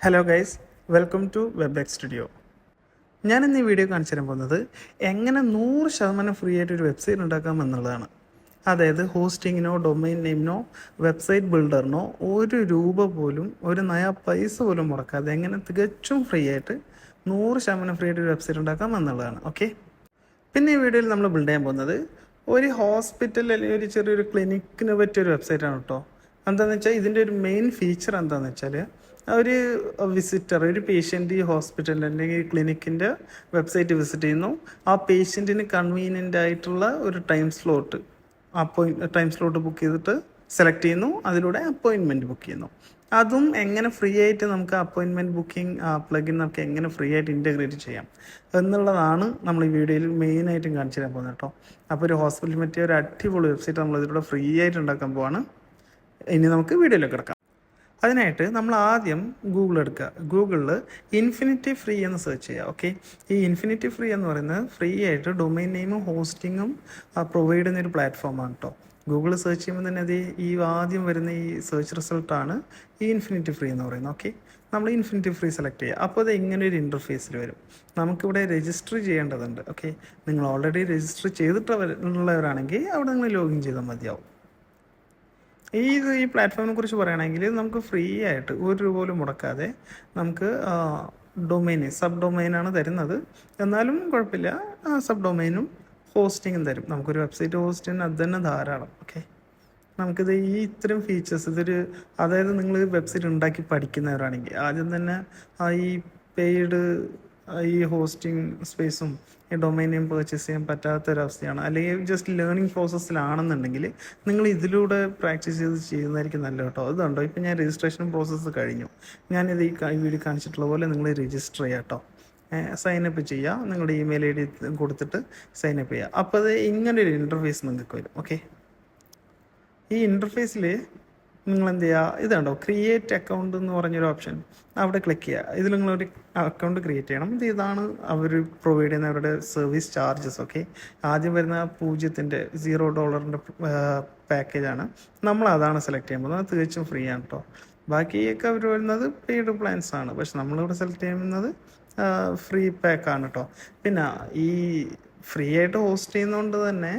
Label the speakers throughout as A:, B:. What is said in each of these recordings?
A: Hello guys, welcome to Web Studio. ഞാൻ ഇന്ന് ഈ വീഡിയോ കാണിച്ചു തരാൻ പോകുന്നത് എങ്ങനെ 100% ഫ്രീ ആയിട്ട് ഒരു വെബ്സൈറ്റ് ഉണ്ടാക്കാം എന്നുള്ളതാണ്. അതായത് ഹോസ്റ്റിങ്ങിനോ ഡൊമൈൻ നെയിമിനോ വെബ്സൈറ്റ് ബിൽഡറിനോ ഒരു രൂപ പോലും ഒരു നയാ പൈസ പോലും മുടക്കാതെ എങ്ങനെ തികച്ചും ഫ്രീ ആയിട്ട് 100% ഫ്രീ ആയിട്ട് ഒരു വെബ്സൈറ്റ് ഉണ്ടാക്കാം എന്നുള്ളതാണ്. ഓക്കെ, പിന്നെ ഈ വീഡിയോയിൽ നമ്മൾ ബിൽഡ് ചെയ്യാൻ പോകുന്നത് ഒരു ഹോസ്പിറ്റൽ അല്ലെങ്കിൽ ഒരു ചെറിയൊരു ക്ലിനിക്കിന് പറ്റിയൊരു വെബ്സൈറ്റാണ് കേട്ടോ. എന്താണെന്ന് വെച്ചാൽ ഇതിൻ്റെ ഒരു മെയിൻ ഫീച്ചർ എന്താണെന്ന് വെച്ചാൽ ഒരു വിസിറ്റർ, ഒരു പേഷ്യൻ്റ് ഈ ഹോസ്പിറ്റലിൽ അല്ലെങ്കിൽ ക്ലിനിക്കിൻ്റെ വെബ്സൈറ്റ് വിസിറ്റ് ചെയ്യുന്നു. ആ പേഷ്യൻറ്റിന് കൺവീനിയൻ്റ് ആയിട്ടുള്ള ഒരു ടൈം സ്ലോട്ട് ബുക്ക് ചെയ്തിട്ട് സെലക്ട് ചെയ്യുന്നു. അതിലൂടെ അപ്പോയിൻമെൻറ്റ് ബുക്ക് ചെയ്യുന്നു. അതും എങ്ങനെ ഫ്രീ ആയിട്ട് നമുക്ക് അപ്പോയിൻമെൻറ്റ് ബുക്കിംഗ് പ്ലഗിൻ നമുക്ക് എങ്ങനെ ഫ്രീ ആയിട്ട് ഇൻറ്റഗ്രേറ്റ് ചെയ്യാം എന്നുള്ളതാണ് നമ്മൾ ഈ വീഡിയോയിൽ മെയിനായിട്ടും കാണിച്ചു തരാൻ പോകുന്നത് കേട്ടോ. അപ്പോൾ ഒരു ഹോസ്പിറ്റൽ പറ്റിയ ഒരു അടിപൊളി വെബ്സൈറ്റ് നമ്മൾ ഇതിലൂടെ ഫ്രീ ആയിട്ട് ഉണ്ടാക്കാൻ പോവാണ്. ഇനി നമുക്ക് വീഡിയോയിലേക്ക് കിടക്കാം. അതിനായിട്ട് നമ്മൾ ആദ്യം ഗൂഗിൾ എടുക്കുക. ഗൂഗിളിൽ ഇൻഫിനിറ്റി ഫ്രീ എന്ന് സെർച്ച് ചെയ്യുക. ഓക്കെ, ഈ ഇൻഫിനിറ്റി ഫ്രീ എന്ന് പറയുന്നത് ഫ്രീ ആയിട്ട് ഡൊമൈൻ നെയിമും ഹോസ്റ്റിങ്ങും പ്രൊവൈഡ് ചെയ്യുന്ന ഒരു പ്ലാറ്റ്ഫോമാണ് കേട്ടോ. ഗൂഗിൾ സെർച്ച് ചെയ്യുമ്പോൾ തന്നെ അത് ഈ ആദ്യം വരുന്ന ഈ സെർച്ച് റിസൾട്ടാണ് ഈ ഇൻഫിനിറ്റി ഫ്രീ എന്ന് പറയുന്നത്. ഓക്കെ, നമ്മൾ ഇൻഫിനിറ്റി ഫ്രീ സെലക്ട് ചെയ്യുക. അപ്പോൾ അത് ഇങ്ങനെ ഒരു ഇൻ്റർഫേസിൽ വരും. നമുക്കിവിടെ രജിസ്റ്റർ ചെയ്യേണ്ടതുണ്ട്. ഓക്കെ, നിങ്ങൾ ഓൾറെഡി രജിസ്റ്റർ ചെയ്തിട്ടുള്ളവരാണെങ്കിൽ അവിടെ നിങ്ങൾ ലോഗിൻ ചെയ്താൽ മതിയാവും. ഈ പ്ലാറ്റ്ഫോമിനെ കുറിച്ച് പറയുകയാണെങ്കിൽ നമുക്ക് ഫ്രീ ആയിട്ട് ഒരു രൂപ പോലും മുടക്കാതെ നമുക്ക് സബ് ഡൊമൈനാണ് തരുന്നത്. എന്നാലും കുഴപ്പമില്ല, സബ് ഡൊമൈനും ഹോസ്റ്റിങ്ങും തരും. നമുക്കൊരു വെബ്സൈറ്റ് ഹോസ്റ്റ് ചെയ്യാൻ അത് തന്നെ ധാരാളം. ഓക്കെ, നമുക്കിത് ഇത്തരം ഫീച്ചേഴ്സ് അതായത് നിങ്ങൾ വെബ്സൈറ്റ് ഉണ്ടാക്കി പഠിക്കുന്നവരാണെങ്കിൽ ആദ്യം തന്നെ ഈ പെയ്ഡ് ഈ ഹോസ്റ്റിംഗ് സ്പേസും ഈ ഡൊമൈൻ നെയിം പർച്ചേസ് ചെയ്യാൻ പറ്റാത്തൊരവസ്ഥയാണ്, അല്ലെങ്കിൽ ജസ്റ്റ് ലേണിംഗ് പ്രോസസ്സിലാണെന്നുണ്ടെങ്കിൽ നിങ്ങൾ ഇതിലൂടെ പ്രാക്ടീസ് ചെയ്യുന്നതായിരിക്കും നല്ലത് കേട്ടോ. അതുകൊണ്ടോ ഇപ്പം ഞാൻ രജിസ്ട്രേഷൻ പ്രോസസ്സ് കഴിഞ്ഞു. ഞാനിത് ഈ വീഡിയോ കാണിച്ചിട്ടുള്ള പോലെ നിങ്ങൾ രജിസ്റ്റർ ചെയ്യാം കേട്ടോ. സൈനപ്പ് ചെയ്യുക, നിങ്ങളുടെ ഇമെയിൽ ID കൊടുത്തിട്ട് സൈനപ്പ് ചെയ്യുക. അപ്പോൾ അത് ഇങ്ങനൊരു ഇൻ്റർഫേസ് നിങ്ങൾക്ക് വരും. ഓക്കെ, ഈ ഇൻ്റർഫേസിൽ നിങ്ങൾ എന്ത് ചെയ്യുക, ഇതുണ്ടോ ക്രിയേറ്റ് അക്കൗണ്ട് എന്ന് പറഞ്ഞൊരു ഓപ്ഷൻ, അവിടെ ക്ലിക്ക് ചെയ്യുക. ഇതിൽ നിങ്ങളൊരു അക്കൗണ്ട് ക്രിയേറ്റ് ചെയ്യണം. ഇതാണ് അവർ പ്രൊവൈഡ് ചെയ്യുന്ന അവരുടെ സർവീസ് ചാർജസ്. ഓക്കെ, ആദ്യം വരുന്ന $0 പാക്കേജാണ്. നമ്മൾ അതാണ് സെലക്ട് ചെയ്യാൻ പോകുന്നത്. അത് തികച്ചും ഫ്രീ ആണ് കേട്ടോ. ബാക്കിയൊക്കെ അവർ വരുന്നത് പെയ്ഡ് പ്ലാൻസ് ആണ്. പക്ഷെ നമ്മളിവിടെ സെലക്ട് ചെയ്യുന്നത് ഫ്രീ പാക്കാണ് കേട്ടോ. പിന്നെ ഈ ഫ്രീ ആയിട്ട് ഹോസ്റ്റ് ചെയ്യുന്നതുകൊണ്ട് തന്നെ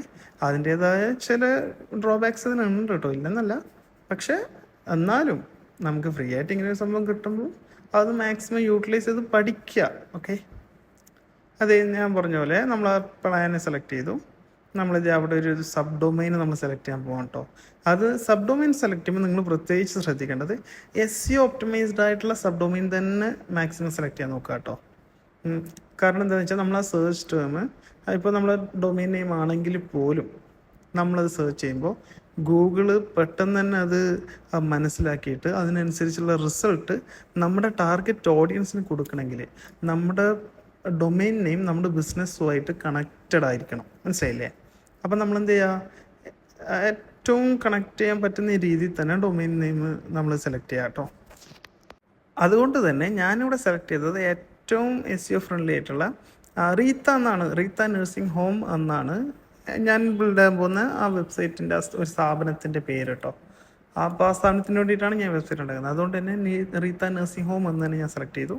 A: അതിൻ്റേതായ ചില ഡ്രോബാക്സ് ഇതിനുണ്ട് കേട്ടോ, ഇല്ലെന്നല്ല. പക്ഷെ എന്നാലും നമുക്ക് ഫ്രീ ആയിട്ട് ഇങ്ങനെ ഒരു സംഭവം കിട്ടുമ്പോൾ അത് മാക്സിമം യൂട്ടിലൈസ് ചെയ്ത് പഠിക്കുക. ഓക്കെ, അത് ഞാൻ പറഞ്ഞ പോലെ നമ്മൾ ആ പ്ലാനെ സെലക്ട് ചെയ്തു. നമ്മളിത് അവിടെ ഒരു സബ് ഡൊമൈൻ നമ്മൾ സെലക്ട് ചെയ്യാൻ പോകാം കേട്ടോ. അത് സബ് ഡൊമൈൻ സെലക്ട് ചെയ്യുമ്പോൾ നിങ്ങൾ പ്രത്യേകിച്ച് ശ്രദ്ധിക്കേണ്ടത് SEO ഒപ്റ്റിമൈസ്ഡ് ആയിട്ടുള്ള സബ് ഡൊമൈൻ തന്നെ മാക്സിമം സെലക്ട് ചെയ്യാൻ നോക്കുക കേട്ടോ. കാരണം എന്താണെന്ന് വെച്ചാൽ നമ്മൾ ആ സെർച്ച് ടേം ഇപ്പോൾ നമ്മൾ ഡൊമൈൻ നെയിം ആണെങ്കിൽ പോലും നമ്മളത് സെർച്ച് ചെയ്യുമ്പോൾ ഗൂഗിള് പെട്ടെന്ന് തന്നെ അത് മനസ്സിലാക്കിയിട്ട് അതിനനുസരിച്ചുള്ള റിസൾട്ട് നമ്മുടെ ടാർഗറ്റ് ഓഡിയൻസിന് കൊടുക്കണമെങ്കിൽ നമ്മുടെ ഡൊമൈൻ നെയിം നമ്മുടെ ബിസിനസ്സുമായിട്ട് കണക്റ്റഡ് ആയിരിക്കണം. മനസ്സിലായില്ലേ? അപ്പം നമ്മളെന്ത് ചെയ്യുക, ഏറ്റവും കണക്ട് ചെയ്യാൻ പറ്റുന്ന രീതിയിൽ തന്നെ ഡൊമൈൻ നെയിം നമ്മൾ സെലക്ട് ചെയ്യുക കേട്ടോ. അതുകൊണ്ട് തന്നെ ഞാനിവിടെ സെലക്ട് ചെയ്തത് ഏറ്റവും SEO ഫ്രണ്ട്ലി ആയിട്ടുള്ള റീത്ത നഴ്സിംഗ് ഹോം എന്നാണ് ഞാൻ ബിൽഡ് ചെയ്യാൻ പോകുന്ന ആ വെബ്സൈറ്റിൻ്റെ ഒരു സ്ഥാപനത്തിൻ്റെ പേര് കേട്ടോ. അപ്പോൾ ആ സ്ഥാപനത്തിന് വേണ്ടിയിട്ടാണ് ഞാൻ വെബ്സൈറ്റ് ഉണ്ടാക്കുന്നത്. അതുകൊണ്ട് തന്നെ റീത്ത നഴ്സിംഗ് ഹോം എന്ന് തന്നെ ഞാൻ സെലക്ട് ചെയ്തു.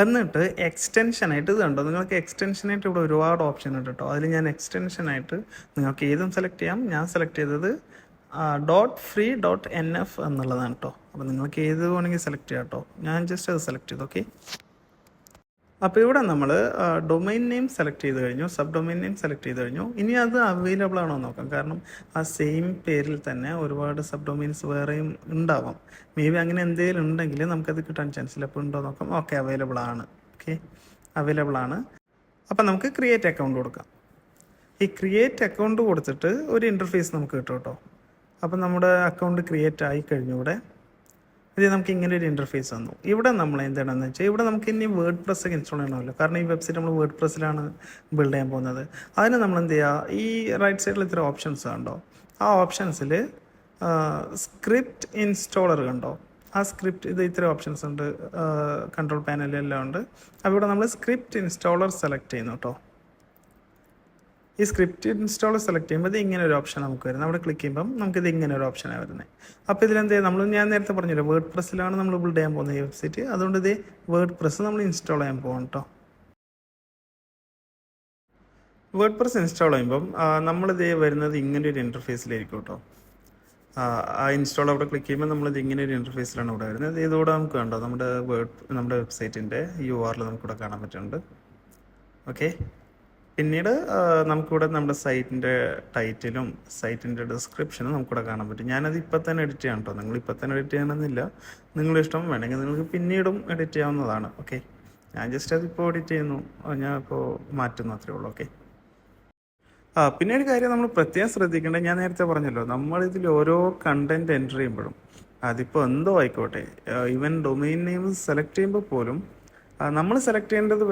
A: എന്നിട്ട് എക്സ്റ്റൻഷനായിട്ട് ഇത് കണ്ടോ, നിങ്ങൾക്ക് എക്സ്റ്റൻഷനായിട്ട് ഇവിടെ ഒരുപാട് ഓപ്ഷൻ ഉണ്ട് കേട്ടോ. അതിൽ ഞാൻ എക്സ്റ്റൻഷനായിട്ട് നിങ്ങൾക്ക് ഏതും സെലക്ട് ചെയ്യാം. ഞാൻ സെലക്ട് ചെയ്തത് .free.nf എന്നുള്ളതാണ് കേട്ടോ. അപ്പോൾ നിങ്ങൾക്ക് ഏത് വേണമെങ്കിൽ സെലക്ട് ചെയ്യാം കേട്ടോ. ഞാൻ ജസ്റ്റ് അത് സെലക്ട് ചെയ്തു. ഓക്കെ, അപ്പോൾ ഇവിടെ നമ്മൾ ഡൊമൈൻ നെയിം സെലക്ട് ചെയ്ത് കഴിഞ്ഞു, സബ് ഡൊമൈൻ നെയിം സെലക്ട് ചെയ്ത് കഴിഞ്ഞു. ഇനി അത് അവൈലബിൾ ആണോ നോക്കാം. കാരണം ആ സെയിം പേരിൽ തന്നെ ഒരുപാട് സബ് ഡൊമൈൻസ് വേറെയും ഉണ്ടാവാം. മേ ബി അങ്ങനെ എന്തെങ്കിലും ഉണ്ടെങ്കിൽ നമുക്കത് കിട്ടാൻ ചാൻസ് ഇല്ല. അപ്പോൾ ഉണ്ടോ നോക്കാം. ഓക്കെ, അവൈലബിൾ ആണ്. ഓക്കെ, അവൈലബിൾ ആണ്. അപ്പം നമുക്ക് ക്രിയേറ്റ് അക്കൗണ്ട് കൊടുക്കാം. ഈ ക്രിയേറ്റ് അക്കൗണ്ട് കൊടുത്തിട്ട് ഒരു ഇൻ്റർഫേസ് നമുക്ക് കിട്ടും കേട്ടോ. അപ്പം നമ്മുടെ അക്കൗണ്ട് ക്രിയേറ്റ് ആയി കഴിഞ്ഞു. ഇത് നമുക്ക് ഇങ്ങനെ ഒരു ഇൻ്റർഫേസ് വന്നു. ഇവിടെ നമ്മൾ എന്താണെന്ന് വെച്ചാൽ ഇവിടെ നമുക്ക് ഇനി WordPress ഒക്കെ ഇൻസ്റ്റാൾ ചെയ്യണമല്ലോ. കാരണം ഈ വെബ്സൈറ്റ് നമ്മൾ WordPress-ലാണ് ബിൽഡ് ചെയ്യാൻ പോകുന്നത്. അതിന് നമ്മൾ എന്ത് ചെയ്യുക, ഈ റൈറ്റ് സൈഡിൽ ഇത്ര ഓപ്ഷൻസ് കണ്ടോ, ആ ഓപ്ഷൻസിൽ സ്ക്രിപ്റ്റ് ഇൻസ്റ്റാളർ കണ്ടോ, ആ സ്ക്രിപ്റ്റ് ഇത്ര ഓപ്ഷൻസ് ഉണ്ട്, കൺട്രോൾ പാനലെല്ലാം ഉണ്ട്. അപ്പോൾ ഇവിടെ നമ്മൾ സ്ക്രിപ്റ്റ് ഇൻസ്റ്റാളർ സെലക്ട് ചെയ്യുന്നു കേട്ടോ. ഈ സ്ക്രിപ്റ്റ് ഇൻസ്റ്റാൾ സെലക്ട് ചെയ്യുമ്പോൾ ഇത് ഇങ്ങനെ ഒരു ഓപ്ഷൻ നമുക്ക് വരുന്നത്. അവിടെ ക്ലിക്ക് ചെയ്യുമ്പം നമുക്കിത് ഇങ്ങനെ ഒരു ഓപ്ഷനാണ് വരുന്നത്. അപ്പോൾ ഇതിലെന്ത് ഞാൻ നേരത്തെ പറഞ്ഞല്ലോ വേർഡ് പ്രസ്സിലാണ് നമ്മൾ ബിൽഡ് ചെയ്യാൻ പോകുന്നത് ഈ വെബ്സൈറ്റ്. അതുകൊണ്ട് ഇത് വേർഡ് പ്രസ് നമ്മൾ ഇൻസ്റ്റാൾ ചെയ്യാൻ പോകണം കേട്ടോ. വേർഡ് പ്രസ് ഇൻസ്റ്റാൾ ചെയ്യുമ്പം നമ്മളിത് വരുന്നത് ഇങ്ങനെ ഒരു ഇൻ്റർഫേസിലായിരിക്കും കേട്ടോ. ആ ഇൻസ്റ്റാൾ അവിടെ ക്ലിക്ക് ചെയ്യുമ്പോൾ നമ്മളിത് ഇങ്ങനെ ഒരു ഇൻ്റർഫേസിലാണ് ഇവിടെ വരുന്നത്. ഇതോടെ നമുക്ക് കണ്ടോ നമ്മുടെ വെബ്സൈറ്റിൻ്റെ URL നമുക്കിവിടെ കാണാൻ പറ്റുന്നുണ്ട്. ഓക്കെ, പിന്നീട് നമുക്കിവിടെ നമ്മുടെ സൈറ്റിൻ്റെ ടൈറ്റിലും സൈറ്റിൻ്റെ ഡിസ്ക്രിപ്ഷനും നമുക്കിവിടെ കാണാൻ പറ്റും. ഞാനത് ഇപ്പം തന്നെ എഡിറ്റ് ചെയ്യാം കേട്ടോ. നിങ്ങൾ ഇപ്പം തന്നെ എഡിറ്റ് ചെയ്യണമെന്നില്ല, നിങ്ങളുടെ ഇഷ്ടം വേണമെങ്കിൽ നിങ്ങൾക്ക് പിന്നീടും എഡിറ്റ് ചെയ്യാവുന്നതാണ്. ഓക്കെ, ഞാൻ ജസ്റ്റ് അതിപ്പോൾ എഡിറ്റ് ചെയ്യുന്നു, ഞാൻ ഇപ്പോൾ മാറ്റുന്നു, അത്രേ ഉള്ളൂ. ഓക്കെ, പിന്നെ ഒരു കാര്യം നമ്മൾ പ്രത്യേകം ശ്രദ്ധിക്കേണ്ടത്, ഞാൻ നേരത്തെ പറഞ്ഞല്ലോ, നമ്മളിതിൽ ഓരോ കണ്ടന്റ് എൻ്റർ ചെയ്യുമ്പോഴും അതിപ്പോൾ എന്തോ ആയിക്കോട്ടെ, ഈവൻ ഡൊമെയിൻ നെയിം സെലക്ട് ചെയ്യുമ്പോൾ പോലും നമ്മൾ സെലക്ട് ചെയ്യേണ്ടത്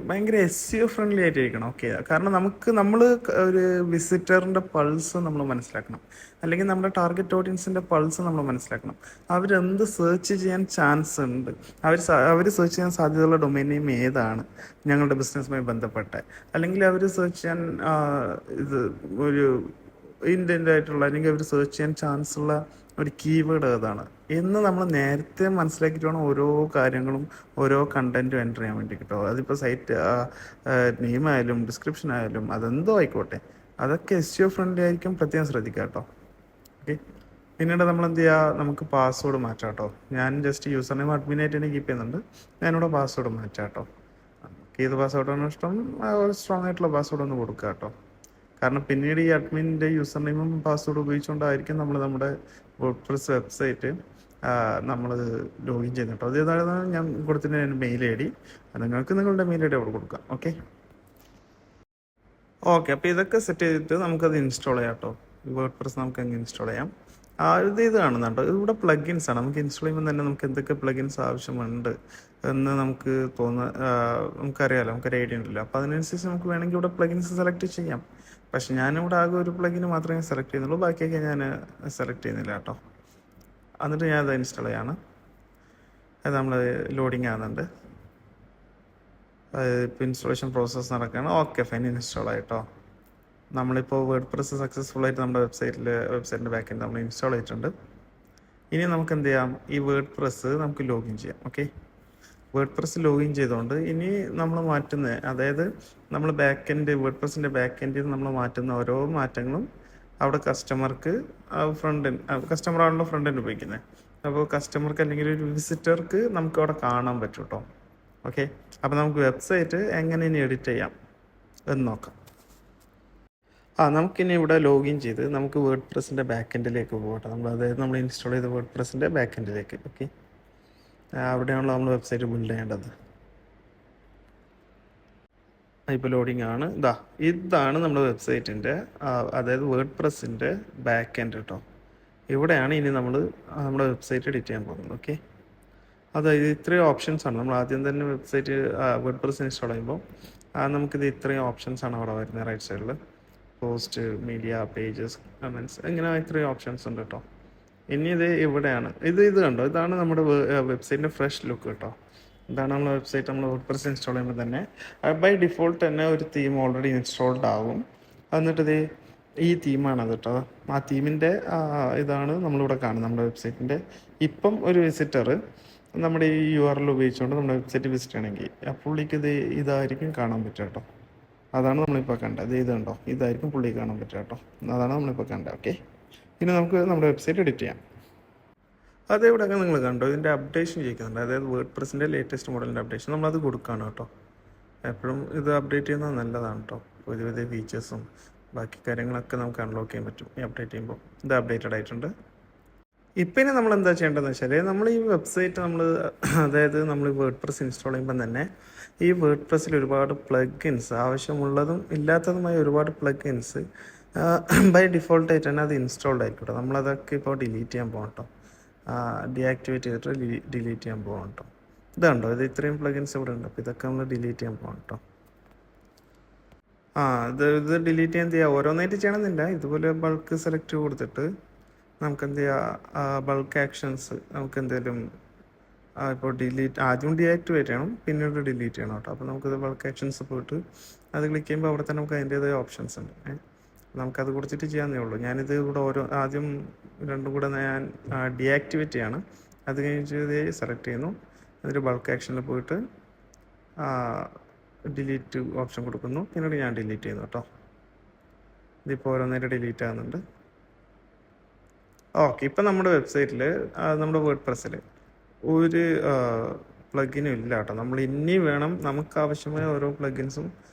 A: ഭയങ്കര SEO ഫ്രണ്ട്ലി ആയിട്ടിരിക്കണം. ഓക്കെ, കാരണം നമ്മൾ ഒരു വിസിറ്ററിൻ്റെ പൾസ് നമ്മൾ മനസ്സിലാക്കണം, അല്ലെങ്കിൽ നമ്മുടെ ടാർഗറ്റ് ഓഡിയൻസിൻ്റെ പൾസ് നമ്മൾ മനസ്സിലാക്കണം. അവരെന്ത് സെർച്ച് ചെയ്യാൻ ചാൻസ് ഉണ്ട്, അവർ സെർച്ച് ചെയ്യാൻ സാധ്യതയുള്ള ഡൊമെയിൻ നെയിം ഏതാണ് ഞങ്ങളുടെ ബിസിനസ്സുമായി ബന്ധപ്പെട്ട, അല്ലെങ്കിൽ അവർ സെർച്ച് ചെയ്യാൻ ഇത് ഒരു ഇൻറ്റൻ്റ് ആയിട്ടുള്ള, അല്ലെങ്കിൽ അവർ സെർച്ച് ചെയ്യാൻ ചാൻസ് ഉള്ള ഒരു കീവേഡ് ഏതാണ് എന്ന് നമ്മൾ നേരത്തെ മനസ്സിലാക്കിയിട്ട് വേണം ഓരോ കാര്യങ്ങളും ഓരോ കണ്ടന്റും എൻ്റർ ചെയ്യാൻ വേണ്ടി കിട്ടും. അതിപ്പോൾ സൈറ്റ് നെയിം ആയാലും ഡിസ്ക്രിപ്ഷൻ ആയാലും അതെന്തോ ആയിക്കോട്ടെ, അതൊക്കെ SEO ഫ്രണ്ട്ലി ആയിരിക്കും. പ്രത്യേകം ശ്രദ്ധിക്കാം കേട്ടോ. ഓക്കെ, പിന്നീട് നമ്മൾ എന്ത് ചെയ്യുക, നമുക്ക് പാസ്വേഡ് മാറ്റാം കേട്ടോ. ഞാൻ ജസ്റ്റ് യൂസർ നെയിം അഡ്മിനായിട്ട് തന്നെ കീപ്പ് ചെയ്യുന്നുണ്ട്. ഞാനിവിടെ പാസ്വേഡ് മാറ്റാം കേട്ടോ. നമുക്ക് ഏത് പാസ്വേഡാണ് ഇഷ്ടം, ഒരു സ്ട്രോങ് ആയിട്ടുള്ള പാസ്വേഡ് ഒന്ന് കൊടുക്കുക കേട്ടോ. കാരണം പിന്നീട് ഈ അഡ്മിൻ്റെ യൂസർ നെയിമും പാസ്വേഡ് ഉപയോഗിച്ചുകൊണ്ടായിരിക്കും നമ്മൾ നമ്മുടെ WordPress വെബ്സൈറ്റ് നമ്മൾ ലോഗിൻ ചെയ്യുന്നുണ്ടോ. അതേതാണ് ഞാൻ കൊടുത്തിട്ട് മെയിൽ ID, നിങ്ങൾക്ക് നിങ്ങളുടെ മെയിൽ ID അവിടെ കൊടുക്കാം. ഓക്കെ, അപ്പോൾ ഇതൊക്കെ സെറ്റ് ചെയ്തിട്ട് നമുക്കത് ഇൻസ്റ്റാൾ ചെയ്യാം കേട്ടോ. WordPress നമുക്ക് എങ്ങനെ ഇൻസ്റ്റാൾ ചെയ്യാം, ഇത് കാണുന്നുണ്ടോ, ഇതിവിടെ പ്ലഗിൻസ് ആണ്. നമുക്ക് ഇൻസ്റ്റാൾ ചെയ്യുമ്പോൾ തന്നെ നമുക്ക് എന്തൊക്കെ പ്ലഗിൻസ് ആവശ്യമുണ്ട് എന്ന് നമുക്കറിയാമല്ലോ, നമുക്കൊരു ഐഡിയ ഉണ്ടല്ലോ. അപ്പോൾ അതിനനുസരിച്ച് നമുക്ക് വേണമെങ്കിൽ ഇവിടെ പ്ലഗിൻസ് സെലക്ട് ചെയ്യാം. പക്ഷെ ഞാനിവിടെ ആകെ ഒരു പ്ലഗിന് മാത്രമേ സെലക്ട് ചെയ്യുന്നുള്ളൂ, ബാക്കിയൊക്കെ ഞാൻ സെലക്ട് ചെയ്യുന്നില്ല കേട്ടോ. എന്നിട്ട് ഞാൻ അത് ഇൻസ്റ്റാൾ ചെയ്യാണ്. അത് നമ്മൾ ലോഡിങ് ആകുന്നുണ്ട്, ഇപ്പോൾ ഇൻസ്റ്റാളേഷൻ പ്രോസസ്സ് നടക്കുകയാണ്. ഓക്കെ, ഫൈൻ, ഇൻസ്റ്റാൾ ആയിട്ടോ. നമ്മളിപ്പോൾ WordPress സക്സസ്ഫുള്ളായിട്ട് നമ്മുടെ വെബ്സൈറ്റിൻ്റെ ബാക്കിൽ നമ്മൾ ഇൻസ്റ്റാൾ ചെയ്തിട്ടുണ്ട്. ഇനി നമുക്ക് എന്ത് ചെയ്യാം, ഈ WordPress നമുക്ക് ലോഗിൻ ചെയ്യാം. ഓക്കെ, WordPress ലോഗിൻ ചെയ്തുകൊണ്ട് ഇനി നമ്മൾ മാറ്റുന്ന, അതായത് നമ്മൾ WordPressൻ്റെ ബാക്ക് നമ്മൾ മാറ്റുന്ന ഓരോ മാറ്റങ്ങളും അവിടെ കസ്റ്റമറാണല്ലോ ഫ്രണ്ട് എൻഡ് ഉപയോഗിക്കുന്നത്. അപ്പോൾ കസ്റ്റമർക്ക് അല്ലെങ്കിൽ ഒരു വിസിറ്റർക്ക് നമുക്ക് അവിടെ കാണാൻ പറ്റും കേട്ടോ. ഓക്കെ, അപ്പോൾ നമുക്ക് വെബ്സൈറ്റ് എങ്ങനെ ഇനി എഡിറ്റ് ചെയ്യാം എന്ന് നോക്കാം. നമുക്കിനി ഇവിടെ ലോഗിൻ ചെയ്ത് നമുക്ക് WordPressൻ്റെ ബാക്ക് പോകട്ടെ. അതായത് നമ്മൾ ഇൻസ്റ്റാൾ ചെയ്ത WordPressൻ്റെ ബാക്ക്. ഓക്കെ, അവിടെയാണല്ലോ നമ്മൾ വെബ്സൈറ്റ് ബിൽഡ് ചെയ്യേണ്ടത്. ഇപ്പോൾ ലോഡിംഗ് ആണ്. ഇതാണ് നമ്മുടെ വെബ്സൈറ്റിൻ്റെ, അതായത് WordPressൻ്റെ ബാക്ക് എൻഡ് കേട്ടോ. ഇവിടെയാണ് ഇനി നമ്മുടെ വെബ്സൈറ്റ് എഡിറ്റ് ചെയ്യാൻ പോകുന്നത്. ഓക്കെ, അതായത് ഇത്രയും ഓപ്ഷൻസാണ്. നമ്മൾ ആദ്യം തന്നെ വെബ്സൈറ്റ് WordPress ഇൻസ്റ്റാൾ ചെയ്യുമ്പോൾ നമുക്കിത് ഇത്രയും ഓപ്ഷൻസാണ് അവിടെ വരുന്നത്. റൈറ്റ് സൈഡിൽ പോസ്റ്റ്, മീഡിയ, പേജസ്, കമൻറ്റ്സ്, ഇങ്ങനെ ഇത്രയും ഓപ്ഷൻസ് ഉണ്ട് കേട്ടോ. ഇനി ഇത് ഇവിടെയാണ്, ഇത് കണ്ടോ, ഇതാണ് നമ്മുടെ വെബ്സൈറ്റിൻ്റെ ഫ്രഷ് ലുക്ക് കേട്ടോ. ഇതാണ് നമ്മുടെ വെബ്സൈറ്റ്. നമ്മൾ WordPress ഇൻസ്റ്റാൾ ചെയ്യുമ്പോൾ തന്നെ ബൈ ഡിഫോൾട്ട് തന്നെ ഒരു തീം ഓൾറെഡി ഇൻസ്റ്റാൾഡ് ആവും. എന്നിട്ട് ഈ തീമാണ് അത് കേട്ടോ. ആ തീമിൻ്റെ ഇതാണ് നമ്മളിവിടെ കാണുന്നത് നമ്മുടെ വെബ്സൈറ്റിൻ്റെ. ഇപ്പം ഒരു വിസിറ്റർ നമ്മുടെ ഈ URL ഉപയോഗിച്ചുകൊണ്ട് നമ്മുടെ വെബ്സൈറ്റ് വിസിറ്റ് ചെയ്യണമെങ്കിൽ പുള്ളിക്ക് ഇതായിരിക്കും കാണാൻ പറ്റുക കേട്ടോ. അതാണ് നമ്മളിപ്പോൾ കണ്ടത്. ഇത് കണ്ടോ, ഇതായിരിക്കും പുള്ളിക്ക് കാണാൻ പറ്റുക കേട്ടോ. അതാണ് നമ്മളിപ്പോൾ കണ്ടത്. ഓക്കെ, ഇനി നമുക്ക് നമ്മുടെ വെബ്സൈറ്റ് എഡിറ്റ് ചെയ്യാം. അതേവിടെയൊക്കെ നിങ്ങൾ കണ്ടോ, ഇതിൻ്റെ അപ്ഡേഷൻ ചെയ്യിക്കുന്നുണ്ട്. അതായത് WordPressൻ്റെ ലേറ്റസ്റ്റ് മോഡലിൻ്റെ അപ്ഡേഷൻ നമ്മളത് കൊടുക്കുകയാണ് കേട്ടോ. എപ്പോഴും ഇത് അപ്ഡേറ്റ് ചെയ്യുന്നത് നല്ലതാണ് കേട്ടോ. പുതിയ ഫീച്ചേഴ്സും ബാക്കി കാര്യങ്ങളൊക്കെ നമുക്ക് അൺലോക്ക് ചെയ്യാൻ പറ്റും ഈ അപ്ഡേറ്റ് ചെയ്യുമ്പോൾ. ഇത് അപ്ഡേറ്റഡ് ആയിട്ടുണ്ട്. ഇപ്പം ഇനി നമ്മൾ എന്താ ചെയ്യേണ്ടതെന്ന് വെച്ചാൽ, നമ്മൾ ഈ വെബ്സൈറ്റ് അതായത് നമ്മൾ WordPress ഇൻസ്റ്റാൾ ചെയ്യുമ്പം തന്നെ ഈ WordPressൽ ഒരുപാട് പ്ലഗിൻസ്, ആവശ്യമുള്ളതും ഇല്ലാത്തതുമായ ഒരുപാട് പ്ലഗിൻസ് ബൈ ഡിഫോൾട്ടായിട്ട് തന്നെ അത് ഇൻസ്റ്റാൾഡ് ആയിരിക്കും. നമ്മളതൊക്കെ ഇപ്പോൾ ഡിലീറ്റ് ചെയ്യാൻ പോകാം കേട്ടോ. ഡീആക്ടിവേറ്റ് ചെയ്തിട്ട് ഡിലീറ്റ് ചെയ്യാൻ പോകാം കേട്ടോ. ഇതുണ്ടോ, ഇത് ഇത്രയും പ്ലഗിൻസ് ഇവിടെ ഉണ്ട്. അപ്പോൾ ഇതൊക്കെ നമ്മൾ ഡിലീറ്റ് ചെയ്യാൻ പോകാം കേട്ടോ. ഇത് ഡിലീറ്റ് ചെയ്യാൻ ചെയ്യാം, ഓരോന്നായിട്ട് ചെയ്യണമെന്നില്ല. ഇതുപോലെ ബൾക്ക് സെലക്ട് കൊടുത്തിട്ട് നമുക്ക് എന്ത് ചെയ്യാം, ബൾക്ക് ആക്ഷൻസ് നമുക്ക് എന്തെങ്കിലും ഇപ്പോൾ ഡിലീറ്റ് ആദ്യം ഡീആക്ടിവേറ്റ് ചെയ്യണം, പിന്നീട് ഡിലീറ്റ് ചെയ്യണം കേട്ടോ. അപ്പോൾ നമുക്കത് ബൾക്ക് ആക്ഷൻസ് പോയിട്ട് അത് ക്ലിക്ക് ചെയ്യുമ്പോൾ അവിടെ തന്നെ നമുക്ക് അതിൻ്റേതായ ഓപ്ഷൻസ് ഉണ്ട്. നമുക്കത് കൊടുത്തിട്ട് ചെയ്യാവുന്നേ ഉള്ളൂ. ഞാനിത് ഇവിടെ ആദ്യം രണ്ടും കൂടെ ഞാൻ ഡീആക്ടിവേറ്റ് ചെയ്യാണ്. അത് കഴിഞ്ഞിട്ട് ഇത് സെലക്ട് ചെയ്യുന്നു, എന്നിട്ട് ബൾക്ക് ആക്ഷനിൽ പോയിട്ട് ഡിലീറ്റ് ഓപ്ഷൻ കൊടുക്കുന്നു, പിന്നീട് ഞാൻ ഡിലീറ്റ് ചെയ്യുന്നു കേട്ടോ. ഇതിപ്പോൾ ഓരോന്നേരം ഡിലീറ്റ് ആകുന്നുണ്ട്. ഓക്കെ, ഇപ്പം നമ്മുടെ വെബ്സൈറ്റിൽ നമ്മുടെ വേർഡ് പ്രസ്സിൽ ഒരു പ്ലഗിനും ഇല്ല കേട്ടോ. നമ്മൾ ഇനി വേണം നമുക്ക് ആവശ്യമായ ഓരോ പ്ലഗിൻസും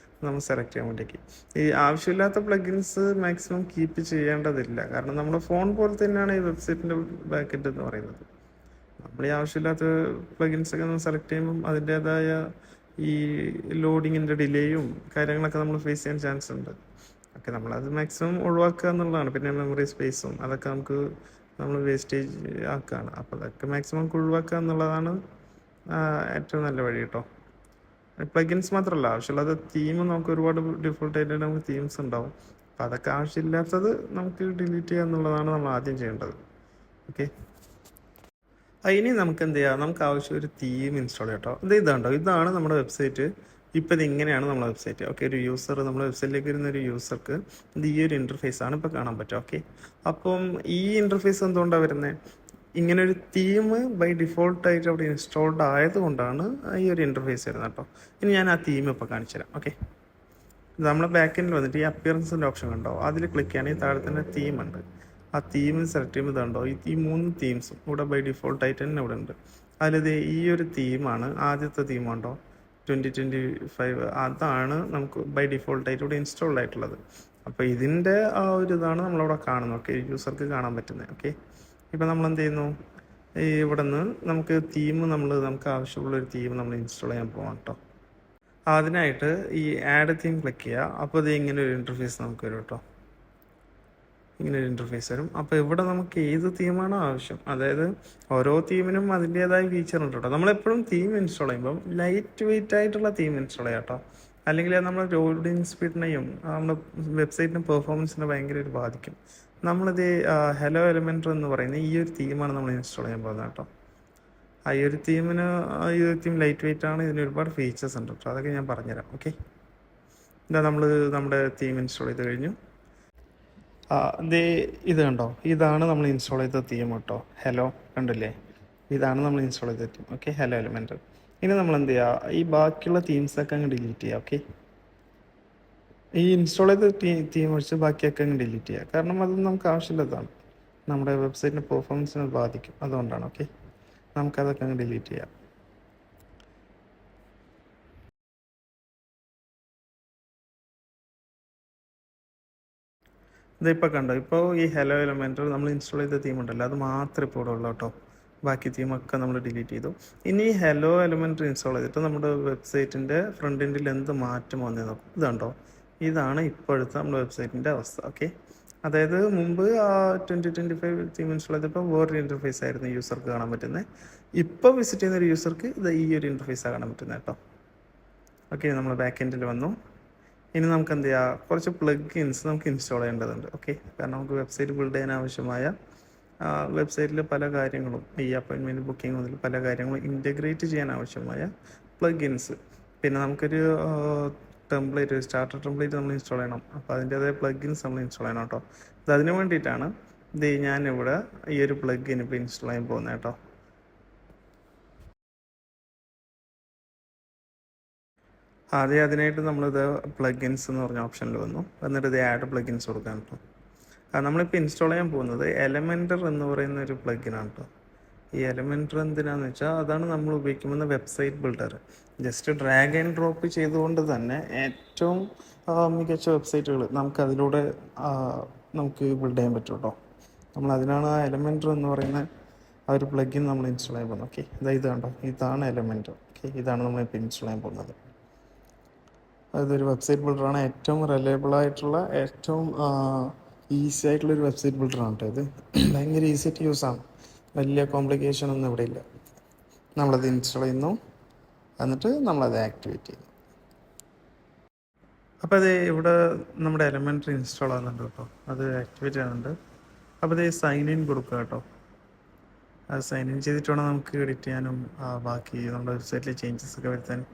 A: നമ്മൾ സെലക്ട് ചെയ്യാൻ വേണ്ടിയിട്ട്. ഈ ആവശ്യമില്ലാത്ത പ്ലഗിൻസ് മാക്സിമം കീപ്പ് ചെയ്യേണ്ടതില്ല, കാരണം നമ്മുടെ ഫോൺ പോലെ തന്നെയാണ് ഈ വെബ്സൈറ്റിൻ്റെ ബാക്കെൻഡ് എന്ന് പറയുന്നത്. നമ്മൾ ഈ ആവശ്യമില്ലാത്ത പ്ലഗിൻസ് ഒക്കെ നമ്മൾ സെലക്ട് ചെയ്യുമ്പം അതിൻ്റേതായ ഈ ലോഡിങ്ങിൻ്റെ ഡിലേയും കാര്യങ്ങളൊക്കെ നമ്മൾ ഫേസ് ചെയ്യാൻ ചാൻസ് ഉണ്ട്. ഓക്കെ, നമ്മളത് മാക്സിമം ഒഴിവാക്കുക എന്നുള്ളതാണ്. പിന്നെ മെമ്മറി സ്പേസും അതൊക്കെ നമ്മൾ വേസ്റ്റേജ് ആക്കുകയാണ്. അപ്പോൾ അതൊക്കെ മാക്സിമം ഒഴിവാക്കുക എന്നുള്ളതാണ് ഏറ്റവും നല്ല വഴി കേട്ടോ. പ്ലഗിൻസ് മാത്രമല്ല, ആവശ്യമുള്ളത് തീം നമുക്ക് ഒരുപാട് ഡിഫോൾട്ടായിട്ട് നമുക്ക് തീംസ് ഉണ്ടാവും. അപ്പോൾ അതൊക്കെ ആവശ്യമില്ലാത്തത് നമുക്ക് ഡിലീറ്റ് ചെയ്യുക എന്നുള്ളതാണ് നമ്മൾ ആദ്യം ചെയ്യേണ്ടത്. ഓക്കെ, ഇനി നമുക്ക് എന്ത് ചെയ്യാം, നമുക്ക് ആവശ്യം ഒരു തീം ഇൻസ്റ്റാൾ ചെയ്യാം കേട്ടോ. ഇതാണ് നമ്മുടെ വെബ്സൈറ്റ്. ഇപ്പോൾ ഇത് ഇങ്ങനെയാണ് നമ്മുടെ വെബ്സൈറ്റ്. ഓക്കെ, ഒരു യൂസർ നമ്മുടെ വെബ്സൈറ്റിലേക്ക് വരുന്ന ഒരു യൂസർക്ക് ഈ ഒരു ഇൻ്റർഫേസ് ആണ് ഇപ്പോൾ കാണാൻ പറ്റുക. ഓക്കെ, അപ്പം ഈ ഇൻ്റർഫേസ് എന്തുകൊണ്ടാണ് വരുന്നത്? ഇങ്ങനെ ഒരു തീം ബൈ ഡിഫോൾട്ടായിട്ട് അവിടെ ഇൻസ്റ്റാൾഡ് ആയതുകൊണ്ടാണ് ഈ ഒരു ഇൻ്റർഫേസ് വരുന്നത് കേട്ടോ. ഇനി ഞാൻ ആ തീം ഇപ്പോൾ കാണിച്ചു തരാം. ഓക്കെ, നമ്മളെ ബാക്കെൻഡിൽ വന്നിട്ട് ഈ അപ്പിയറൻസിൻ്റെ ഓപ്ഷൻ കണ്ടോ, അതിൽ ക്ലിക്ക് ചെയ്യുകയാണെങ്കിൽ താഴെ തന്നെ തീം ഉണ്ട്. ആ തീം സെലക്ട് ചെയ്യുമ്പോൾ ഇതുണ്ടോ, ഈ 3 തീംസും ഇവിടെ ബൈ ഡിഫോൾട്ടായിട്ട് തന്നെ ഇവിടെ ഉണ്ട്. അതിലിത് ഈ ഒരു തീമാണ് ആദ്യത്തെ തീം ഉണ്ടോ, 2025, അതാണ് നമുക്ക് ബൈ ഡിഫോൾട്ടായിട്ട് ഇവിടെ ഇൻസ്റ്റാൾഡ് ആയിട്ടുള്ളത്. അപ്പോൾ ഇതിൻ്റെ ആ ഒരു ഇതാണ് നമ്മളവിടെ കാണുന്നത്. ഓക്കെ, യൂസർക്ക് കാണാൻ പറ്റുന്നത്. ഓക്കെ, ഇപ്പം നമ്മൾ എന്ത് ചെയ്യുന്നു, ഇവിടെ നിന്ന് നമുക്ക് നമുക്ക് ആവശ്യമുള്ളൊരു തീം നമ്മൾ ഇൻസ്റ്റാൾ ചെയ്യാൻ പോകാം കേട്ടോ. അതിനായിട്ട് ഈ ആഡ് തീം ക്ലിക്ക് ചെയ്യുക. അപ്പോൾ ഇത് ഇങ്ങനെ ഒരു ഇൻ്റർഫേസ് നമുക്ക് വരും കേട്ടോ. ഇങ്ങനെ ഒരു ഇൻ്റർഫേസ് വരും. അപ്പോൾ ഇവിടെ നമുക്ക് ഏത് തീമാണോ ആവശ്യം, അതായത് ഓരോ തീമിനും അതിൻ്റേതായ ഫീച്ചർ ഉണ്ട് കേട്ടോ. നമ്മളെപ്പോഴും തീം ഇൻസ്റ്റാൾ ചെയ്യുമ്പം ലൈറ്റ് വെയിറ്റ് ആയിട്ടുള്ള തീം ഇൻസ്റ്റാൾ ചെയ്യാം കേട്ടോ. അല്ലെങ്കിൽ അത് നമ്മുടെ ലോഡിങ് സ്പീഡിനെയും നമ്മുടെ വെബ്സൈറ്റിൻ്റെ പെർഫോമൻസിനെ ഭയങ്കരമായിട്ട് ബാധിക്കും. നമ്മളിത് ഹലോ എലിമെൻ്റർ എന്ന് പറയുന്ന ഈ ഒരു തീമാണ് നമ്മൾ ഇൻസ്റ്റാൾ ചെയ്യാൻ പോകുന്നത് കേട്ടോ. ഈ ഒരു തീം ലൈറ്റ് വെയിറ്റ് ആണ്, ഇതിന് ഒരുപാട് ഫീച്ചേഴ്സ് ഉണ്ട് കേട്ടോ. അതൊക്കെ ഞാൻ പറഞ്ഞുതരാം. ഓക്കെ, നമ്മൾ നമ്മുടെ തീം ഇൻസ്റ്റാൾ ചെയ്ത് കഴിഞ്ഞു. ഇത് കണ്ടോ, ഇതാണ് നമ്മൾ ഇൻസ്റ്റാൾ ചെയ്ത തീം കേട്ടോ. ഹലോ കണ്ടില്ലേ, ഇതാണ് നമ്മൾ ഇൻസ്റ്റാൾ ചെയ്ത തീം. Okay, hello എലിമെൻ്റർ. ഇനി നമ്മൾ എന്ത് ചെയ്യുക, ഈ ബാക്കിയുള്ള തീംസൊക്കെ അങ്ങ് ഡിലീറ്റ് ചെയ്യുക. ഓക്കെ, ഈ ഇൻസ്റ്റാൾ ചെയ്ത തീം വെച്ച് ബാക്കിയൊക്കെ അങ്ങ് ഡിലീറ്റ് ചെയ്യുക, കാരണം അത് നമുക്ക് ആവശ്യമില്ലാത്തതാണ്, നമ്മുടെ വെബ്സൈറ്റിൻ്റെ പെർഫോമൻസിനെ ബാധിക്കും, അതുകൊണ്ടാണ്. ഓക്കെ, നമുക്കതൊക്കെ അങ്ങ് ഡിലീറ്റ് ചെയ്യാം. ഇതിപ്പോൾ കണ്ടോ, ഇപ്പോൾ ഈ ഹലോ എലിമെൻ്റർ നമ്മൾ ഇൻസ്റ്റാൾ ചെയ്ത തീം ഉണ്ടല്ലോ, അത് മാത്രമേ ഇപ്പോൾ ഇവിടെ ഉള്ളൂ കേട്ടോ. ബാക്കി തീമൊക്കെ നമ്മൾ ഡിലീറ്റ് ചെയ്തു. ഇനി ഹലോ എലിമെൻ്റർ ഇൻസ്റ്റാൾ ചെയ്തിട്ട് നമ്മുടെ വെബ്സൈറ്റിൻ്റെ ഫ്രണ്ട് എൻഡിൽ എന്ത് മാറ്റം വന്നേ നോക്കും. ഇതുണ്ടോ, ഇതാണ് ഇപ്പോഴത്തെ നമ്മുടെ വെബ്സൈറ്റിൻ്റെ അവസ്ഥ. ഓക്കെ, അതായത് മുമ്പ് 2025 തീം ഇൻസ്റ്റാൾ ചെയ്തപ്പോൾ വേറൊരു ഇൻ്റർഫേസ് ആയിരുന്നു യൂസർക്ക് കാണാൻ പറ്റുന്നത്. ഇപ്പോൾ വിസിറ്റ് ചെയ്യുന്ന ഒരു യൂസർക്ക് ഇത് ഈ ഒരു ഇൻ്റർഫേസാണ് കാണാൻ പറ്റുന്നത് കേട്ടോ. ഓക്കെ, നമ്മൾ ബാക്ക് എൻഡിൽ വന്നു. ഇനി നമുക്ക് എന്ത് ചെയ്യാം, കുറച്ച് പ്ലഗിൻസ് നമുക്ക് ഇൻസ്റ്റാൾ ചെയ്യേണ്ടതുണ്ട്. ഓക്കെ, കാരണം നമുക്ക് വെബ്സൈറ്റ് ബിൽഡ് ചെയ്യാൻ ആവശ്യമായ വെബ്സൈറ്റിൽ പല കാര്യങ്ങളും, ഈ അപ്പോയിൻമെൻറ്റ് ബുക്കിംഗ് മുതൽ പല കാര്യങ്ങളും ഇൻറ്റഗ്രേറ്റ് ചെയ്യാൻ ആവശ്യമായ പ്ലഗിൻസ്. പിന്നെ നമുക്കൊരു സ്റ്റാർട്ടർ ടെംപ്ലേറ്റ് നമ്മൾ ഇൻസ്റ്റാൾ ചെയ്യണം. അപ്പോൾ അതിൻ്റേതായ പ്ലഗിൻസ് നമ്മൾ ഇൻസ്റ്റാൾ ചെയ്യണം കേട്ടോ. അതിന് വേണ്ടിയിട്ടാണ് ഞാനിവിടെ ഈ ഒരു പ്ലഗിൻ ഇപ്പോൾ ഇൻസ്റ്റാൾ ചെയ്യാൻ പോകുന്നത് കേട്ടോ. അതിനായിട്ട് നമ്മളിത് പ്ലഗിൻസ് എന്ന് പറഞ്ഞ ഓപ്ഷനിൽ വന്നു. എന്നിട്ട് ഇത് ആഡ് പ്ലഗിൻസ് കൊടുക്കാൻ കേട്ടോ. നമ്മളിപ്പോൾ ഇൻസ്റ്റാൾ ചെയ്യാൻ പോകുന്നത് എലമെൻ്റർ എന്ന് പറയുന്ന ഒരു പ്ലഗിനാണ് കേട്ടോ. ഈ എലമെൻ്റർ എന്തിനാന്ന് വെച്ചാൽ അതാണ് നമ്മൾ ഉപയോഗിക്കുന്ന website builder. Just drag and drop ചെയ്തുകൊണ്ട് തന്നെ ഏറ്റവും മികച്ച വെബ്സൈറ്റുകൾ നമുക്കതിലൂടെ നമുക്ക് ബിൽഡ് ചെയ്യാൻ പറ്റും കേട്ടോ. നമ്മളതിനാണ് ആ എലമെൻ്റർ എന്ന് പറയുന്ന ആ ഒരു പ്ലഗിൻ നമ്മൾ ഇൻസ്റ്റാൾ ചെയ്യാൻ പോകുന്നത്. ഓക്കെ, ഇത് കണ്ടോ, ഇതാണ് എലമെൻ്റർ. ഓക്കെ, ഇതാണ് നമ്മളിപ്പോൾ ഇൻസ്റ്റാൾ ചെയ്യാൻ പോകുന്നത്. അതൊരു വെബ്സൈറ്റ് ബിൽഡറാണ്, ഏറ്റവും റിലയബിൾ ആയിട്ടുള്ള, ഏറ്റവും ഈസി ആയിട്ടുള്ളൊരു വെബ്സൈറ്റ് ബിൽഡറാണ് കേട്ടോ. ഇത് ഭയങ്കര ഈസി ആയിട്ട് യൂസ് ആണ്, വലിയ കോംപ്ലിക്കേഷൻ ഒന്നും ഇവിടെ ഇല്ല. നമ്മളത് ഇൻസ്റ്റാൾ ചെയ്യുന്നു, എന്നിട്ട് നമ്മളത് ആക്ടിവേറ്റ് ചെയ്യുന്നു. അപ്പോൾ അത് ഇവിടെ നമ്മുടെ എലമെൻ്ററി ഇൻസ്റ്റാൾ ആകുന്നുണ്ട് കേട്ടോ, അത് ആക്ടിവേറ്റ് ആകുന്നുണ്ട്. അപ്പോൾ ഇത് സൈൻ ഇൻ കൊടുക്കുക കേട്ടോ. അത് സൈൻ ഇൻ ചെയ്തിട്ട് വേണം നമുക്ക് എഡിറ്റ് ചെയ്യാനും ബാക്കി നമ്മുടെ വെബ്സൈറ്റിൽ ചേഞ്ചസ് ഒക്കെ വരുത്താനും.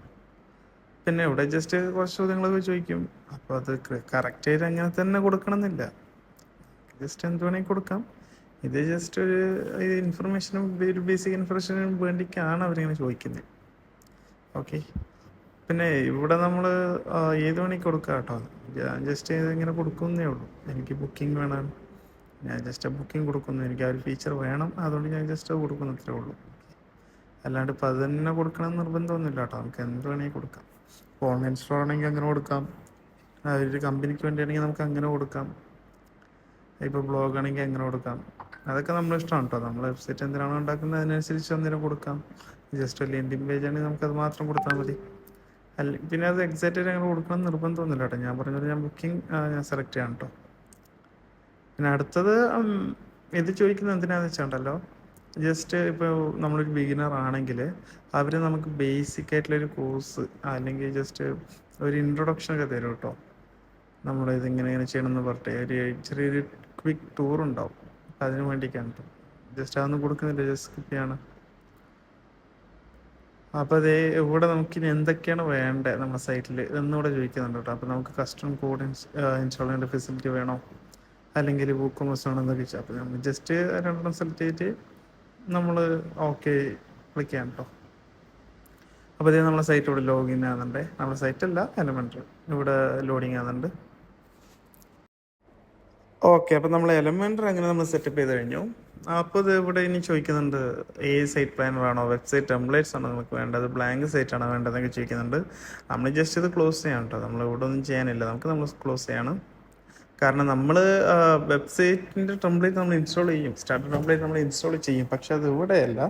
A: പിന്നെ ഇവിടെ ജസ്റ്റ് കുറച്ച് ചോദ്യങ്ങളൊക്കെ ചോദിക്കും. അപ്പോൾ അത് കറക്റ്റായിട്ട് അങ്ങനെ തന്നെ കൊടുക്കണമെന്നില്ല, ജസ്റ്റ് എന്ത് വേണമെങ്കിൽ കൊടുക്കാം. ഇത് ജസ്റ്റ് ഒരു ഇൻഫർമേഷനും ഒരു ബേസിക് ഇൻഫർമേഷനും വേണ്ടിയിട്ടാണ് അവരിങ്ങനെ ചോദിക്കുന്നത്. ഓക്കെ, പിന്നെ ഇവിടെ നമ്മൾ ഏത് വേണമെങ്കിൽ കൊടുക്കാം കേട്ടോ. ഞാൻ ജസ്റ്റ് ഇങ്ങനെ കൊടുക്കുന്നേ ഉള്ളൂ. എനിക്ക് ബുക്കിംഗ് വേണം, ഞാൻ ജസ്റ്റ് ബുക്കിംഗ് കൊടുക്കുന്നു. എനിക്ക് ആ ഒരു ഫീച്ചർ വേണം, അതുകൊണ്ട് ഞാൻ ജസ്റ്റ് കൊടുക്കുന്നു, അത്രേ ഉള്ളൂ. അല്ലാണ്ട് ഇപ്പം അത് തന്നെ കൊടുക്കണം എന്ന് നിർബന്ധമൊന്നുമില്ല കേട്ടോ. നമുക്ക് എന്ത് വേണമെങ്കിൽ കൊടുക്കാം. ഇപ്പോൾ ഓൺലൈൻ സ്റ്റോർ ആണെങ്കിൽ അങ്ങനെ കൊടുക്കാം, ഒരു കമ്പനിക്ക് വേണ്ടിയാണെങ്കിൽ നമുക്ക് അങ്ങനെ കൊടുക്കാം. ഇപ്പോൾ ബ്ലോഗ് ആണെങ്കിൽ അങ്ങനെ കൊടുക്കാം. അതൊക്കെ നമ്മുടെ ഇഷ്ടമാണ് കേട്ടോ. നമ്മൾ വെബ്സൈറ്റ് എന്തിനാണോ ഉണ്ടാക്കുന്നത് അതിനനുസരിച്ച് അന്നേരം കൊടുക്കാം. ജസ്റ്റ് ലെൻഡിങ് പേജ് ആണെങ്കിൽ നമുക്കത് മാത്രം കൊടുത്താൽ മതി. പിന്നെ അത് എക്സാക്റ്റ് ആയിട്ട് അങ്ങനെ കൊടുക്കണം എന്ന് നിർബന്ധമൊന്നുമില്ല കേട്ടോ. ഞാൻ പറഞ്ഞത് ഞാൻ ബുക്കിംഗ് ഞാൻ സെലക്ട് ചെയ്യാം കേട്ടോ. പിന്നെ അടുത്തത് ഇത് ചോദിക്കുന്നത് എന്തിനാണെന്ന് വെച്ചാണ്ടല്ലോ, ജസ്റ്റ് ഇപ്പോൾ നമ്മളൊരു ബിഗിനർ ആണെങ്കിൽ അവർ നമുക്ക് ബേസിക് ആയിട്ടുള്ളൊരു കോഴ്സ് അല്ലെങ്കിൽ ജസ്റ്റ് ഒരു ഇൻട്രൊഡക്ഷനൊക്കെ തരും കേട്ടോ. ഇതിങ്ങനെ ചെയ്യണമെന്ന് പറഞ്ഞിട്ട് ഒരു ചെറിയൊരു ക്വിക്ക് ടൂർ ഉണ്ടാവും. അപ്പം അതിന് വേണ്ടിയിട്ടാണ് കേട്ടോ. ജസ്റ്റ് അതൊന്നും കൊടുക്കുന്നില്ല, ജസ്റ്റ് സ്കിപ്പ് ചെയ്യാണ്. അപ്പോൾ അതേ ഇവിടെ നമുക്കിനി എന്തൊക്കെയാണ് വേണ്ടത് നമ്മുടെ സൈറ്റിൽ എന്നൂടെ ചോദിക്കുന്നുണ്ട് കേട്ടോ. അപ്പോൾ നമുക്ക് കസ്റ്റം കോഡ് ഇൻസ്റ്റാൾ ചെയ്യേണ്ട ഫെസിലിറ്റി വേണോ, അല്ലെങ്കിൽ WooCommerce വേണോ എന്നൊക്കെ ചോദിച്ചാൽ അപ്പോൾ നമ്മൾ ജസ്റ്റ് രണ്ടെണ്ണം സെലക്ട് ചെയ്തിട്ട് നമ്മൾ ഓക്കെ ക്ലിക്ക് ചെയ്യാം കേട്ടോ. അപ്പോൾ ഇതേ നമ്മളെ സൈറ്റ് ഇവിടെ ലോഗിൻ ആകുന്നുണ്ട്. നമ്മുടെ സൈറ്റല്ല, എലമെൻറ്റർ ഇവിടെ ലോഡിങ് ആകുന്നുണ്ട്. ഓക്കെ, അപ്പോൾ നമ്മൾ എലമെൻറ്റർ അങ്ങനെ നമ്മൾ സെറ്റപ്പ് ചെയ്ത് കഴിഞ്ഞു. അപ്പോൾ ഇത് ഇവിടെ ഇനി ചോദിക്കുന്നുണ്ട് സൈറ്റ് പ്ലാനർ ആണോ, വെബ്സൈറ്റ് ടെംപ്ലേറ്റ്സ് ആണോ നമുക്ക് വേണ്ടത്, ബ്ലാങ്ക് സൈറ്റ് ആണോ വേണ്ടതെന്നൊക്കെ ചോദിക്കുന്നുണ്ട്. നമ്മൾ ജസ്റ്റ് ഇത് ക്ലോസ് ചെയ്യാം കേട്ടോ. നമ്മൾ ഇവിടെ ഒന്നും ചെയ്യാനില്ല, നമ്മൾ ക്ലോസ് ചെയ്യണം. കാരണം നമ്മൾ വെബ്സൈറ്റിൻ്റെ ടെംപ്ലേറ്റ് നമ്മൾ ഇൻസ്റ്റാൾ ചെയ്യും, സ്റ്റാർട്ടർ ടെംപ്ലേറ്റ് നമ്മൾ ഇൻസ്റ്റാൾ ചെയ്യും. പക്ഷെ അത് ഇവിടെയല്ല,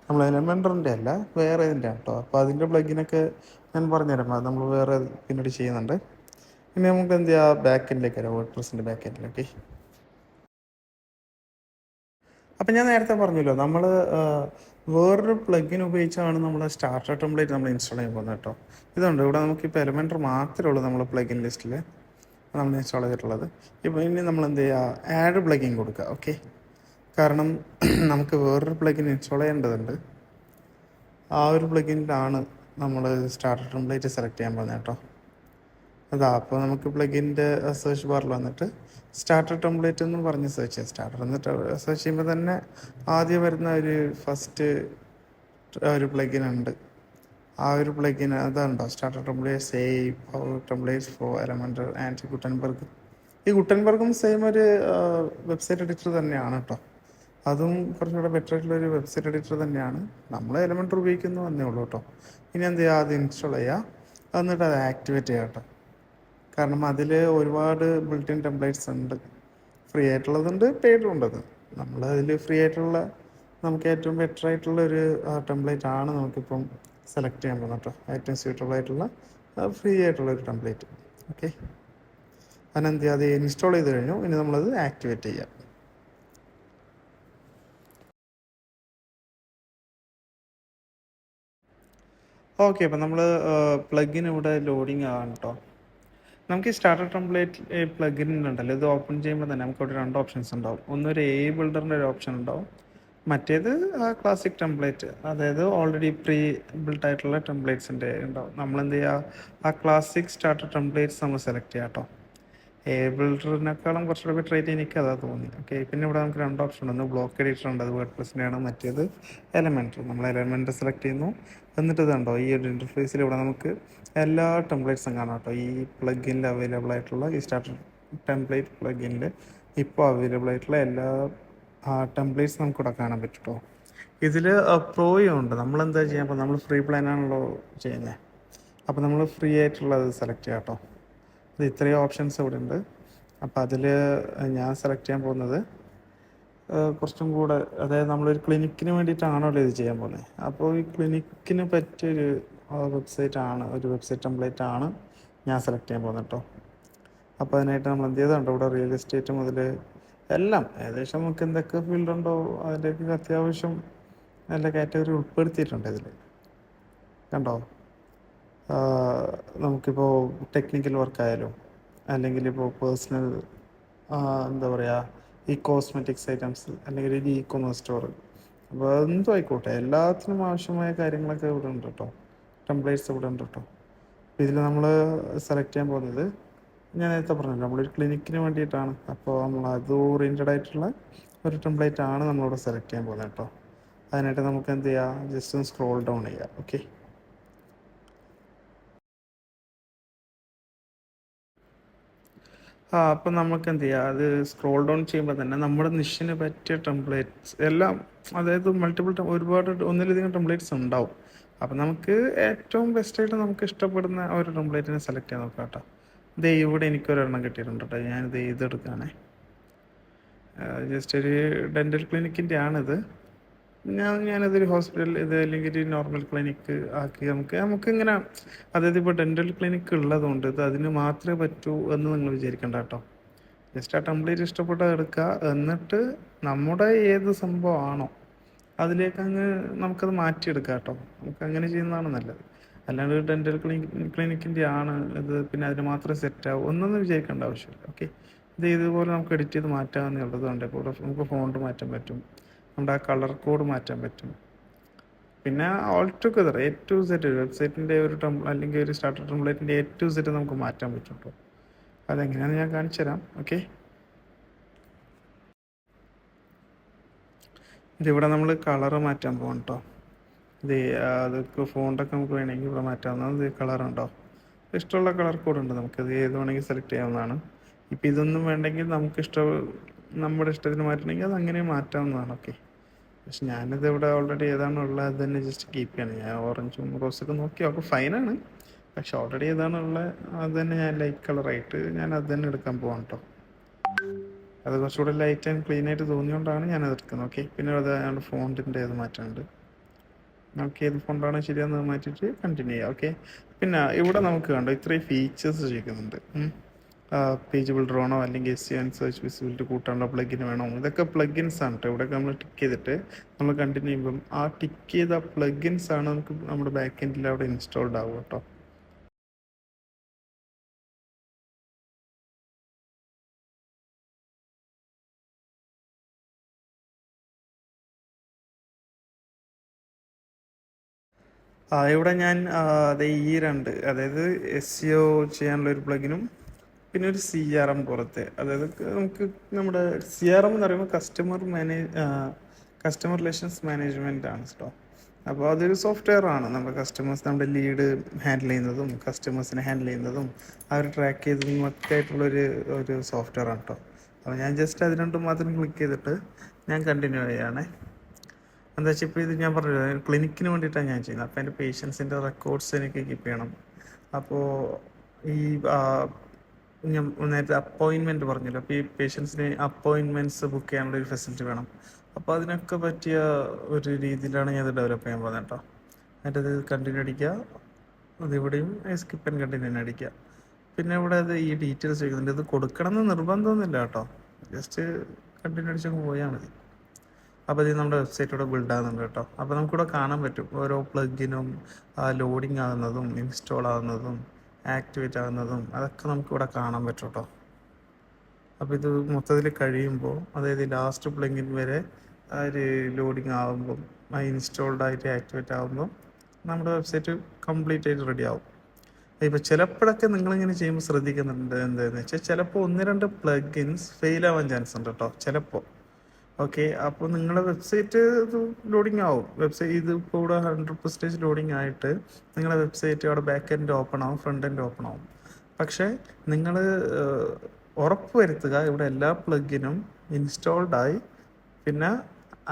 A: നമ്മൾ എലമെൻറ്ററിൻ്റെ അല്ല, വേറെ ഇതിൻ്റെ കേട്ടോ. അപ്പോൾ അതിൻ്റെ പ്ലഗിനൊക്കെ ഞാൻ പറഞ്ഞുതരാം, അത് നമ്മൾ വേറെ പിന്നീട് ചെയ്യുന്നുണ്ട്. ഇനി നമുക്ക് എന്ത് ചെയ്യാം, ബാക്ക് എൻഡിലേക്ക് വരാം, വേർഡ്പ്രസിൻ്റെ ബാക്ക് എൻഡിലേക്ക്. അപ്പം ഞാൻ നേരത്തെ പറഞ്ഞല്ലോ, നമ്മൾ വേറൊരു പ്ലഗിൻ ഉപയോഗിച്ചാണ് നമ്മൾ സ്റ്റാർട്ടർ ടെംപ്ലേറ്റ് നമ്മൾ ഇൻസ്റ്റാൾ ചെയ്യാൻ പോകുന്നത് കേട്ടോ. ഇതുണ്ട് ഇവിടെ നമുക്കിപ്പോൾ എലമെൻറ്റർ മാത്രമേ ഉള്ളൂ നമ്മൾ പ്ലഗിൻ ലിസ്റ്റിൽ നമ്മൾ ഇൻസ്റ്റാൾ ചെയ്തിട്ടുള്ളത്. ഇപ്പോൾ ഇനി നമ്മൾ എന്ത് ചെയ്യുക, ആഡ് പ്ലഗിൻ കൊടുക്കുക. ഓക്കെ, കാരണം നമുക്ക് വേറൊരു പ്ലഗിൻ ഇൻസ്റ്റാൾ ചെയ്യേണ്ടതുണ്ട്. ആ ഒരു പ്ലഗിനിലാണ് നമ്മൾ സ്റ്റാർട്ടർ ടെംപ്ലേറ്റ് സെലക്ട് ചെയ്യാൻ പോകുന്നത് കേട്ടോ. അപ്പോൾ നമുക്ക് പ്ലഗിൻ്റെ സെർച്ച് ബാറിൽ വന്നിട്ട് സ്റ്റാർട്ടർ ടെംപ്ലേറ്റ് എന്ന് പറഞ്ഞ് സെർച്ച് ചെയ്യാം. സ്റ്റാർട്ടർ എന്നിട്ട് സെർച്ച് ചെയ്യുമ്പോൾ തന്നെ ആദ്യം വരുന്ന ഒരു ഫസ്റ്റ് ഒരു പ്ലഗിൻ ഉണ്ട്. ആ ഒരു പ്ലഗിൻ അതുണ്ടോ, starter template save templates for Elementor and Gutenberg. ഈ ഗുട്ടൻബർഗും സെയിം ഒരു വെബ്സൈറ്റ് എഡിറ്റർ തന്നെയാണ് കേട്ടോ. അതും കുറച്ചുകൂടെ ബെറ്റർ ആയിട്ടുള്ളൊരു വെബ്സൈറ്റ് എഡിറ്റർ തന്നെയാണ്. നമ്മൾ എലമെൻറ്റർ ഉപയോഗിക്കുന്നു എന്നേ ഉള്ളൂ കേട്ടോ. ഇനി എന്ത് ചെയ്യുക, അത് ഇൻസ്റ്റാൾ ചെയ്യുക, എന്നിട്ട് അത് ആക്ടിവേറ്റ് ചെയ്യാം കേട്ടോ. കാരണം അതിൽ ഒരുപാട് ബിൽറ്റ് ഇൻ ടെംപ്ലേറ്റ്സ് ഉണ്ട്, ഫ്രീ ആയിട്ടുള്ളതുണ്ട്, പെയ്ഡും ഉണ്ടത്. നമ്മൾ അതിൽ ഫ്രീ ആയിട്ടുള്ള നമുക്ക് ഏറ്റവും ബെറ്റർ ആയിട്ടുള്ള ഒരു ടെംപ്ലേറ്റ് ആണ് നമുക്കിപ്പം സെലക്ട് ചെയ്യാൻ പോകുന്നത് കേട്ടോ. ഏറ്റവും സ്യൂട്ടബിൾ ആയിട്ടുള്ള ഫ്രീ ആയിട്ടുള്ള ഒരു ടെംപ്ലേറ്റ്. ഓക്കെ, അതിനെന്ത് ചെയ്യുക, അത് ഇൻസ്റ്റാൾ ചെയ്ത് കഴിഞ്ഞു. ഇനി നമ്മളത് ആക്ടിവേറ്റ് ചെയ്യാം. ഓക്കെ, അപ്പം നമ്മൾ പ്ലഗിൻ ഇവിടെ ലോഡിങ് ആകാൻ കേട്ടോ. നമുക്ക് ഈ സ്റ്റാർട്ടർ ടെംപ്ലേറ്റ് പ്ലഗിൻ ഉണ്ടല്ലോ, ഇത് ഓപ്പൺ ചെയ്യുമ്പോൾ തന്നെ നമുക്ക് അവിടെ രണ്ട് ഓപ്ഷൻസ് ഉണ്ടാവും. ഒന്നൊരു ബിൽഡറിൻ്റെ ഒരു ഓപ്ഷൻ ഉണ്ടാവും, മറ്റേത് ക്ലാസിക് ടെംപ്ലേറ്റ്, അതായത് ഓൾറെഡി പ്രീ ബിൽട്ട് ആയിട്ടുള്ള ടെംപ്ലേറ്റ്സിൻ്റെ ഉണ്ടാവും. നമ്മളെന്ത് ചെയ്യുക, ആ ക്ലാസിക് സ്റ്റാർട്ടർ ടെംപ്ലേറ്റ്സ് നമ്മൾ സെലക്ട് ചെയ്യാം കേട്ടോ. ബിൽഡറിനേക്കാളും കുറച്ചുകൂടെ ബെറ്റർ ആയിട്ട് എനിക്ക് അതാ തോന്നി. ഓക്കെ, പിന്നെ ഇവിടെ നമുക്ക് രണ്ട് ഓപ്ഷൻ ഉണ്ട്. ബ്ലോക്ക് എഡിറ്റർ ഉണ്ട്, അത് വേർഡ്പ്രസിൻ്റെ ആണ്. മറ്റേത് എലമെൻറ്റർ. നമ്മൾ എലമെൻറ്റർ സെലക്ട് ചെയ്യുന്നു. എന്നിട്ട് ഇതുണ്ടോ, ഈ ഒരു ഇൻ്റർഫേസിൽ ഇവിടെ നമുക്ക് എല്ലാ ടെംപ്ലേറ്റ്സും കാണാം കേട്ടോ. ഈ പ്ലഗിനിൽ അവൈലബിൾ ആയിട്ടുള്ള ഈ സ്റ്റാർട്ടർ ടെംപ്ലേറ്റ് പ്ലഗിനിൽ ഇപ്പോൾ അവൈലബിൾ ആയിട്ടുള്ള എല്ലാ ടെംപ്ലേറ്റ്സ് നമുക്കിവിടെ കാണാൻ പറ്റും കേട്ടോ. ഇതിൽ പ്രോയും ഉണ്ട്. നമ്മളെന്താ ചെയ്യാൻ, അപ്പോൾ നമ്മൾ ഫ്രീ പ്ലാനാണല്ലോ ചെയ്യുന്നത്. അപ്പോൾ നമ്മൾ ഫ്രീ ആയിട്ടുള്ളത് സെലക്ട് ചെയ്യാം കേട്ടോ. ഇത് ഇത്രയും ഓപ്ഷൻസ് ഇവിടെ ഉണ്ട്. അപ്പോൾ അതിൽ ഞാൻ സെലക്ട് ചെയ്യാൻ പോകുന്നത് കുറച്ചും കൂടെ, അതായത് നമ്മളൊരു ക്ലിനിക്കിന് വേണ്ടിയിട്ടാണല്ലോ ഇത് ചെയ്യാൻ പോകുന്നത്. അപ്പോൾ ഈ ക്ലിനിക്കിന് പറ്റിയൊരു വെബ്സൈറ്റ് ടെംപ്ലേറ്റ് ആണ് ഞാൻ സെലക്ട് ചെയ്യാൻ പോകുന്നത് കേട്ടോ. അപ്പോൾ അതിനായിട്ട് നമ്മൾ എന്ത് ചെയ്തിട്ടുണ്ടോ, ഇവിടെ റിയൽ എസ്റ്റേറ്റ് മുതൽ എല്ലാം ഏകദേശം നമുക്ക് എന്തൊക്കെ ഫീൽഡ് ഉണ്ടോ അതിൻ്റെയൊക്കെ അത്യാവശ്യം എല്ലാ കാറ്റഗറി ഉൾപ്പെടുത്തിയിട്ടുണ്ട് ഇതിൽ. കണ്ടോ, നമുക്കിപ്പോൾ ടെക്നിക്കൽ വർക്കായാലും അല്ലെങ്കിൽ ഇപ്പോൾ പേഴ്സണൽ എന്താ പറയുക, ഈ കോസ്മെറ്റിക്സ് ഐറ്റംസ് അല്ലെങ്കിൽ ഒരു ഇ-കൊമേഴ്സ് സ്റ്റോർ, അപ്പോൾ എന്തും ആയിക്കോട്ടെ, എല്ലാത്തിനും ആവശ്യമായ കാര്യങ്ങളൊക്കെ ഇവിടെ ഉണ്ട് കേട്ടോ. ടെംപ്ലേറ്റ്സ് ഇവിടെ ഉണ്ട് കേട്ടോ. ഇതിൽ നമ്മൾ സെലക്ട് ചെയ്യാൻ പോകുന്നത് ഞാൻ നേരത്തെ പറഞ്ഞല്ലോ, നമ്മളൊരു ക്ലിനിക്കിന് വേണ്ടിയിട്ടാണ്. അപ്പോൾ നമ്മൾ അത് ഓറിയൻറ്റഡ് ആയിട്ടുള്ള ഒരു ടെംപ്ലേറ്റ് ആണ് നമ്മളിവിടെ സെലക്ട് ചെയ്യാൻ പോകുന്നത് കേട്ടോ. അതിനായിട്ട് നമുക്ക് എന്ത് ചെയ്യാം, ജസ്റ്റ് ഒന്ന് സ്ക്രോൾ ഡൗൺ ചെയ്യാം. ഓക്കെ, അപ്പം നമുക്ക് എന്ത് ചെയ്യാം, അത് സ്ക്രോൾ ഡൗൺ ചെയ്യുമ്പോൾ തന്നെ നമ്മുടെ നിഷിന് പറ്റിയ ടെംപ്ലേറ്റ്സ് എല്ലാം, അതായത് മൾട്ടിപ്പിൾ ഒരുപാട് ഒന്നിലധികം ടെംപ്ലേറ്റ്സ് ഉണ്ടാവും. അപ്പം നമുക്ക് ഏറ്റവും ബെസ്റ്റായിട്ട് നമുക്ക് ഇഷ്ടപ്പെടുന്ന ഒരു ടെംപ്ലേറ്റിനെ സെലക്ട് ചെയ്യാൻ നോക്കാം കേട്ടോ. ദേ ഇവിടെ എനിക്കൊരെണ്ണം കിട്ടിയിട്ടുണ്ട് കേട്ടോ. ഞാനിത് ഇതെടുക്കുകയാണേ. ജസ്റ്റ് ഒരു ഡെൻ്റൽ ക്ലിനിക്കിൻ്റെ ആണിത്. ഞാനതൊരു ഹോസ്പിറ്റൽ ഇത് അല്ലെങ്കിൽ ഒരു നോർമൽ ക്ലിനിക്ക് ആക്കി നമുക്കിങ്ങനെ, അതായത് ഇപ്പോൾ ഡെൻ്റൽ ക്ലിനിക്ക് ഉള്ളതുകൊണ്ട് ഇത് അതിന് മാത്രമേ പറ്റൂ എന്ന് നിങ്ങൾ വിചാരിക്കേണ്ട കേട്ടോ. ജസ്റ്റ് ആ ടെംപ്ലേറ്റ് ഇഷ്ടപ്പെട്ടത് എടുക്കുക, എന്നിട്ട് നമ്മുടെ ഏത് സംഭവമാണോ അതിലേക്ക് അങ്ങ് നമുക്കത് മാറ്റിയെടുക്കാം കേട്ടോ. നമുക്ക് അങ്ങനെ ചെയ്യുന്നതാണ് നല്ലത്. അല്ലാണ്ട് ഡെൻ്റൽ ക്ലിനിക്കിൻ്റെ ആണ് ഇത്, പിന്നെ അതിന് മാത്രമേ സെറ്റാവും ഒന്നൊന്നും വിചാരിക്കേണ്ട ആവശ്യമില്ല. ഓക്കെ, ഇത് ഇതുപോലെ നമുക്ക് എഡിറ്റ് ചെയ്ത് മാറ്റാമെന്നുള്ളതുകൊണ്ട് ഇപ്പോൾ നമുക്ക് ഫോണ്ട് മാറ്റാൻ പറ്റും, നമ്മുടെ ആ കളർ കോഡ് മാറ്റാൻ പറ്റും. പിന്നെ all together A to Z വെബ്സൈറ്റിൻ്റെ ഒരു അല്ലെങ്കിൽ ഒരു സ്റ്റാർട്ടർ ടെംപ്ലേറ്റിൻ്റെ A to Z നമുക്ക് മാറ്റാൻ പറ്റും കേട്ടോ. അതെങ്ങനെയാണെന്ന് ഞാൻ കാണിച്ചു തരാം. ഓക്കെ, ഇതിവിടെ നമ്മൾ കളറ് മാറ്റാൻ പോകണം കേട്ടോ. ഇത് അതൊക്കെ ഫോണ്ടൊക്കെ നമുക്ക് വേണമെങ്കിൽ ഇവിടെ മാറ്റാവുന്നതാണ്. ഇത് കളറുണ്ടോ, ഇഷ്ടമുള്ള കളർ കോഡ് ഉണ്ട്, നമുക്കത് ഏത് വേണമെങ്കിൽ സെലക്ട് ചെയ്യാവുന്നതാണ്. ഇപ്പം ഇതൊന്നും വേണ്ടെങ്കിൽ നമ്മുടെ ഇഷ്ടത്തിന് മാറ്റണമെങ്കിൽ അത് അങ്ങനെ മാറ്റാവുന്നതാണ്. ഓക്കെ, പക്ഷെ ഞാനിത് ഇവിടെ ഓൾറെഡി ഏതാണോ ഉള്ളത് അത് തന്നെ ജസ്റ്റ് കീപ്പ് ചെയ്യണം. ഞാൻ ഓറഞ്ചും റോസൊക്കെ നോക്കി ഒക്കെ ഫൈനാണ്, പക്ഷെ ഓൾറെഡി ഏതാണോ ഉള്ളത് അത് തന്നെ ഞാൻ ലൈറ്റ് കളറായിട്ട് ഞാൻ അത് തന്നെ എടുക്കാൻ പോകാം കേട്ടോ. അത് കുറച്ചുകൂടെ ലൈറ്റ് ആൻഡ് ക്ലീൻ ആയിട്ട് തോന്നിയോണ്ടാണ് ഞാനത് എടുക്കുന്നത്. ഓക്കെ, പിന്നെ അത് ഞങ്ങളുടെ ഫോണ്ടിൻ്റെ ഇത് മാറ്റാനുണ്ട്. നമുക്ക് ഏത് ഫോണ്ടാണ് ശരിയാന്ന് മാറ്റിയിട്ട് കണ്ടിന്യൂ ചെയ്യാം. ഓക്കെ, പിന്നെ ഇവിടെ നമുക്ക് കണ്ടോ ഇത്രയും ഫീച്ചേഴ്സ് ചെയ്യുന്നുണ്ട്. പേജ് ബിൽഡറാണോ അല്ലെങ്കിൽ SEO ആൻഡ് സെർച്ച് വിസിബിലിറ്റി കൂട്ടാനുള്ള പ്ലഗിൻ വേണോ, ഇതൊക്കെ പ്ലഗിൻസ് ആണ് കേട്ടോ. ഇവിടെയൊക്കെ നമ്മൾ ടിക്ക് ചെയ്തിട്ട് നമ്മൾ കണ്ടിന്യൂ ചെയ്യുമ്പം ആ ടിക്ക് ചെയ്ത പ്ലഗിൻസ് ആണ് നമുക്ക് നമ്മുടെ ബാക്ക് എൻഡിൽ അവിടെ ഇൻസ്റ്റാൾഡ് ആവുക കേട്ടോ. ഇവിടെ ഞാൻ അത് ഈ രണ്ട്, അതായത് SEO ചെയ്യാനുള്ള ഒരു പ്ലഗിനും പിന്നെ ഒരു CRM പുറത്തെ, അതായത് നമുക്ക് നമ്മുടെ CRM എന്ന് പറയുമ്പോൾ കസ്റ്റമർ റിലേഷൻസ് മാനേജ്മെൻ്റ് ആണ് കേട്ടോ. അപ്പോൾ അതൊരു സോഫ്റ്റ്വെയർ ആണ്. നമ്മുടെ കസ്റ്റമേഴ്സ്, നമ്മുടെ ലീഡ് ഹാൻഡിൽ ചെയ്യുന്നതും കസ്റ്റമേഴ്സിനെ ഹാൻഡിൽ ചെയ്യുന്നതും അവർ ട്രാക്ക് ചെയ്തതും ഒക്കെ ഒരു സോഫ്റ്റ്വെയർ ആണ് കേട്ടോ. അപ്പോൾ ഞാൻ ജസ്റ്റ് അത് രണ്ടും മാത്രം ക്ലിക്ക് ചെയ്തിട്ട് ഞാൻ കണ്ടിന്യൂ ചെയ്യുകയാണേ. എന്താ വെച്ചാൽ ഇപ്പോൾ ഇത് ഞാൻ പറഞ്ഞില്ല, ക്ലിനിക്കിന് വേണ്ടിയിട്ടാണ് ഞാൻ ചെയ്യുന്നത്. അപ്പോൾ എൻ്റെ പേഷ്യൻസിൻ്റെ റെക്കോർഡ്സ് എനിക്ക് കീപ്പ് ചെയ്യണം. അപ്പോൾ ഈ ഞാൻ നേരത്തെ അപ്പോയിൻമെൻറ്റ് പറഞ്ഞല്ലോ, അപ്പോൾ ഈ പേഷ്യൻസിന് അപ്പോയിൻമെൻറ്റ്സ് ബുക്ക് ചെയ്യാനുള്ള ഒരു ഫെസിലിറ്റി വേണം. അപ്പോൾ അതിനൊക്കെ പറ്റിയ ഒരു രീതിയിലാണ് ഞാൻ ഇത് ഡെവലപ്പ് ചെയ്യാൻ പോകുന്നത് കേട്ടോ. എന്നിട്ട് ഇത് കണ്ടിന്യൂ അടിക്കുക, അതിവിടെയും സ്കിപ്പ് ആൻഡ് കണ്ടിന്യൂ അടിക്കുക. പിന്നെ ഇവിടെ അത് ഈ ഡീറ്റെയിൽസ് ചോദിക്കുന്നുണ്ട്. ഇത് കൊടുക്കണം എന്ന് നിർബന്ധമൊന്നുമില്ല കേട്ടോ, ജസ്റ്റ് കണ്ടിന്യൂ അടിച്ചങ്ങ് പോയാൽ മതി. അപ്പോൾ ഇത് നമ്മുടെ വെബ്സൈറ്റിലൂടെ ബിൽഡ് ആകുന്നുണ്ട് കേട്ടോ. അപ്പോൾ നമുക്കിവിടെ കാണാൻ പറ്റും ഓരോ പ്ലഗിനും ലോഡിങ് ആകുന്നതും ഇൻസ്റ്റാൾ ആകുന്നതും ആക്ടിവേറ്റ് ആകുന്നതും അതൊക്കെ നമുക്കിവിടെ കാണാൻ പറ്റും കേട്ടോ. അപ്പോൾ ഇത് മൊത്തത്തിൽ കഴിയുമ്പോൾ, അതായത് ലാസ്റ്റ് പ്ലഗിൻ വരെ ആ ഒരു ലോഡിങ് ആകുമ്പം ഇൻസ്റ്റാൾഡ് ആയിട്ട് ആക്ടിവേറ്റ് ആകുമ്പം നമ്മുടെ വെബ്സൈറ്റ് കംപ്ലീറ്റ് ആയിട്ട് റെഡി ആവും. ഇപ്പോൾ ചിലപ്പോഴൊക്കെ നിങ്ങളിങ്ങനെ ചെയ്യുമ്പോൾ ശ്രദ്ധിക്കുന്നുണ്ട് എന്താണെന്ന് വെച്ചാൽ, ചിലപ്പോൾ 1-2 പ്ലഗിൻസ് ഫെയിൽ ആവാൻ ചാൻസ് ഉണ്ട് കേട്ടോ ചിലപ്പോൾ. ഓക്കെ, അപ്പോൾ നിങ്ങളുടെ വെബ്സൈറ്റ് ഇത് ലോഡിങ് ആവും. വെബ്സൈറ്റ് ഇത് ഇപ്പോൾ ഇവിടെ 100% ലോഡിങ് ആയിട്ട് നിങ്ങളുടെ വെബ്സൈറ്റ് അവിടെ ബാക്ക് എൻഡ് ഓപ്പൺ ആവും, ഫ്രണ്ട് എൻഡ് ഓപ്പൺ ആവും. പക്ഷേ നിങ്ങൾ ഉറപ്പ് വരുത്തുക ഇവിടെ എല്ലാ പ്ലഗിനും ഇൻസ്റ്റാൾഡ് ആയി, പിന്നെ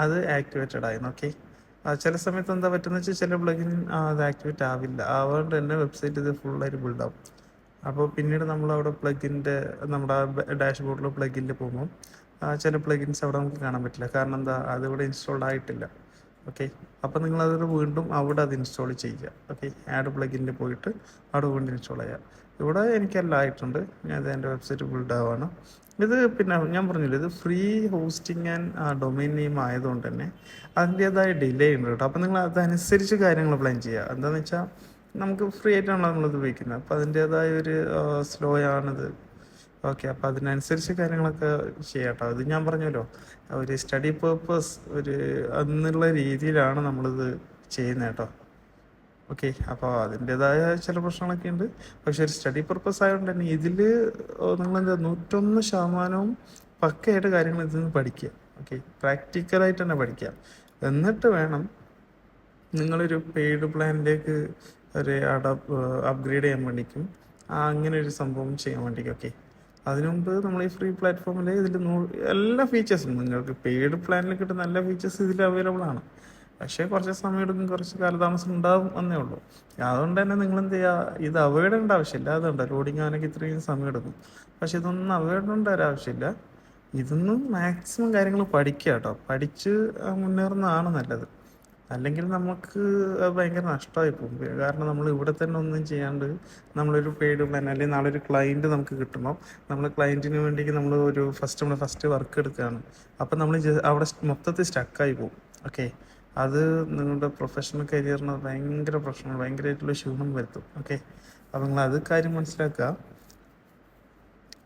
A: അത് ആക്ടിവേറ്റഡ് ആയി. ഓക്കെ, ചില സമയത്ത് എന്താ പറ്റുന്ന വെച്ചാൽ ചില പ്ലഗിൻ അത് ആക്ടിവേറ്റ് ആവില്ല, അതുകൊണ്ട് തന്നെ വെബ്സൈറ്റ് ഇത് ഫുള്ളായിട്ട് ബിൽഡ് ആവും. അപ്പോൾ പിന്നീട് നമ്മളവിടെ നമ്മുടെ ഡാഷ്ബോർഡിൽ പ്ലഗിനിൽ പോകുമ്പോൾ ചില പ്ലഗിൻസ് അവിടെ നമുക്ക് കാണാൻ പറ്റില്ല. കാരണം എന്താ, അതിവിടെ ഇൻസ്റ്റാൾഡ് ആയിട്ടില്ല. ഓക്കെ, അപ്പോൾ നിങ്ങളത് വീണ്ടും അവിടെ അത് ഇൻസ്റ്റാൾ ചെയ്യുക. ഓക്കെ, ആഡ് പ്ലഗിനിൽ പോയിട്ട് അവിടെ വീണ്ടും ഇൻസ്റ്റാൾ ചെയ്യുക. ഇവിടെ എനിക്കെല്ലാം ആയിട്ടുണ്ട്. ഞാൻ എൻ്റെ വെബ്സൈറ്റ് ബിൽഡ് ആവുകയാണ്. ഇത് പിന്നെ ഞാൻ പറഞ്ഞില്ല, ഇത് free hosting and domain name ആയതുകൊണ്ട് തന്നെ അതിൻ്റേതായ ഡിലേ ഉണ്ട് കേട്ടോ. അപ്പോൾ നിങ്ങൾ അതനുസരിച്ച് കാര്യങ്ങൾ പ്ലാൻ ചെയ്യുക. എന്താണെന്ന് വെച്ചാൽ നമുക്ക് ഫ്രീ ആയിട്ടാണല്ലോ നമ്മളിത് ഉപയോഗിക്കുന്നത്, അപ്പോൾ അതിൻ്റേതായ ഒരു സ്ലോ ആണിത്. ഓക്കെ, അപ്പോൾ അതിനനുസരിച്ച് കാര്യങ്ങളൊക്കെ ചെയ്യാം കേട്ടോ. അത് ഞാൻ പറഞ്ഞല്ലോ, ഒരു സ്റ്റഡി പേർപ്പസ് എന്നുള്ള രീതിയിലാണ് നമ്മളിത് ചെയ്യുന്നത് കേട്ടോ. ഓക്കെ, അപ്പോൾ അതിൻ്റെതായ ചില പ്രശ്നങ്ങളൊക്കെ ഉണ്ട്. പക്ഷെ ഒരു സ്റ്റഡി പർപ്പസ് ആയതുകൊണ്ട് തന്നെ ഇതിൽ നിങ്ങളെന്താ 101% പക്കയായിട്ട് കാര്യങ്ങൾ ഇതിൽ നിന്ന് പഠിക്കുക. ഓക്കെ, പ്രാക്ടിക്കലായിട്ട് തന്നെ പഠിക്കുക. എന്നിട്ട് വേണം നിങ്ങളൊരു പെയ്ഡ് പ്ലാനിലേക്ക് ഒരു അപ്ഗ്രേഡ് ചെയ്യാൻ വേണ്ടിക്കും അങ്ങനെ ഒരു സംഭവം ചെയ്യാൻ വേണ്ടിക്കും. ഓക്കെ, അതിനു മുമ്പ് നമ്മൾ ഈ ഫ്രീ പ്ലാറ്റ്ഫോമിൽ ഇതിൽ എല്ലാ ഫീച്ചേഴ്സും നിങ്ങൾക്ക് പെയ്ഡ് പ്ലാനിൽ കിട്ടുന്ന എല്ലാ ഫീച്ചേഴ്സും ഇതിൽ അവൈലബിൾ ആണ്. പക്ഷേ കുറച്ച് സമയം എടുക്കും, കുറച്ച് കാലതാമസം ഉണ്ടാവും എന്നേ ഉള്ളൂ. അതുകൊണ്ട് തന്നെ നിങ്ങൾ എന്ത് ചെയ്യുക, ഇത് അവോയ്ഡ് ചെയ്യേണ്ട ആവശ്യമില്ല. അതുകൊണ്ട് ലോഡിങ് ആണെങ്കിൽ ഇത്രയും സമയം എടുക്കും. പക്ഷെ ഇതൊന്നും അവോയ്ഡ് ചെയ്യേണ്ട ഒരാവശ്യമില്ല. ഇതൊന്നും മാക്സിമം കാര്യങ്ങൾ പഠിക്കുക കേട്ടോ. പഠിച്ച് മുന്നേറുന്നതാണ് നല്ലത്. അല്ലെങ്കിൽ നമുക്ക് ഭയങ്കര നഷ്ടമായി പോകും. കാരണം നമ്മൾ ഇവിടെ തന്നെ ഒന്നും ചെയ്യാണ്ട് നമ്മളൊരു പെയ്ഡ് പ്ലാൻ അല്ലെങ്കിൽ നാളെ ഒരു ക്ലയൻറ്റ് നമുക്ക് കിട്ടുമ്പോൾ നമ്മൾ ക്ലയൻറ്റിന് വേണ്ടി നമ്മൾ ഫസ്റ്റ് വർക്ക് എടുക്കുകയാണ്. അപ്പം നമ്മൾ അവിടെ മൊത്തത്തിൽ സ്റ്റക്കായി പോകും. ഓക്കെ, അത് നിങ്ങളുടെ പ്രൊഫഷണൽ കരിയറിന് ഭയങ്കര പ്രശ്നമാണ്, ഭയങ്കരമായിട്ടുള്ള ക്ഷീണം വരുത്തും. ഓക്കെ, അപ്പം നിങ്ങൾ അത് കാര്യം മനസ്സിലാക്കുക.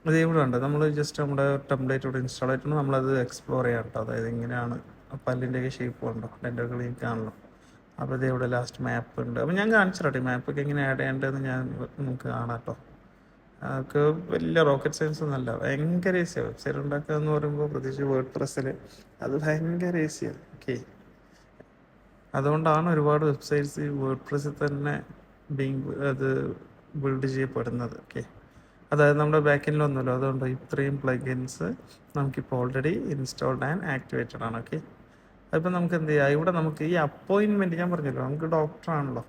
A: അത് ഇവിടെ ഉണ്ട്, നമ്മൾ ജസ്റ്റ് നമ്മുടെ ടെംപ്ലേറ്റ് ഇവിടെ ഇൻസ്റ്റാൾ ആയിട്ടുണ്ട്. നമ്മളത് എക്സ്പ്ലോർ ചെയ്യാം കേട്ടോ. അതായത് എങ്ങനെയാണ് പല്ലിൻ്റെയൊക്കെ ഷേപ്പ് ഉണ്ടോ, ഡെൻ്റൽ ക്ലിനിക് ആണല്ലോ. അപ്പോൾ ഇത് ഇവിടെ ലാസ്റ്റ് മാപ്പ് ഉണ്ട്. അപ്പോൾ ഞാൻ കാണിച്ചിട്ടെ മാപ്പൊക്കെ എങ്ങനെ ആഡ് ചെയ്യേണ്ടതെന്ന് നമുക്ക് കാണാം കേട്ടോ. അതൊക്കെ വലിയ റോക്കറ്റ് സയൻസ് ഒന്നുമല്ല, ഭയങ്കര ഈസിയാണ്. വെബ്സൈറ്റ് ഉണ്ടാക്കുക എന്ന് പറയുമ്പോൾ പ്രത്യേകിച്ച് വേർഡ് പ്രസ്സിൽ അത് ഭയങ്കര ഈസിയാണ്. ഓക്കെ, അതുകൊണ്ടാണ് ഒരുപാട് വെബ്സൈറ്റ്സ് വേർഡ് പ്രസ്സിൽ തന്നെ അത് ബിൽഡ് ചെയ്യപ്പെടുന്നത്. ഓക്കെ, അതായത് നമ്മുടെ ബാക്കിലൊന്നുമല്ലോ. അതുകൊണ്ട് ഇത്രയും പ്ലഗിൻസ് നമുക്കിപ്പോൾ ഓൾറെഡി ഇൻസ്റ്റാൾഡ് ആൻഡ് ആക്ടിവേറ്റഡ് ആണ്. ഓക്കെ, അതിപ്പോൾ നമുക്ക് എന്ത് ചെയ്യാം, ഇവിടെ നമുക്ക് ഈ അപ്പോയിൻമെൻറ്റ് ഞാൻ പറഞ്ഞല്ലോ, നമുക്ക് ഡോക്ടറാണല്ലോ,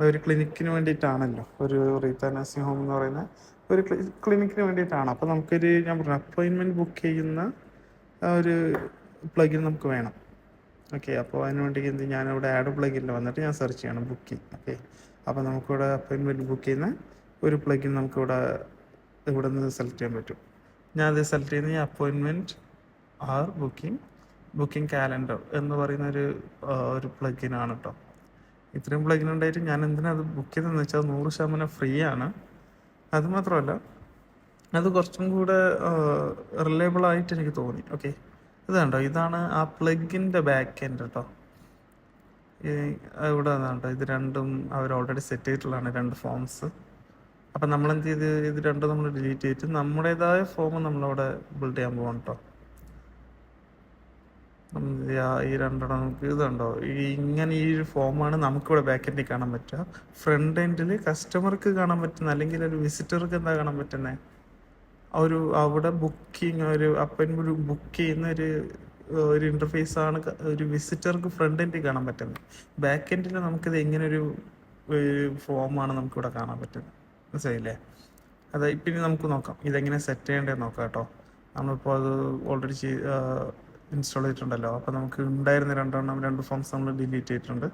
A: ഒരു ക്ലിനിക്കിന് വേണ്ടിയിട്ടാണല്ലോ, ഒരു റീത്ത നഴ്സിംഗ് ഹോം എന്ന് പറയുന്ന ഒരു ക്ലിനിക്കിന് വേണ്ടിയിട്ടാണ്. അപ്പോൾ ഞാൻ പറഞ്ഞു അപ്പോയിൻമെൻറ്റ് ബുക്ക് ചെയ്യുന്ന ഒരു പ്ലഗിൻ നമുക്ക് വേണം. ഓക്കെ, അപ്പോൾ അതിന് വേണ്ടി ഞാനിവിടെ ആഡ് പ്ലഗിനിൽ വന്നിട്ട് ഞാൻ സെർച്ച് ചെയ്യണം ബുക്കിംഗ്. ഓക്കെ, അപ്പോൾ നമുക്കിവിടെ അപ്പോയിൻമെൻറ്റ് ബുക്ക് ചെയ്യുന്ന ഒരു പ്ലഗിൻ നമുക്കിവിടെ നിന്ന് സെലക്ട് ചെയ്യാൻ പറ്റും. ഞാൻ അത് സെലക്ട് ചെയ്യുന്ന ഈ അപ്പോയിൻമെൻറ്റ് ബുക്കിംഗ് കാലണ്ടർ എന്ന് പറയുന്ന ഒരു പ്ലഗിനാണ് കേട്ടോ. ഇത്രയും പ്ലഗിൻ ഉണ്ടായിട്ട് ഞാൻ എന്തിനാ അത് ബുക്ക് ചെയ്തതെന്ന് വെച്ചാൽ 100% ഫ്രീ ആണ്. അതുമാത്രമല്ല അത് കുറച്ചും കൂടെ റിലയബിൾ ആയിട്ട് എനിക്ക് തോന്നി. ഓക്കെ, ഇത് കണ്ടോ, ഇതാണ് ആ പ്ലഗിൻ്റെ ബാക്ക് എൻഡ് കേട്ടോ. ഇവിടെ കേട്ടോ, ഇത് രണ്ടും അവർ ഓൾറെഡി സെറ്റ് ചെയ്തിട്ടുള്ളതാണ്, 2 ഫോംസ്. അപ്പം നമ്മളെന്ത് ചെയ്ത് ഇത് രണ്ടും നമ്മൾ ഡിലീറ്റ് ചെയ്തിട്ട് നമ്മുടേതായ ഫോം നമ്മളവിടെ ബിൽഡ് ചെയ്യാൻ പോകണം കേട്ടോ. ഈ രണ്ടെണ്ണം നമുക്ക് ഇതുണ്ടോ, ഇങ്ങനെ ഈ ഒരു ഫോമാണ് നമുക്കിവിടെ ബാക്ക് എൻഡിൽ കാണാൻ പറ്റുക. ഫ്രണ്ട് എൻഡിൽ കസ്റ്റമർക്ക് കാണാൻ പറ്റുന്ന, അല്ലെങ്കിൽ ഒരു വിസിറ്റർക്ക് എന്താ കാണാൻ പറ്റുന്നത്, അവിടെ ഒരു അപ്പോയിൻമെൻറ്റ് ബുക്ക് ചെയ്യുന്ന ഒരു ഇൻ്റർഫേസ് ആണ് ഒരു വിസിറ്റർക്ക് ഫ്രണ്ട് എൻഡിൽ കാണാൻ പറ്റുന്നത്. ബാക്ക് എൻഡിൽ നമുക്കിത് എങ്ങനെ ഒരു ഫോമാണ് നമുക്കിവിടെ കാണാൻ പറ്റുന്നത്, മനസ്സിലായില്ലേ? പിന്നെ നമുക്ക് നോക്കാം ഇതെങ്ങനെ സെറ്റ് ചെയ്യേണ്ടതെന്ന് നോക്കാം കേട്ടോ. നമ്മളിപ്പോൾ അത് ഓൾറെഡി ഇൻസ്റ്റാൾ ചെയ്തിട്ടുണ്ടല്ലോ. അപ്പോൾ നമുക്ക് ഉണ്ടായിരുന്ന 2 ഫോംസ് നമ്മൾ ഡിലീറ്റ് ചെയ്തിട്ടുണ്ട്.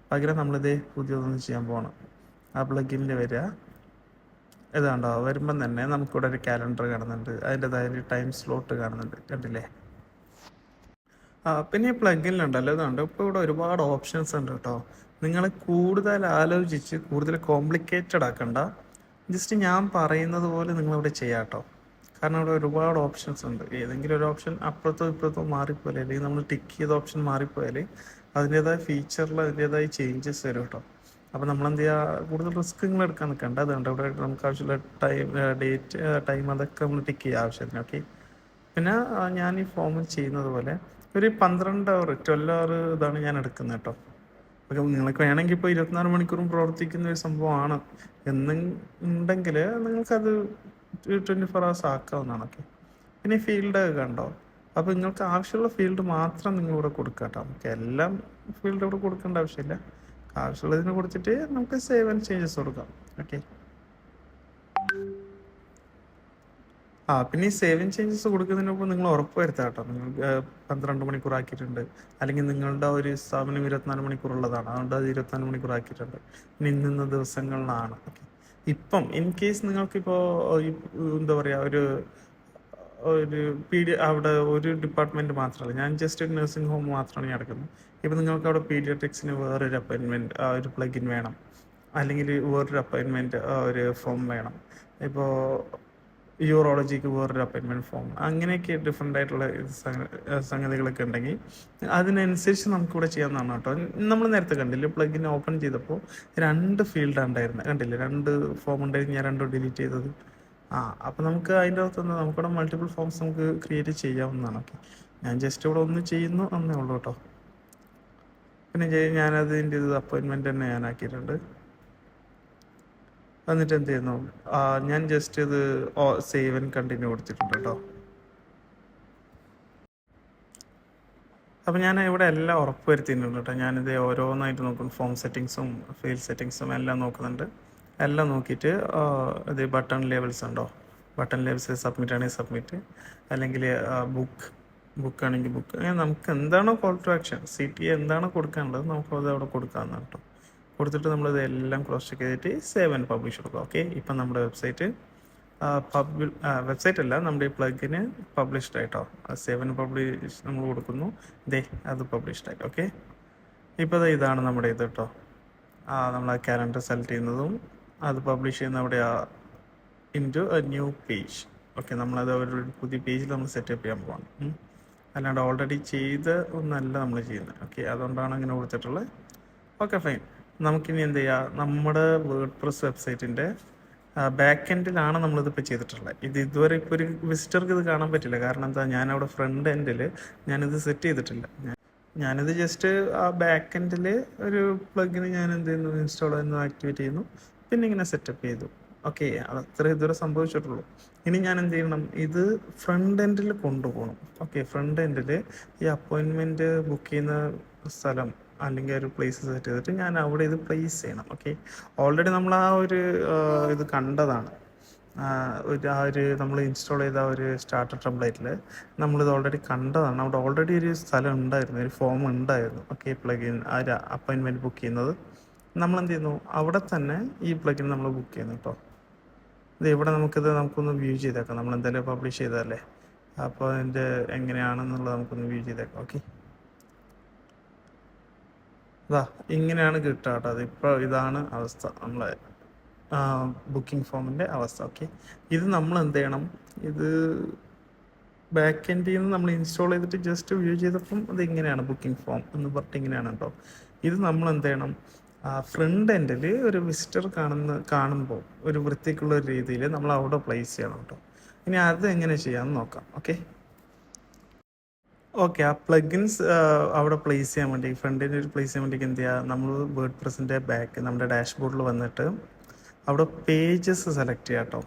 A: പകരം നമ്മളിതേ പുതിയതൊന്നും ചെയ്യാൻ പോകണം. ആ പ്ലഗിനിൽ വരിക, ഇതാണ്ടോ, വരുമ്പം തന്നെ നമുക്കിവിടെ ഒരു കാലണ്ടർ കാണുന്നുണ്ട്, അതിൻ്റെതായ ഒരു ടൈം സ്ലോട്ട് കാണുന്നുണ്ട്, കണ്ടില്ലേ? പിന്നെ ഈ പ്ലഗിനിലുണ്ടല്ലോ, ഇതുണ്ട്, ഇപ്പോൾ ഇവിടെ ഒരുപാട് ഓപ്ഷൻസ് ഉണ്ട് കേട്ടോ. നിങ്ങൾ കൂടുതൽ ആലോചിച്ച് കൂടുതൽ കോംപ്ലിക്കേറ്റഡ് ആക്കണ്ട. ജസ്റ്റ് ഞാൻ പറയുന്നത് പോലെ നിങ്ങളിവിടെ ചെയ്യാം കേട്ടോ. കാരണം ഇവിടെ ഒരുപാട് ഓപ്ഷൻസ് ഉണ്ട്. ഏതെങ്കിലും ഒരു ഓപ്ഷൻ അപ്പുറത്തോ ഇപ്പുറത്തോ മാറിപ്പോയാൽ, അല്ലെങ്കിൽ നമ്മൾ ടിക്ക് ചെയ്ത ഓപ്ഷൻ മാറിപ്പോയാൽ അതിൻ്റെതായ ഫീച്ചറിൽ അതിൻ്റെതായ ചേഞ്ചസ് വരും കേട്ടോ. അപ്പോൾ നമ്മളെന്ത് ചെയ്യുക, കൂടുതൽ റിസ്ക് നിങ്ങൾ എടുക്കാൻ നിൽക്കേണ്ട. അതുകൊണ്ട് ഇവിടെ നമുക്ക് ആവശ്യമുള്ള ടൈം അതൊക്കെ നമ്മൾ ടിക്ക് ചെയ്യുക ആവശ്യത്തിന്. ഓക്കെ, പിന്നെ ഞാൻ ഈ ഫോമിൽ ചെയ്യുന്നത് പോലെ ഒരു 12 അവർ 12 അവർ ഇതാണ് ഞാൻ എടുക്കുന്നത് കേട്ടോ. അപ്പോൾ നിങ്ങൾക്ക് വേണമെങ്കിൽ ഇപ്പോൾ 24 മണിക്കൂറും പ്രവർത്തിക്കുന്ന ഒരു സംഭവമാണ് എന്നുണ്ടെങ്കിൽ നിങ്ങൾക്കത് 24 hours ആക്കാവുന്നതാണ്. ഓക്കെ, പിന്നെ ഫീൽഡ് കണ്ടോ, അപ്പോൾ നിങ്ങൾക്ക് ആവശ്യമുള്ള ഫീൽഡ് മാത്രം നിങ്ങളിവിടെ കൊടുക്കുക കേട്ടോ. നമുക്ക് എല്ലാം ഫീൽഡ് ഇവിടെ കൊടുക്കേണ്ട ആവശ്യമില്ല. ആവശ്യമുള്ളതിന് കൊടുത്തിട്ട് നമുക്ക് സേവ് ആൻഡ് ചേഞ്ചസ് കൊടുക്കാം. ഓക്കെ, പിന്നെ ഈ സേവ് ആൻഡ് ചേഞ്ചസ് കൊടുക്കുന്നതിന് മുമ്പ് നിങ്ങൾ ഉറപ്പ് വരുത്താം കേട്ടോ. നിങ്ങൾ 12 മണിക്കൂർ ആക്കിയിട്ടുണ്ട്, അല്ലെങ്കിൽ നിങ്ങളുടെ ഒരു സ്ഥാപനം 24 മണിക്കൂറുള്ളതാണ്, അതുകൊണ്ട് അത് 24 മണിക്കൂർ ആക്കിയിട്ടുണ്ട്. ഇനി ഇന്ന ദിവസങ്ങളിലാണ്. ഓക്കെ, ഇപ്പം ഇൻ കേസ് നിങ്ങൾക്കിപ്പോൾ എന്താ പറയുക, ഒരു അവിടെ ഒരു ഡിപ്പാർട്ട്മെൻറ്റ് മാത്രമല്ല, ഞാൻ ജസ്റ്റ് ഒരു നഴ്സിംഗ് ഹോം മാത്രമാണ് ഞാൻ എടുക്കുന്നത്. ഇപ്പം നിങ്ങൾക്ക് അവിടെ പീഡിയാട്രിക്സിന് വേറൊരു അപ്പോയിൻമെൻറ്റ് ഒരു പ്ലഗിൻ വേണം, അല്ലെങ്കിൽ വേറൊരു അപ്പോയിൻമെൻറ്റ് ഒരു ഫോം വേണം. ഇപ്പോൾ യൂറോളജിക്ക് വേറൊരു അപ്പോയിൻമെൻറ്റ് ഫോം, അങ്ങനെയൊക്കെ ഡിഫറെൻ്റ് ആയിട്ടുള്ള സംഗതികളൊക്കെ ഉണ്ടെങ്കിൽ അതിനനുസരിച്ച് നമുക്കിവിടെ ചെയ്യാവുന്നതാണ് കേട്ടോ. നമ്മൾ നേരത്തെ കണ്ടില്ലേ പ്ലഗിൻ ഓപ്പൺ ചെയ്തപ്പോൾ 2 ഫീൽഡാണ് ഉണ്ടായിരുന്നത്, കണ്ടില്ലേ 2 ഫോം ഉണ്ടായിരുന്നു, ഞാൻ 2 ഡിലീറ്റ് ചെയ്തത്. അപ്പോൾ നമുക്ക് അതിൻ്റെ അകത്തുനിന്ന് നമുക്കിവിടെ മൾട്ടിപ്പിൾ ഫോംസ് നമുക്ക് ക്രിയേറ്റ് ചെയ്യാവുന്നതാണ്. ഓക്കെ, ഞാൻ ജസ്റ്റ് ഇവിടെ ഒന്ന് ചെയ്യുന്നു എന്നേ ഉള്ളൂ കേട്ടോ. പിന്നെ ഞാനതിൻ്റെ ഇത് അപ്പോയിൻമെൻറ്റ് തന്നെ ഞാൻ ആക്കിയിട്ടുണ്ട്. എന്നിട്ട് എന്ത് ചെയ്യുന്നു, ഞാൻ ജസ്റ്റ് ഇത് സേവ് ആൻഡ് കണ്ടിന്യൂ കൊടുത്തിട്ടുണ്ട് കേട്ടോ. അപ്പോൾ ഞാൻ ഇവിടെ എല്ലാം ഉറപ്പ് വരുത്തിയിട്ടുണ്ട് കേട്ടോ. ഞാനിത് ഓരോന്നായിട്ട് നോക്കും, ഫോം സെറ്റിങ്സും ഫീൽഡ് സെറ്റിങ്സും എല്ലാം നോക്കുന്നുണ്ട്. എല്ലാം നോക്കിയിട്ട് ഇത് ബട്ടൺ ലേബിൾസ് ഉണ്ടോ, ബട്ടൺ ലേബിൾസ് സബ്മിറ്റ് ആണെങ്കിൽ സബ്മിറ്റ്, അല്ലെങ്കിൽ ബുക്ക് ആണെങ്കിൽ ബുക്ക്, അങ്ങനെ നമുക്ക് എന്താണോ കോൾ ടു ആക്ഷൻ CTA എന്താണോ കൊടുക്കാനുള്ളത് നമുക്കത് അവിടെ കൊടുക്കാമെന്നാണ് കേട്ടോ. കൊടുത്തിട്ട് നമ്മളിത് എല്ലാം ക്രോസ് ചെക്ക് ചെയ്തിട്ട് സേവ് ആൻഡ് പബ്ലിഷ് കൊടുക്കുക. ഓക്കെ, ഇപ്പം നമ്മുടെ വെബ്സൈറ്റ് അല്ല, നമ്മുടെ ഈ പ്ലഗിന് പബ്ലിഷ്ഡ് ആയിട്ടോ. സേവ് ആൻഡ് പബ്ലിഷ് നമ്മൾ കൊടുക്കുന്നു, അത് പബ്ലിഷ്ഡ് ആയിട്ട്. ഓക്കെ, ഇപ്പോൾ ഇതാണ് നമ്മുടെ ഇത് കേട്ടോ. നമ്മൾ ആ കാലണ്ടർ സെലക്ട് ചെയ്യുന്നതും അത് പബ്ലിഷ് ചെയ്യുന്ന അവിടെ into A new page. Okay, നമ്മളത് ഒരു പുതിയ പേജിൽ നമ്മൾ സെറ്റപ്പ് ചെയ്യാൻ പോകണം, അല്ലാണ്ട് ഓൾറെഡി ചെയ്ത് ഒന്നല്ല നമ്മൾ ചെയ്യുന്നത്. ഓക്കെ, അതുകൊണ്ടാണ് അങ്ങനെ കൊടുത്തിട്ടുള്ളത്. Okay, fine. നമുക്കിനി എന്ത് ചെയ്യാം, നമ്മുടെ വേർഡ്പ്രസ് വെബ്സൈറ്റിൻ്റെ ബാക്ക് എൻഡിലാണ് നമ്മളിതിപ്പോൾ ചെയ്തിട്ടുള്ളത്. ഇതുവരെ ഇപ്പോൾ ഒരു വിസിറ്റർക്ക് ഇത് കാണാൻ പറ്റില്ല, കാരണം എന്താ, ഞാനവിടെ ഫ്രണ്ട് എൻഡിൽ ഞാനിത് സെറ്റ് ചെയ്തിട്ടില്ല. ഞാനിത് ജസ്റ്റ് ആ ബാക്ക് എൻഡിൽ ഒരു പ്ലഗിന് ഞാൻ എന്ത് ചെയ്യുന്നു, ഇൻസ്റ്റാൾ ചെയ്യുന്നു, ആക്ടിവേറ്റ് ചെയ്യുന്നു, പിന്നെ ഇങ്ങനെ സെറ്റപ്പ് ചെയ്തു. ഓക്കെ, അതത്ര ഇതുവരെ സംഭവിച്ചിട്ടുള്ളൂ. ഇനി ഞാൻ എന്ത് ചെയ്യണം, ഇത് ഫ്രണ്ട് എൻഡിൽ കൊണ്ടുപോകണം. ഓക്കെ, ഫ്രണ്ട് എൻഡിൽ ഈ അപ്പോയിൻമെൻറ്റ് ബുക്ക് ചെയ്യുന്ന സ്ഥലം അല്ലെങ്കിൽ ഒരു പ്ലേസ് സെറ്റ് ചെയ്തിട്ട് ഞാൻ അവിടെ ഇത് പ്ലേസ് ചെയ്യണം. ഓക്കെ, ഓൾറെഡി നമ്മൾ ഇത് കണ്ടതാണ്. നമ്മൾ ഇൻസ്റ്റാൾ ചെയ്ത ഒരു സ്റ്റാർട്ടർ ടെംപ്ലേറ്റിൽ നമ്മളിത് ഓൾറെഡി കണ്ടതാണ്. അവിടെ ഓൾറെഡി ഒരു സ്ഥലം ഉണ്ടായിരുന്നു, ഒരു ഫോം ഉണ്ടായിരുന്നു. ഓക്കെ, പ്ലഗിൻ അപ്പോയിൻമെൻറ്റ് ബുക്ക് ചെയ്യുന്നത് നമ്മൾ എന്ത് ചെയ്യുന്നു, അവിടെ തന്നെ ഈ പ്ലഗിൻ നമ്മൾ ബുക്ക് ചെയ്യുന്നു കേട്ടോ. ഇവിടെ നമുക്കൊന്ന് വ്യൂ ചെയ്തേക്കാം. നമ്മൾ എന്തായാലും പബ്ലിഷ് ചെയ്തതല്ലേ, അപ്പോൾ അതിൻ്റെ എങ്ങനെയാണെന്നുള്ളത് നമുക്കൊന്ന് വ്യൂ ചെയ്തേക്കാം. ഓക്കെ, ഇങ്ങനെയാണ് കിട്ടുക കേട്ടോ. അതിപ്പോൾ ഇതാണ് അവസ്ഥ, നമ്മളെ ബുക്കിംഗ് ഫോമിൻ്റെ അവസ്ഥ. ഓക്കെ, ഇത് നമ്മൾ എന്ത് ചെയ്യണം, ഇത് ബാക്ക് എൻഡിൽ നിന്ന് നമ്മൾ ഇൻസ്റ്റാൾ ചെയ്തിട്ട് ജസ്റ്റ് വ്യൂ ചെയ്തപ്പം അത് ഇങ്ങനെയാണ് ബുക്കിംഗ് ഫോം എന്ന് പറഞ്ഞിട്ട് ഇങ്ങനെയാണ് കേട്ടോ. ഇത് നമ്മൾ എന്ത് ചെയ്യണം, ഫ്രണ്ട് എൻഡിൽ ഒരു വിസിറ്റർ കാണുമ്പോൾ ഒരു വൃത്തിക്കുള്ള ഒരു രീതിയിൽ നമ്മൾ അവിടെ പ്ലേസ് ചെയ്യണം കേട്ടോ. ഇനി അത് എങ്ങനെ ചെയ്യാമെന്ന് നോക്കാം. ഓക്കെ, ആ പ്ലഗിൻസ് അവിടെ പ്ലേസ് ചെയ്യാൻ വേണ്ടി, ഫ്രണ്ടിൽ പ്ലേസ് ചെയ്യാൻ വേണ്ടി എന്ത് ചെയ്യുക, നമ്മൾ വേർഡ്പ്രസിൻ്റെ ബാക്ക് നമ്മുടെ ഡാഷ്ബോർഡിൽ വന്നിട്ട് അവിടെ പേജസ് സെലക്ട് ചെയ്യാം കേട്ടോ.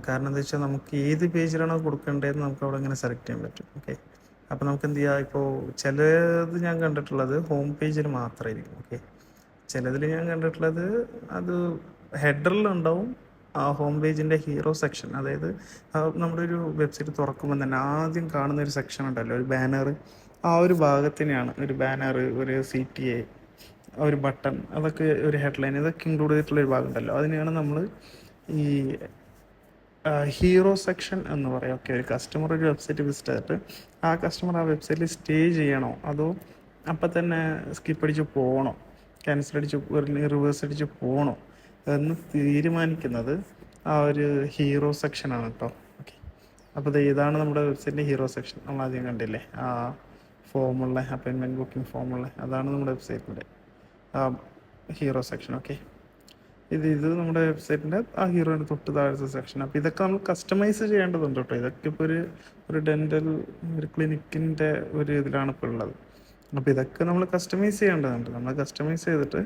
A: കാരണം എന്താ വെച്ചാൽ നമുക്ക് ഏത് പേജിലാണോ കൊടുക്കേണ്ടതെന്ന് നമുക്ക് അവിടെ ഇങ്ങനെ സെലക്ട് ചെയ്യാൻ പറ്റും. ഓക്കെ, അപ്പോൾ നമുക്ക് എന്ത് ചെയ്യാം, ഇപ്പോൾ ചിലത് ഞാൻ കണ്ടിട്ടുള്ളത് ഹോം പേജിൽ മാത്രമായിരിക്കും. ഓക്കെ, ചിലതിൽ ഞാൻ കണ്ടിട്ടുള്ളത് അത് ഹെഡറിലുണ്ടാവും. ആ ഹോം പേജിൻ്റെ ഹീറോ സെക്ഷൻ, അതായത് നമ്മുടെ ഒരു വെബ്സൈറ്റ് തുറക്കുമ്പോൾ തന്നെ ആദ്യം കാണുന്ന ഒരു സെക്ഷൻ ഉണ്ടല്ലോ, ഒരു ബാനർ, ആ ഒരു ഭാഗത്തിനെയാണ് ഒരു ബാനർ, ഒരു CTA, ഒരു ബട്ടൺ, അതൊക്കെ ഒരു ഹെഡ്ലൈൻ, ഇതൊക്കെ ഇൻക്ലൂഡ് ചെയ്തിട്ടുള്ളൊരു ഭാഗം ഉണ്ടല്ലോ, അതിനെയാണ് നമ്മൾ ഈ ഹീറോ സെക്ഷൻ എന്ന് പറയാം. ഓക്കെ, ഒരു കസ്റ്റമർ ഒരു വെബ്സൈറ്റ് വിസിറ്റ് ചെയ്തിട്ട് ആ കസ്റ്റമർ ആ വെബ്സൈറ്റിൽ സ്റ്റേ ചെയ്യണോ അതോ അപ്പം തന്നെ സ്കിപ്പ് അടിച്ച് പോകണോ, ക്യാൻസൽ അടിച്ച് റിവേഴ്സ് അടിച്ച് പോകണോ എന്ന് തീരുമാനിക്കുന്നത് ആ ഒരു ഹീറോ സെക്ഷനാണ് കേട്ടോ. ഓക്കെ, അപ്പോൾ ഇതാണ് നമ്മുടെ വെബ്സൈറ്റിൻ്റെ ഹീറോ സെക്ഷൻ. നമ്മൾ ആദ്യം കണ്ടില്ലേ, ആ ഫോമുള്ള അപ്പോയിൻമെൻറ്റ് ബുക്കിംഗ് ഫോമുള്ള, അതാണ് നമ്മുടെ വെബ്സൈറ്റിൻ്റെ ഹീറോ സെക്ഷൻ. ഓക്കെ, ഇത് നമ്മുടെ വെബ്സൈറ്റിൻ്റെ ആ ഹീറോയുടെ തൊട്ട് താഴത്തെ സെക്ഷൻ. അപ്പോൾ ഇതൊക്കെ നമ്മൾ കസ്റ്റമൈസ് ചെയ്യേണ്ടതുണ്ട് കേട്ടോ. ഇതൊക്കെ ഇപ്പോൾ ഒരു ഡെൻ്റൽ ഒരു ക്ലിനിക്കിൻ്റെ ഒരു ഇതിലാണ് ഇപ്പോൾ ഉള്ളത്. അപ്പോൾ ഇതൊക്കെ നമ്മൾ കസ്റ്റമൈസ് ചെയ്യേണ്ടതുണ്ട്. നമ്മൾ കസ്റ്റമൈസ് ചെയ്തിട്ട്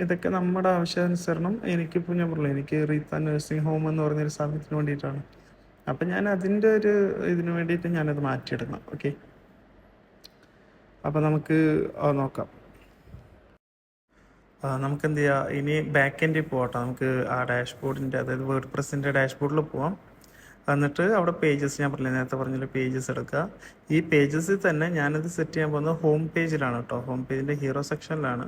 A: ഇതൊക്കെ നമ്മുടെ ആവശ്യാനുസരണം, എനിക്കിപ്പോൾ ഞാൻ പറഞ്ഞില്ല, എനിക്ക് റീത്ത നഴ്സിംഗ് ഹോം എന്ന് പറഞ്ഞൊരു സ്ഥാപനത്തിന് വേണ്ടിയിട്ടാണ്. അപ്പം ഞാൻ അതിൻ്റെ ഒരു ഇതിന് വേണ്ടിയിട്ട് ഞാനത് മാറ്റിയെടുക്കണം. ഓക്കെ, അപ്പോൾ നമുക്ക് നോക്കാം. നമുക്ക് എന്ത് ചെയ്യാം, ഇനി ബാക്ക് എൻഡിൽ പോകട്ടെ. നമുക്ക് ആ ഡാഷ്ബോർഡിൻ്റെ, അതായത് വേർഡ്പ്രസിൻ്റെ ഡാഷ്ബോർഡിൽ പോവാം. എന്നിട്ട് അവിടെ പേജസ്, ഞാൻ പറഞ്ഞില്ല നേരത്തെ പറഞ്ഞില്ല, പേജസ് എടുക്കുക. ഈ പേജസിൽ തന്നെ ഞാനിത് സെറ്റ് ചെയ്യാൻ പോകുന്നത് ഹോം പേജിലാണ് കേട്ടോ. ഹോം പേജിൻ്റെ ഹീറോ സെക്ഷനിലാണ്.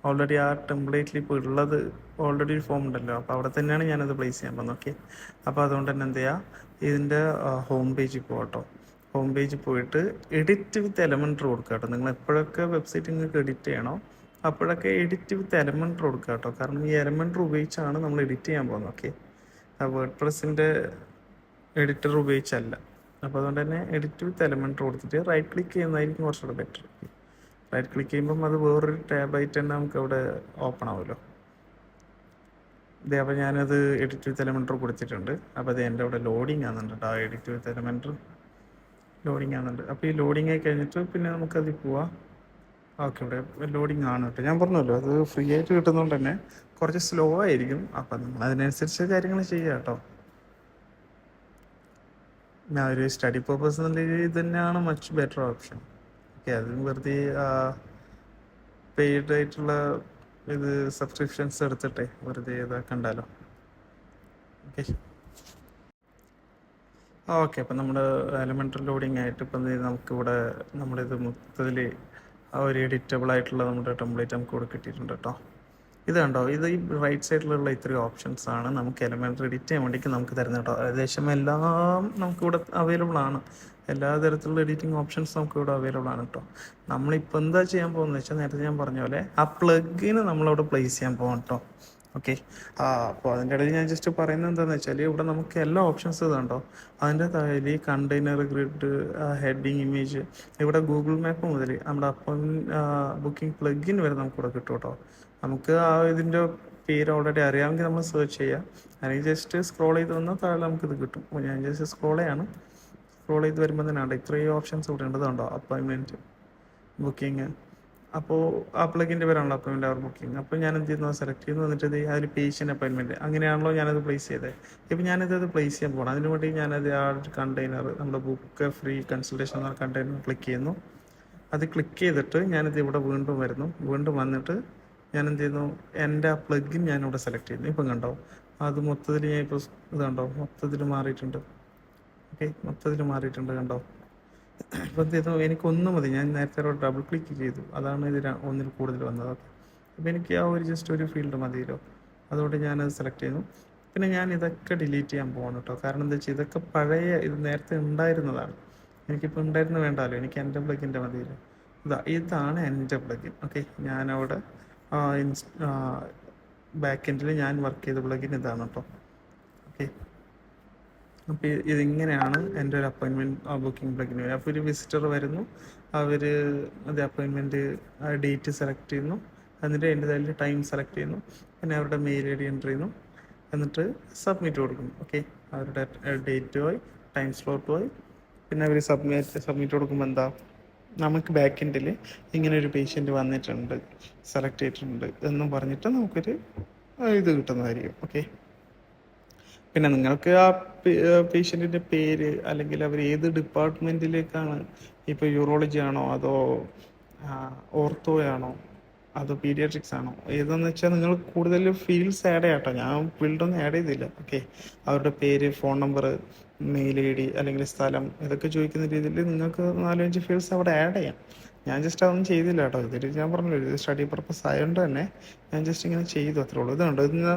A: ഓൾറെഡി ആ ടെംപ്ലേറ്റിൽ ഇപ്പോൾ ഉള്ളത് ഓൾറെഡി ഒരു ഫോം ഉണ്ടല്ലോ, അപ്പോൾ അവിടെ തന്നെയാണ് ഞാനത് പ്ലേസ് ചെയ്യാൻ പോകുന്നത്. ഓക്കെ, അപ്പോൾ അതുകൊണ്ട് തന്നെ എന്ത് ചെയ്യുക, ഇതിൻ്റെ ഹോം പേജിൽ പോകട്ടോ. ഹോം പേജിൽ പോയിട്ട് എഡിറ്റ് വിത്ത് എലമെൻറ്റർ കൊടുക്കുക കേട്ടോ. നിങ്ങൾ എപ്പോഴൊക്കെ വെബ്സൈറ്റ് നിങ്ങൾക്ക് എഡിറ്റ് ചെയ്യണോ അപ്പോഴൊക്കെ എഡിറ്റ് വിത്ത് എലമെൻറ്റർ കൊടുക്കുക കേട്ടോ. കാരണം ഈ എലമെൻറ്റർ ഉപയോഗിച്ചാണ് നമ്മൾ എഡിറ്റ് ചെയ്യാൻ പോകുന്നത്. ഓക്കെ, ആ വേർഡ്പ്രസിൻ്റെ എഡിറ്റർ ഉപയോഗിച്ചല്ല. അപ്പോൾ അതുകൊണ്ട് തന്നെ എഡിറ്റ് വിത്ത് എലമെൻറ്റർ കൊടുത്തിട്ട് റൈറ്റ് ക്ലിക്ക് ചെയ്യുന്നതായിരിക്കും കുറച്ചുകൂടെ ബെറ്റർ. റൈറ്റ് ക്ലിക്ക് ചെയ്യുമ്പം അത് വേറൊരു ടാബായിട്ട് തന്നെ നമുക്ക് അവിടെ ഓപ്പൺ ആവുമല്ലോ. ഇതേ അപ്പോൾ ഞാനത് എഡിറ്റ് വിത്ത് എലമെൻറ്റർ കൊടുത്തിട്ടുണ്ട്. അപ്പോൾ അത് എൻ്റെ അവിടെ ലോഡിങ് ആകുന്നുണ്ട് കേട്ടോ. ആ എഡിറ്റ് വിത്ത് എലമെൻറ്റർ ലോഡിങ് ആകുന്നുണ്ട്. അപ്പോൾ ഈ ലോഡിങ് ആയി കഴിഞ്ഞിട്ട് പിന്നെ നമുക്കതിൽ പോവാം. ഓക്കെ, ഇവിടെ ലോഡിങ് ആണ് കേട്ടോ. ഞാൻ പറഞ്ഞല്ലോ അത് ഫ്രീ ആയിട്ട് കിട്ടുന്നതുകൊണ്ട് തന്നെ കുറച്ച് സ്ലോ ആയിരിക്കും. അപ്പം നമ്മൾ അതിനനുസരിച്ച് കാര്യങ്ങൾ ചെയ്യുക കേട്ടോ. ഞാൻ ഒരു സ്റ്റഡി പർപ്പസ് എന്നുള്ള രീതിയിൽ തന്നെയാണ് മച്ച് ബെറ്റർ ഓപ്ഷൻ. ഓക്കെ, അത് വെറുതെ പെയ്ഡ് ആയിട്ടുള്ള ഇത് സബ്സ്ക്രിപ്ഷൻസ് എടുത്തിട്ടെ വെറുതെ ഇതാക്കണ്ടല്ലോ. ഓക്കെ ഓക്കെ അപ്പം നമ്മുടെ എലമെൻ്ററി ലോഡിങ് ആയിട്ട് ഇപ്പം നമുക്കിവിടെ നമ്മളിത് മൊത്തത്തിൽ ആ ഒരു എഡിറ്റബിൾ ആയിട്ടുള്ള നമ്മുടെ ടെംപ്ലേറ്റ് നമുക്ക് ഇവിടെ കിട്ടിയിട്ടുണ്ട് കേട്ടോ. ഇത് കണ്ടോ, ഇത് ഈ റൈറ്റ് സൈഡിലുള്ള ഇത്രയും ഓപ്ഷൻസ് ആണ് നമുക്ക് എലമെൻ്ററി എഡിറ്റ് ചെയ്യാൻ വേണ്ടിയിട്ട് നമുക്ക് തരുന്നത് കേട്ടോ. ഏകദേശം എല്ലാം നമുക്കിവിടെ അവൈലബിൾ ആണ്. എല്ലാ തരത്തിലുള്ള എഡിറ്റിംഗ് ഓപ്ഷൻസ് നമുക്കിവിടെ അവൈലബിൾ ആണ് കേട്ടോ. നമ്മളിപ്പോൾ എന്താ ചെയ്യാൻ പോകുന്നത് വെച്ചാൽ നേരത്തെ ഞാൻ പറഞ്ഞ പോലെ ആ പ്ലഗിന് നമ്മളവിടെ പ്ലേസ് ചെയ്യാൻ പോകാം കേട്ടോ. ഓക്കെ, അപ്പോൾ അതിൻ്റെ ഇടയിൽ ഞാൻ ജസ്റ്റ് പറയുന്നത് എന്താണെന്ന് വെച്ചാൽ ഇവിടെ നമുക്ക് എല്ലാ ഓപ്ഷൻസ് ഇതുണ്ടോ. അതിൻ്റെ താഴെ കണ്ടെയ്നർ, ഗ്രിഡ്, ഹെഡിങ്, ഇമേജ്, ഇവിടെ ഗൂഗിൾ മാപ്പ് മുതൽ നമ്മുടെ ബുക്കിംഗ് പ്ലഗിൻ വരെ നമുക്കിവിടെ കിട്ടും കേട്ടോ. നമുക്ക് ഇതിൻ്റെ പേര് ഓൾറെഡി അറിയാമെങ്കിൽ നമ്മൾ സെർച്ച് ചെയ്യുക, അല്ലെങ്കിൽ ജസ്റ്റ് സ്ക്രോൾ ചെയ്ത് വന്നാൽ താഴെ നമുക്കിത് കിട്ടും. അപ്പോൾ ഞാൻ ജസ്റ്റ് സ്ക്രോൾ ചെയ്ത് വരുമ്പോൾ തന്നെയാണ് ഇത്രയും ഓപ്ഷൻസ് ഇവിടെ ഉണ്ടതുണ്ടോ. അപ്പോയിൻമെൻറ്റ്, ബുക്കിംഗ്, അപ്പോൾ ആ പ്ലഗിൻ്റെ പേരാണല്ലോ അപ്പോയിൻമെൻറ്റ് അവർ ബുക്കിംഗ്. അപ്പോൾ ഞാൻ എന്ത് ചെയ്യുന്നു, സെലക്ട് ചെയ്യുന്നു, എന്നിട്ട് അതിൽ പേഷ്യൻ്റ് അപ്പോയിൻമെൻറ്റ് അങ്ങനെയാണല്ലോ ഞാനത് പ്ലേസ് ചെയ്തത്. ഇപ്പോൾ ഞാനിത് പ്ലേസ് ചെയ്യാൻ പോകണം. അതിന് വേണ്ടി ഞാനത് ആ കണ്ടെയ്നർ, നമ്മുടെ ബുക്ക് ഫ്രീ കൺസൾട്ടേഷൻ എന്ന കണ്ടെയ്നർ ക്ലിക്ക് ചെയ്യുന്നു. അത് ക്ലിക്ക് ചെയ്തിട്ട് ഞാനിത് ഇവിടെ വീണ്ടും വന്നിട്ട് ഞാൻ എന്ത് ചെയ്യുന്നു, എൻ്റെ ആ പ്ലഗിൻ ഞാനിവിടെ സെലക്ട് ചെയ്യുന്നു. ഇപ്പം കണ്ടോ, അത് മൊത്തത്തിൽ ഞാൻ ഇപ്പോൾ ഇത് കണ്ടോ മൊത്തത്തിൽ മാറിയിട്ടുണ്ട്. ഓക്കെ, മൊത്തത്തിൽ മാറിയിട്ടുണ്ട് കണ്ടോ. അപ്പോൾ എന്ത് ചെയ്തു, എനിക്കൊന്നും മതി. ഞാൻ നേരത്തെ ഒരു ഡബിൾ ക്ലിക്ക് ചെയ്തു, അതാണ് ഇത് ഒന്നിൽ കൂടുതൽ വന്നത്. ഓക്കെ, അപ്പോൾ എനിക്ക് ആ ഒരു ജസ്റ്റ് ഒരു ഫീൽഡ് മതിയല്ലോ, അതുകൊണ്ട് ഞാനത് സെലക്ട് ചെയ്യുന്നു. പിന്നെ ഞാൻ ഇതൊക്കെ ഡിലീറ്റ് ചെയ്യാൻ പോകണം കേട്ടോ. കാരണം എന്താ വെച്ചാൽ ഇതൊക്കെ പഴയ, ഇത് നേരത്തെ ഉണ്ടായിരുന്നതാണ്. എനിക്കിപ്പോൾ ഉണ്ടായിരുന്ന വേണ്ടല്ലോ, എനിക്ക് എൻ്റെ പ്ലഗിൻ്റെ മതിയല്ലോ. ഇതാണ് എൻ്റെ പ്ലഗിൻ. ഓക്കെ, ഞാനവിടെ ബാക്ക് എൻഡിൽ ഞാൻ വർക്ക് ചെയ്ത പ്ലഗിൻ ഇതാണ് കേട്ടോ. ഓക്കെ, അപ്പോൾ ഇതിങ്ങനെയാണ് എൻ്റെ ഒരു അപ്പോയിൻമെൻറ്റ് ബുക്കിംഗ് പ്ലഗിൻ വരും. അപ്പോൾ ഒരു വിസിറ്റർ വരുന്നു, അവർ അത് അപ്പോയിൻമെൻറ്റ് ഡേറ്റ് സെലക്ട് ചെയ്യുന്നു, എന്നിട്ട് എൻ്റെ അതിൽ ടൈം സെലക്ട് ചെയ്യുന്നു, പിന്നെ അവരുടെ മെയിൽ ഐ ഡി എൻ്റർ ചെയ്യുന്നു, എന്നിട്ട് സബ്മിറ്റ് കൊടുക്കുന്നു. ഓക്കെ, അവരുടെ ഡേറ്റ് പോയി, ടൈം സ്ലോട്ട് പോയി, പിന്നെ അവർ സബ്മിറ്റ് കൊടുക്കുമ്പോൾ എന്താ, നമുക്ക് ബാക്ക് എൻഡിൽ ഇങ്ങനെ ഒരു പേഷ്യൻ്റ് വന്നിട്ടുണ്ട്, സെലക്ട് ചെയ്തിട്ടുണ്ട് എന്നും പറഞ്ഞിട്ട് നമുക്കൊരു ഇത് കിട്ടുന്നതായിരിക്കും. ഓക്കെ, പിന്നെ നിങ്ങൾക്ക് ആ പേഷ്യൻറ്റിൻ്റെ പേര്, അല്ലെങ്കിൽ അവർ ഏത് ഡിപ്പാർട്ട്മെൻറ്റിലേക്കാണ്, ഇപ്പോൾ യൂറോളജി ആണോ അതോ ഓർത്തോയാണോ അതോ പീഡിയാട്രിക്സ് ആണോ ഏതെന്ന് വെച്ചാൽ നിങ്ങൾ കൂടുതൽ ഫീൽഡ്സ് ആഡ് ചെയ്യാം കേട്ടോ. ഞാൻ ഫീൽഡൊന്നും ആഡ് ചെയ്തില്ല. ഓക്കെ, അവരുടെ പേര്, phone number, mail I D അല്ലെങ്കിൽ സ്ഥലം, ഇതൊക്കെ ചോദിക്കുന്ന രീതിയിൽ നിങ്ങൾക്ക് 4-5 ഫീൽഡ്സ് അവിടെ ആഡ് ചെയ്യാം. ഞാൻ ജസ്റ്റ് അതൊന്നും ചെയ്തില്ല കേട്ടോ. ഇതിൽ ഞാൻ പറഞ്ഞല്ലോ, ഇത് സ്റ്റഡി പർപ്പസ് ആയതുകൊണ്ട് തന്നെ ഞാൻ ജസ്റ്റ് ഇങ്ങനെ ചെയ്തു, അത്രേ ഉള്ളൂ. ഇതുണ്ട്, ഇതിന്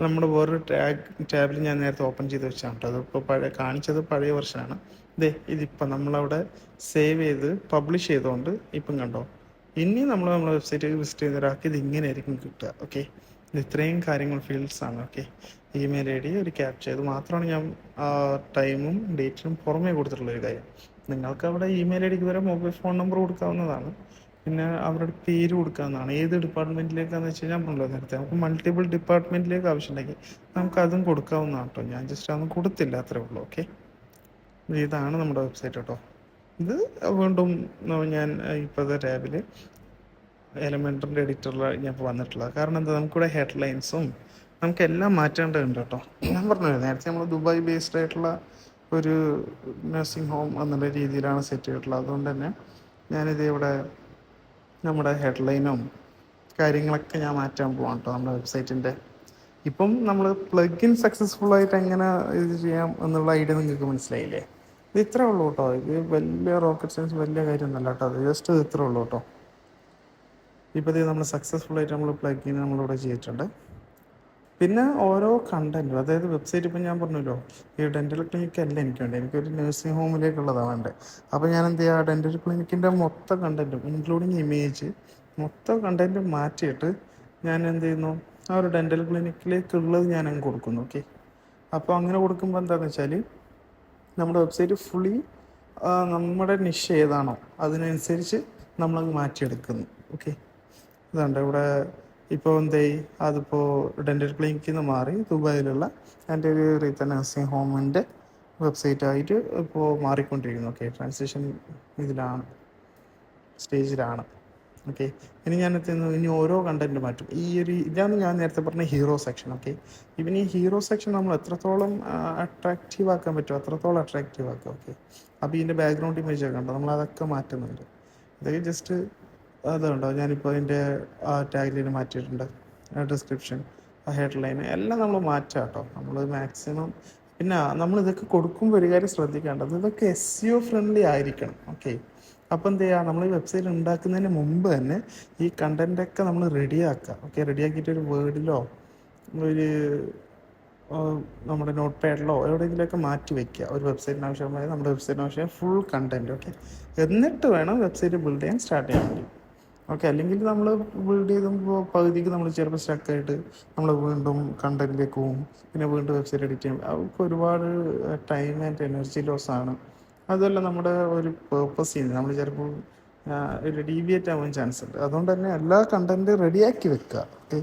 A: നമ്മുടെ വേറൊരു ടാബിൽ ഞാൻ നേരത്തെ ഓപ്പൺ ചെയ്ത് വെച്ചാണ് കേട്ടോ. അതിപ്പോൾ കാണിച്ചത് പഴയ വെർഷനാണ്. ഇതിപ്പോൾ നമ്മളവിടെ സേവ് ചെയ്ത് പബ്ലിഷ് ചെയ്തുകൊണ്ട് ഇപ്പം കണ്ടോ, ഇനി നമ്മുടെ വെബ്സൈറ്റ് വിസിറ്റ് ചെയ്യുന്ന ഒരാൾക്ക് ഇത് ഇങ്ങനെയായിരിക്കും കിട്ടുക. ഓക്കെ, ഇത് ഇത്രയും കാര്യങ്ങൾ ഫീൽഡ്സ് ആണ്. ഓക്കെ, ഇമെയിൽ ഐ ഡി, ഒരു ക്യാപ്ചർ, ഇത് മാത്രമാണ് ഞാൻ ടൈമും ഡേറ്റിനും പുറമേ കൊടുത്തിട്ടുള്ളൊരു കാര്യം. നിങ്ങൾക്ക് അവിടെ ഇമെയിൽ ഐ ഡിക്ക് വരെ മൊബൈൽ ഫോൺ നമ്പർ കൊടുക്കാവുന്നതാണ്, പിന്നെ അവരുടെ പേര് കൊടുക്കാവുന്നതാണ്. ഏത് ഡിപ്പാർട്ട്മെൻറ്റിലേക്കാണെന്ന് വെച്ച് കഴിഞ്ഞാൽ പറഞ്ഞല്ലോ നേരത്തെ, നമുക്ക് മൾട്ടിപ്പിൾ ഡിപ്പാർട്ട്മെൻറ്റിലേക്ക് ആവശ്യമുണ്ടെങ്കിൽ നമുക്ക് അതും കൊടുക്കാവുന്നതാണ് കേട്ടോ. ഞാൻ ജസ്റ്റ് അതൊന്നും കൊടുത്തില്ല, അത്രേ ഉള്ളൂ. ഓക്കെ, ഇതാണ് നമ്മുടെ വെബ്സൈറ്റ് കേട്ടോ. ഇത് വീണ്ടും ഞാൻ ഇപ്പോഴത്തെ ടാബിൽ എലമെൻ്ററിൻ്റെ എഡിറ്ററിലാണ് ഞാൻ ഇപ്പോൾ വന്നിട്ടുള്ളത്. കാരണം എന്താ, നമുക്കിവിടെ ഹെഡ്ലൈൻസും നമുക്കെല്ലാം മാറ്റേണ്ടതുണ്ട് കേട്ടോ. ഞാൻ പറഞ്ഞത് നേരത്തെ നമ്മൾ ദുബായ് ബേസ്ഡ് ആയിട്ടുള്ള ഒരു നഴ്സിംഗ് ഹോം എന്നുള്ള രീതിയിലാണ് സെറ്റ് ചെയ്തിട്ടുള്ളത്. അതുകൊണ്ട് തന്നെ ഞാനിത് ഇവിടെ നമ്മുടെ ഹെഡ്ലൈനും കാര്യങ്ങളൊക്കെ ഞാൻ മാറ്റാൻ പോവാം കേട്ടോ നമ്മുടെ വെബ്സൈറ്റിൻ്റെ. ഇപ്പം നമ്മൾ പ്ലഗിൻ സക്സസ്ഫുള്ളായിട്ട് എങ്ങനെ ഇത് ചെയ്യാം എന്നുള്ള ഐഡിയ നിങ്ങൾക്ക് മനസ്സിലായില്ലേ. ഇത് ഇത്രേ ഉള്ളൂ കേട്ടോ. ഇത് വലിയ റോക്കറ്റ് സയൻസ് വലിയ കാര്യമൊന്നുമല്ല കേട്ടോ. അത് ജസ്റ്റ് ഇത്രേ ഉള്ളൂ കേട്ടോ. ഇപ്പോൾ ഇത് നമ്മൾ സക്സസ്ഫുള്ളായിട്ട് നമ്മൾ പ്ലഗിൻ നമ്മളിവിടെ ചെയ്തിട്ടുണ്ട്. പിന്നെ ഓരോ കണ്ടൻറ്റും, അതായത് വെബ്സൈറ്റ് ഇപ്പം ഞാൻ പറഞ്ഞല്ലോ, ഈ ഡെൻ്റൽ ക്ലിനിക്ക് അല്ല എനിക്ക് വേണ്ടത്, എനിക്കൊരു നഴ്സിംഗ് ഹോമിലേക്കുള്ളതാണ് വേണ്ടത്. അപ്പോൾ ഞാൻ എന്ത് ചെയ്യുക, ഡെൻ്റൽ ക്ലിനിക്കിൻ്റെ മൊത്തം കണ്ടൻറ്റും ഇൻക്ലൂഡിങ് ഇമേജ് മൊത്തം കണ്ടൻറ്റും മാറ്റിയിട്ട് ഞാൻ എന്ത് ചെയ്യുന്നു, ആ ഒരു ഡെൻ്റൽ ക്ലിനിക്കിലേക്കുള്ളത് ഞാൻ അങ്ങ് കൊടുക്കുന്നു. ഓക്കെ, അപ്പോൾ അങ്ങനെ കൊടുക്കുമ്പോൾ എന്താണെന്ന് വെച്ചാൽ നമ്മുടെ വെബ്സൈറ്റ് ഫുള്ളി നമ്മുടെ നിഷ് ഏതാണോ അതിനനുസരിച്ച് നമ്മളത് മാറ്റിയെടുക്കുന്നു. ഓക്കെ, ഇതുണ്ട് ഇവിടെ ഇപ്പോൾ എന്തായി, അതിപ്പോൾ ഡെൻ്റൽ ക്ലിനിക്കിൽ നിന്ന് മാറി ദുബായിലുള്ള എൻ്റെ ഒരു റീത്ത നഴ്സിംഗ് ഹോമിൻ്റെ വെബ്സൈറ്റായിട്ട് ഇപ്പോൾ മാറിക്കൊണ്ടിരിക്കുന്നു. ഓക്കെ, ട്രാൻസിഷൻ ഇതിലാണ്, സ്റ്റേജിലാണ്. ഓക്കെ, ഇനി ഞാൻ എത്തുന്നു, ഇനി ഓരോ കണ്ടന്റ് മാറ്റും. ഈ ഒരു ഇതാണ് ഞാൻ നേരത്തെ പറഞ്ഞ ഹീറോ സെക്ഷൻ. ഓക്കെ, ഇവൻ ഈ ഹീറോ സെക്ഷൻ നമ്മൾ എത്രത്തോളം അട്രാക്റ്റീവ് ആക്കാൻ പറ്റുമോ അത്രത്തോളം അട്രാക്റ്റീവ് ആക്കുക. ഓക്കെ, അപ്പോൾ ഇതിൻ്റെ ബാക്ക്ഗ്രൗണ്ട് ഇമേജ് ഒക്കെ ഉണ്ടോ, നമ്മളതൊക്കെ മാറ്റുന്നുണ്ട്. ഇതൊക്കെ ജസ്റ്റ് അതുണ്ടോ, ഞാനിപ്പോൾ അതിൻ്റെ ടാഗ് മാറ്റിയിട്ടുണ്ട്, ഡിസ്ക്രിപ്ഷൻ, ഹെഡ്ലൈൻ എല്ലാം നമ്മൾ മാറ്റാം കേട്ടോ. നമ്മൾ മാക്സിമം പിന്നെ നമ്മൾ ഇതൊക്കെ കൊടുക്കുമ്പോൾ ഒരു കാര്യം ശ്രദ്ധിക്കേണ്ടത്, ഇതൊക്കെ SEO ഫ്രണ്ട്ലി ആയിരിക്കണം. ഓക്കെ, അപ്പോൾ എന്ത് ചെയ്യുക, നമ്മൾ ഈ വെബ്സൈറ്റ് ഉണ്ടാക്കുന്നതിന് മുമ്പ് തന്നെ ഈ കണ്ടൻറ്റൊക്കെ നമ്മൾ റെഡിയാക്കുക. ഓക്കെ, റെഡിയാക്കിയിട്ട് ഒരു വേർഡിലോ ഒരു നമ്മുടെ നോട്ട് പാഡിലോ എവിടെയെങ്കിലുമൊക്കെ മാറ്റി വയ്ക്കുക. ഒരു വെബ്സൈറ്റിന് ആവശ്യമായ നമ്മുടെ വെബ്സൈറ്റിന് ആവശ്യമായ ഫുൾ കണ്ടൻറ്റ്. ഓക്കെ, എന്നിട്ട് വേണം വെബ്സൈറ്റ് ബിൽഡ് ചെയ്യാൻ സ്റ്റാർട്ട് ചെയ്യാൻ വേണ്ടി. ഓക്കെ, അല്ലെങ്കിൽ നമ്മൾ ബിൽഡ് ചെയ്തുമ്പോൾ പകുതിക്ക് നമ്മൾ ചിലപ്പോൾ സ്റ്റക്കായിട്ട് നമ്മൾ വീണ്ടും കണ്ടൻറ്റിലേക്ക് പോകും, പിന്നെ വീണ്ടും വെബ്സൈറ്റ് എഡിറ്റ് ചെയ്യും. അവർക്ക് ഒരുപാട് ടൈം ആൻഡ് എനർജി ലോസ് ആണ്. അതുമല്ല നമ്മുടെ ഒരു പേർപ്പസ് ചെയ്യുന്നത് നമ്മൾ ചിലപ്പോൾ ഒരു ഡീവിയേറ്റ് ആവാൻ ചാൻസ് ഉണ്ട്. അതുകൊണ്ട് തന്നെ എല്ലാ കണ്ടൻറ്റ് റെഡിയാക്കി വെക്കുക. ഓക്കെ,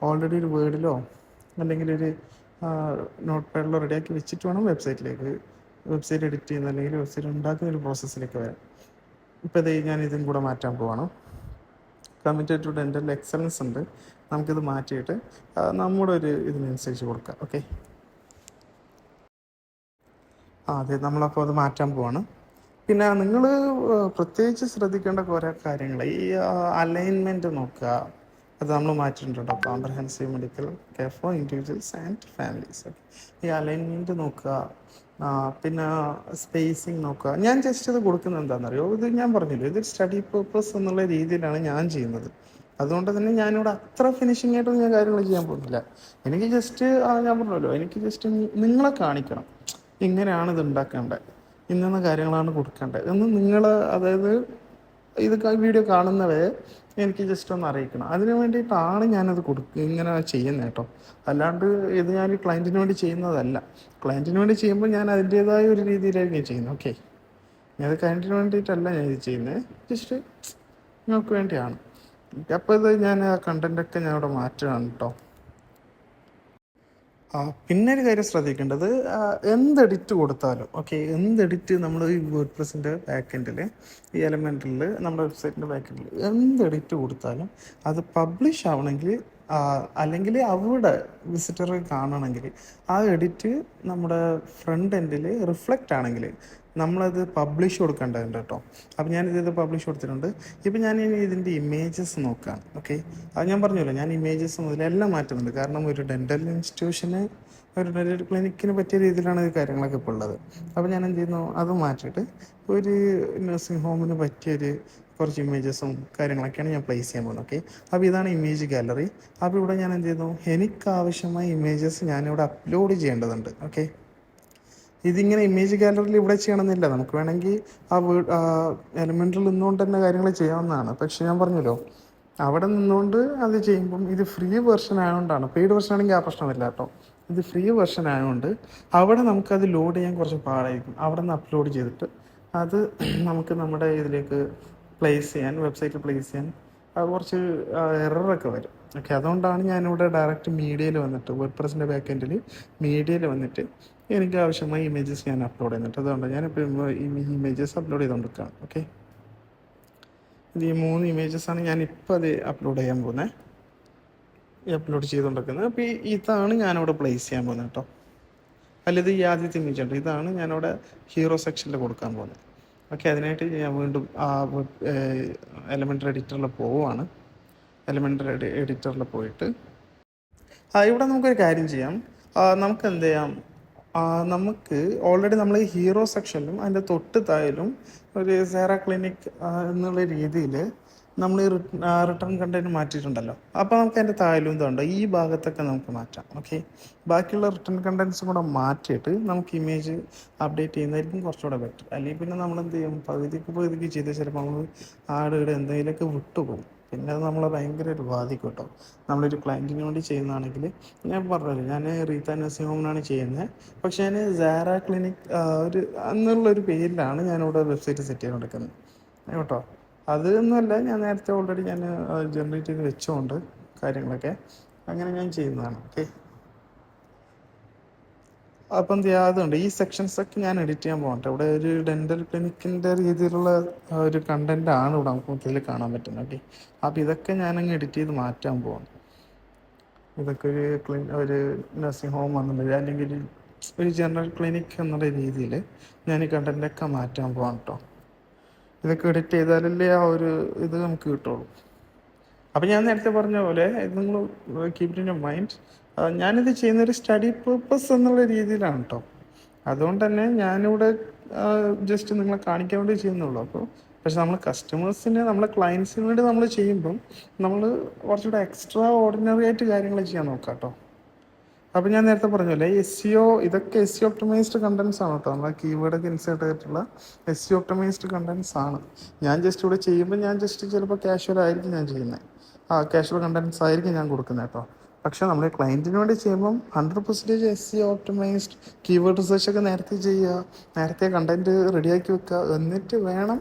A: ഓൾറെഡി ഒരു വേർഡിലോ അല്ലെങ്കിൽ ഒരു നോട്ട് പാഡിലോ റെഡിയാക്കി വെച്ചിട്ട് വേണം വെബ്സൈറ്റ് എഡിറ്റ് ചെയ്യുന്ന അല്ലെങ്കിൽ വെബ്സൈറ്റ് ഉണ്ടാക്കുന്ന ഒരു പ്രോസസ്സിലേക്ക് വരാം. ഇപ്പോൾ ഇത് ഞാൻ ഇതും കൂടെ മാറ്റാൻ പോവാണ്. കമ്മിറ്റഡ് ടു ഡെൻ്റൽ എക്സലൻസ് ഉണ്ട്, നമുക്കിത് മാറ്റിയിട്ട് നമ്മുടെ ഒരു ഇതിനനുസരിച്ച് കൊടുക്കാം. ഓക്കെ, അതെ, നമ്മളപ്പോൾ അത് മാറ്റാൻ പോവാണ്. പിന്നെ നിങ്ങൾ പ്രത്യേകിച്ച് ശ്രദ്ധിക്കേണ്ട കുറേ കാര്യങ്ങൾ, ഈ അലൈൻമെൻറ്റ് നോക്കുക, അത് നമ്മൾ മാറ്റിയിട്ടുണ്ടോ, comprehensive medical care for individuals and families. Okay, ഈ അലൈൻമെൻറ്റ് നോക്കുക, പിന്നെ സ്പേസിങ് നോക്കുക. ഞാൻ ജസ്റ്റ് ഇത് കൊടുക്കുന്നത് എന്താണെന്നറിയോ, ഇത് ഞാൻ പറഞ്ഞില്ലോ, ഇത് സ്റ്റഡി പർപ്പസ് എന്നുള്ള രീതിയിലാണ് ഞാൻ ചെയ്യുന്നത്. അതുകൊണ്ട് തന്നെ ഞാനിവിടെ അത്ര ഫിനിഷിംഗ് ആയിട്ടൊന്നും ഞാൻ കാര്യങ്ങൾ ചെയ്യാൻ പോകുന്നില്ല. എനിക്ക് ജസ്റ്റ് ഞാൻ പറഞ്ഞല്ലോ, എനിക്ക് ജസ്റ്റ് നിങ്ങളെ കാണിക്കണം, ഇങ്ങനെയാണ് ഇത് ഉണ്ടാക്കേണ്ടത്, ഇന്ന കാര്യങ്ങളാണ് കൊടുക്കേണ്ടത് എന്ന് നിങ്ങൾ, അതായത് ഇത് വീഡിയോ കാണുന്നവരെ എനിക്ക് ജസ്റ്റ് ഒന്ന് അറിയിക്കണം. അതിന് വേണ്ടിയിട്ടാണ് ഞാനത് ഇങ്ങനെ ചെയ്യുന്നത് കേട്ടോ. അല്ലാണ്ട് ഇത് ഞാൻ ക്ലയൻറ്റിന് വേണ്ടി ചെയ്യുന്നതല്ല. ക്ലയൻറ്റിന് വേണ്ടി ചെയ്യുമ്പോൾ ഞാൻ അതിൻ്റേതായ ഒരു രീതിയിലായിരിക്കും ചെയ്യുന്നത്. ഓക്കെ, അത് ക്ലയൻറ്റിന് വേണ്ടിയിട്ടല്ല ഞാൻ ഇത് ചെയ്യുന്നത്, ജസ്റ്റ് നിങ്ങൾക്ക് വേണ്ടിയാണ്. അപ്പോൾ ഇത് ഞാൻ ആ കണ്ടൻറ്റൊക്കെ ഞാൻ ഇവിടെ മാറ്റുകയാണ് കേട്ടോ. പിന്നെ ഒരു കാര്യം ശ്രദ്ധിക്കേണ്ടത്, എന്ത് എഡിറ്റ് കൊടുത്താലും, ഓക്കെ, എന്ത് എഡിറ്റ് നമ്മൾ ഈ വേർഡ്പ്രസിൻ്റെ ബാക്കെൻഡിൽ, ഈ എലമെൻറ്റിൽ, നമ്മുടെ വെബ്സൈറ്റിൻ്റെ ബാക്കെൻഡിൽ എന്ത് എഡിറ്റ് കൊടുത്താലും അത് പബ്ലിഷ് ആവണമെങ്കിൽ, അല്ലെങ്കിൽ അവിടെ വിസിറ്റർ കാണണമെങ്കിൽ ആ എഡിറ്റ് നമ്മുടെ ഫ്രണ്ട് എൻഡിൽ റിഫ്ലക്റ്റ് ആണെങ്കിൽ നമ്മളത് പബ്ലിഷ് കൊടുക്കേണ്ടതുണ്ട് കേട്ടോ. അപ്പോൾ ഞാനിത് പബ്ലിഷ് കൊടുത്തിട്ടുണ്ട്. ഇപ്പം ഞാൻ ഇതിൻ്റെ ഇമേജസ് നോക്കാം. ഓക്കെ, അത് ഞാൻ പറഞ്ഞല്ലോ, ഞാൻ ഇമേജസ് മുതലെല്ലാം മാറ്റുന്നുണ്ട്. കാരണം ഒരു ഡെൻ്റൽ ഇൻസ്റ്റിറ്റ്യൂഷന്, ഒരു ഡെൻ്റൽ ക്ലിനിക്കിന് പറ്റിയ രീതിയിലാണ് ഈ കാര്യങ്ങളൊക്കെ ഇപ്പോൾ ഉള്ളത്. അപ്പോൾ ഞാൻ എന്ത് ചെയ്യുന്നു, അത് മാറ്റിയിട്ട് ഒരു നഴ്സിംഗ് ഹോമിന് പറ്റിയൊരു കുറച്ച് ഇമേജസും കാര്യങ്ങളൊക്കെയാണ് ഞാൻ പ്ലേസ് ചെയ്യാൻ പോകുന്നത്. ഓക്കെ, അപ്പോൾ ഇതാണ് ഇമേജ് ഗാലറി. അപ്പോൾ ഇവിടെ ഞാൻ എന്ത് ചെയ്യുന്നു, എനിക്കാവശ്യമായ ഇമേജസ് ഞാനിവിടെ അപ്ലോഡ് ചെയ്യേണ്ടതുണ്ട്. ഓക്കെ, ഇതിങ്ങനെ ഇമേജ് ഗാലറിയിൽ ഇവിടെ ചെയ്യണമെന്നില്ല, നമുക്ക് വേണമെങ്കിൽ ആ എലമെൻറ്റിൽ നിന്നുകൊണ്ട് തന്നെ കാര്യങ്ങൾ ചെയ്യാവുന്നതാണ്. പക്ഷെ ഞാൻ പറഞ്ഞല്ലോ, അവിടെ നിന്നുകൊണ്ട് അത് ചെയ്യുമ്പം ഇത് ഫ്രീ വെർഷൻ ആയതുകൊണ്ടാണ്. പെയ്ഡ് വെർഷൻ ആണെങ്കിൽ ആ പ്രശ്നമില്ല കേട്ടോ. ഇത് ഫ്രീ വെർഷൻ ആയതുകൊണ്ട് അവിടെ നമുക്കത് ലോഡ് ചെയ്യാൻ കുറച്ച് പാടായിരിക്കും. അവിടെ നിന്ന് അപ്ലോഡ് ചെയ്തിട്ട് അത് നമുക്ക് നമ്മുടെ ഇതിലേക്ക് പ്ലേസ് ചെയ്യാൻ, വെബ്സൈറ്റിൽ പ്ലേസ് ചെയ്യാൻ കുറച്ച് എററൊക്കെ വരും. ഓക്കെ, അതുകൊണ്ടാണ് ഞാനിവിടെ ഡയറക്റ്റ് മീഡിയയിൽ വന്നിട്ട്, വേർഡ്പ്രസിൻ്റെ ബാക്കെൻഡിൽ മീഡിയയിൽ വന്നിട്ട് എനിക്ക് ആവശ്യമായ ഇമേജസ് ഞാൻ അപ്ലോഡ് ചെയ്യുന്നുണ്ട്. അതുകൊണ്ട് ഞാനിപ്പോൾ ഈ ഇമേജസ് അപ്ലോഡ് ചെയ്തുകൊണ്ടിരിക്കുകയാണ്. ഓക്കെ, ഇത് ഈ 3 ഇമേജസാണ് ഞാനിപ്പോൾ അത് അപ്ലോഡ് ചെയ്യാൻ പോകുന്നത്, അപ്ലോഡ് ചെയ്തുകൊണ്ടിരിക്കുന്നത്. അപ്പോൾ ഇതാണ് ഞാനിവിടെ പ്ലേസ് ചെയ്യാൻ പോകുന്നത് കേട്ടോ. അല്ലത് ഈ ആദ്യത്തെ ഇമേജ് ഉണ്ട്, ഇതാണ് ഞാനിവിടെ ഹീറോ സെക്ഷനിൽ കൊടുക്കാൻ പോകുന്നത്. ഓക്കെ, അതിനായിട്ട് ഞാൻ വീണ്ടും ആ എലമെൻ്ററി എഡിറ്ററിൽ പോവുകയാണ്. എലമെൻ്ററി എഡിറ്ററിൽ പോയിട്ട് ഇവിടെ നമുക്കൊരു കാര്യം ചെയ്യാം. നമുക്ക് എന്ത് ചെയ്യാം, നമുക്ക് ഓൾറെഡി നമ്മൾ ഈ ഹീറോ സെക്ഷനിലും അതിൻ്റെ തൊട്ട് താഴെയും ഒരു സേറ ക്ലിനിക് എന്നുള്ള രീതിയിൽ നമ്മൾ ഈ റിട്ടേൺ കണ്ടന്റ് മാറ്റിയിട്ടുണ്ടല്ലോ. അപ്പോൾ നമുക്ക് അതിൻ്റെ താഴെയും ഇതുണ്ട്, ഈ ഭാഗത്തൊക്കെ നമുക്ക് മാറ്റാം. ഓക്കെ, ബാക്കിയുള്ള റിട്ടേൺ കണ്ടൻസും കൂടെ മാറ്റിയിട്ട് നമുക്ക് ഇമേജ് അപ്ഡേറ്റ് ചെയ്യുന്നതായിരിക്കും കുറച്ചുകൂടെ ബെറ്റർ. അല്ലെങ്കിൽ പിന്നെ നമ്മൾ എന്ത് ചെയ്യും, പകുതിക്ക് ചെയ്ത് ചിലപ്പോൾ നമ്മൾ ആടുകൾ എന്തെങ്കിലുമൊക്കെ വിട്ടുപോകും. പിന്നെ അത് നമ്മളെ ഭയങ്കരമായിട്ട് ബാധിക്കും കേട്ടോ. നമ്മളൊരു ക്ലയൻറ്റിന് വേണ്ടി ചെയ്യുന്നതാണെങ്കിൽ, ഞാൻ പറഞ്ഞല്ലോ ഞാൻ റീത്ത നഴ്സിംഗ് ഹോമിനാണ് ചെയ്യുന്നത്. പക്ഷേ ഞാൻ സാറ ക്ലിനിക് ഒരു എന്നുള്ളൊരു പേരിലാണ് ഞാനിവിടെ വെബ്സൈറ്റ് സെറ്റ് ചെയ്ത് കൊടുക്കുന്നത് കേട്ടോ. അത് ഒന്നുമല്ല, ഞാൻ നേരത്തെ ഓൾറെഡി ഞാൻ ജനറേറ്റ് ചെയ്ത് വെച്ചുകൊണ്ട് കാര്യങ്ങളൊക്കെ അങ്ങനെ ഞാൻ ചെയ്യുന്നതാണ്. ഓക്കെ, അപ്പം എന്ത് ചെയ്യുക, അതുകൊണ്ട് ഈ സെക്ഷൻസൊക്കെ ഞാൻ എഡിറ്റ് ചെയ്യാൻ പോകട്ടെ. ഇവിടെ ഒരു ഡെൻ്റൽ ക്ലിനിക്കിൻ്റെ രീതിയിലുള്ള ഒരു കണ്ടൻ്റ് ആണ് ഇവിടെ നമുക്ക് മൊത്തത്തിൽ കാണാൻ പറ്റുന്നത്. ഓക്കെ, അപ്പോൾ ഇതൊക്കെ ഞാനങ്ങ് എഡിറ്റ് ചെയ്ത് മാറ്റാൻ പോവാണ്. ഇതൊക്കെ ഒരു നഴ്സിംഗ് ഹോം എന്നുള്ള അല്ലെങ്കിൽ ഒരു ജനറൽ ക്ലിനിക് എന്നുള്ള രീതിയിൽ ഞാൻ ഈ കണ്ടൻ്റൊക്കെ മാറ്റാൻ പോവാം കേട്ടോ. ഇതൊക്കെ എഡിറ്റ് ചെയ്താലല്ലേ ആ ഒരു ഇത് നമുക്ക് കിട്ടുള്ളൂ. അപ്പം ഞാൻ നേരത്തെ പറഞ്ഞ പോലെ ഇത് നിങ്ങൾ കീപ് ഇൻ യുവർ മൈൻഡ്, ഞാനിത് ചെയ്യുന്നൊരു സ്റ്റഡി പേർപ്പസ് എന്നുള്ള രീതിയിലാണ് കേട്ടോ. അതുകൊണ്ട് തന്നെ ഞാനിവിടെ ജസ്റ്റ് നിങ്ങളെ കാണിക്കാൻ വേണ്ടി ചെയ്യുന്നുള്ളൂ. അപ്പോൾ പക്ഷെ നമ്മൾ കസ്റ്റമേഴ്സിന്, നമ്മളെ ക്ലയൻസിന് വേണ്ടി നമ്മൾ ചെയ്യുമ്പം നമ്മൾ കുറച്ചുകൂടെ എക്സ്ട്രാ ഓർഡിനറി ആയിട്ട് കാര്യങ്ങൾ ചെയ്യാൻ നോക്കാം കേട്ടോ. അപ്പോൾ ഞാൻ നേരത്തെ പറഞ്ഞല്ലേ, ഇതൊക്കെ SEO ഒപ്റ്റിമൈസ്ഡ് കണ്ടൻസ് ആണ് കേട്ടോ. നമ്മളെ കീവേഡൊക്കെ ഇൻസേർട്ട് ചെയ്തിട്ടുള്ള SEO ഒപ്റ്റിമൈസ്ഡ് കണ്ടൻസ് ആണ്. ഞാൻ ജസ്റ്റ് ഇവിടെ ചെയ്യുമ്പോൾ ഞാൻ ജസ്റ്റ് ചിലപ്പോൾ കാഷ്വൽ ആയിരിക്കും ഞാൻ ചെയ്യുന്നത്, കാഷ്വൽ കണ്ടൻസ് ആയിരിക്കും ഞാൻ കൊടുക്കുന്നത് കേട്ടോ. പക്ഷെ നമ്മൾ ക്ലയൻറ്റിന് വേണ്ടി ചെയ്യുമ്പം 100% SEO ഒപ്റ്റിമൈസ്ഡ് കീവേഡ് റിസർച്ച് ഒക്കെ നേരത്തെ ചെയ്യുക, നേരത്തെ കണ്ടൻറ്റ് റെഡിയാക്കി വെക്കുക, എന്നിട്ട് വേണം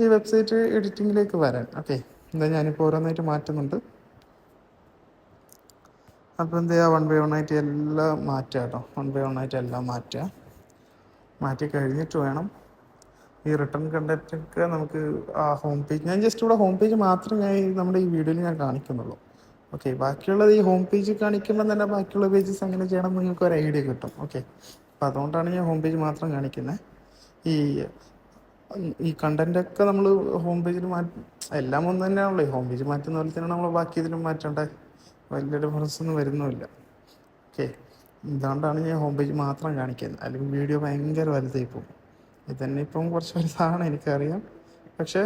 A: ഈ വെബ്സൈറ്റ് എഡിറ്റിങ്ങിലേക്ക് വരാൻ. ഓക്കെ, എന്താ ഞാനിപ്പോൾ ഓരോന്നായിട്ട് മാറ്റുന്നുണ്ട്. അപ്പോൾ എന്ത് ചെയ്യുക, 1 by 1 ആയിട്ട് എല്ലാം മാറ്റുക കേട്ടോ. 1 by 1 ആയിട്ട് എല്ലാം മാറ്റി കഴിഞ്ഞിട്ട് വേണം ഈ റിട്ടേൺ കണ്ടൻറ്റൊക്കെ നമുക്ക് ആ ഹോം പേജ്, ഞാൻ ജസ്റ്റ് ഇവിടെ ഹോം പേജ് മാത്രമേ നമ്മുടെ ഈ വീഡിയോയിൽ ഞാൻ കാണിക്കുന്നുള്ളൂ. ഓക്കെ, ബാക്കിയുള്ളത് ഈ ഹോം പേജ് കാണിക്കുമ്പോൾ തന്നെ ബാക്കിയുള്ള പേജസ് എങ്ങനെ ചെയ്യണം നിങ്ങൾക്ക് ഒരു ഐഡിയ കിട്ടും. ഓക്കെ, അപ്പോൾ അതുകൊണ്ടാണ് ഞാൻ ഹോം പേജ് മാത്രം കാണിക്കുന്നത്. ഈ കണ്ടൻറ്റൊക്കെ നമ്മൾ ഹോം പേജിൽ എല്ലാം ഒന്ന് തന്നെയാണല്ലോ. ഈ ഹോം പേജ് മാറ്റുന്ന പോലെ തന്നെ നമ്മൾ ബാക്കി ഇതിലും മാറ്റേണ്ട വലിയ ഡിഫറൻസ് ഒന്നും വരുന്നുമില്ല. ഓക്കെ, ഇതുകൊണ്ടാണ് ഞാൻ ഹോം പേജ് മാത്രം കാണിക്കുന്നത്, അല്ലെങ്കിൽ വീഡിയോ ഭയങ്കര വലുതായി പോകും. ഇതന്നെ ഇപ്പം കുറച്ച് വലുതാണ് എനിക്കറിയാം, പക്ഷേ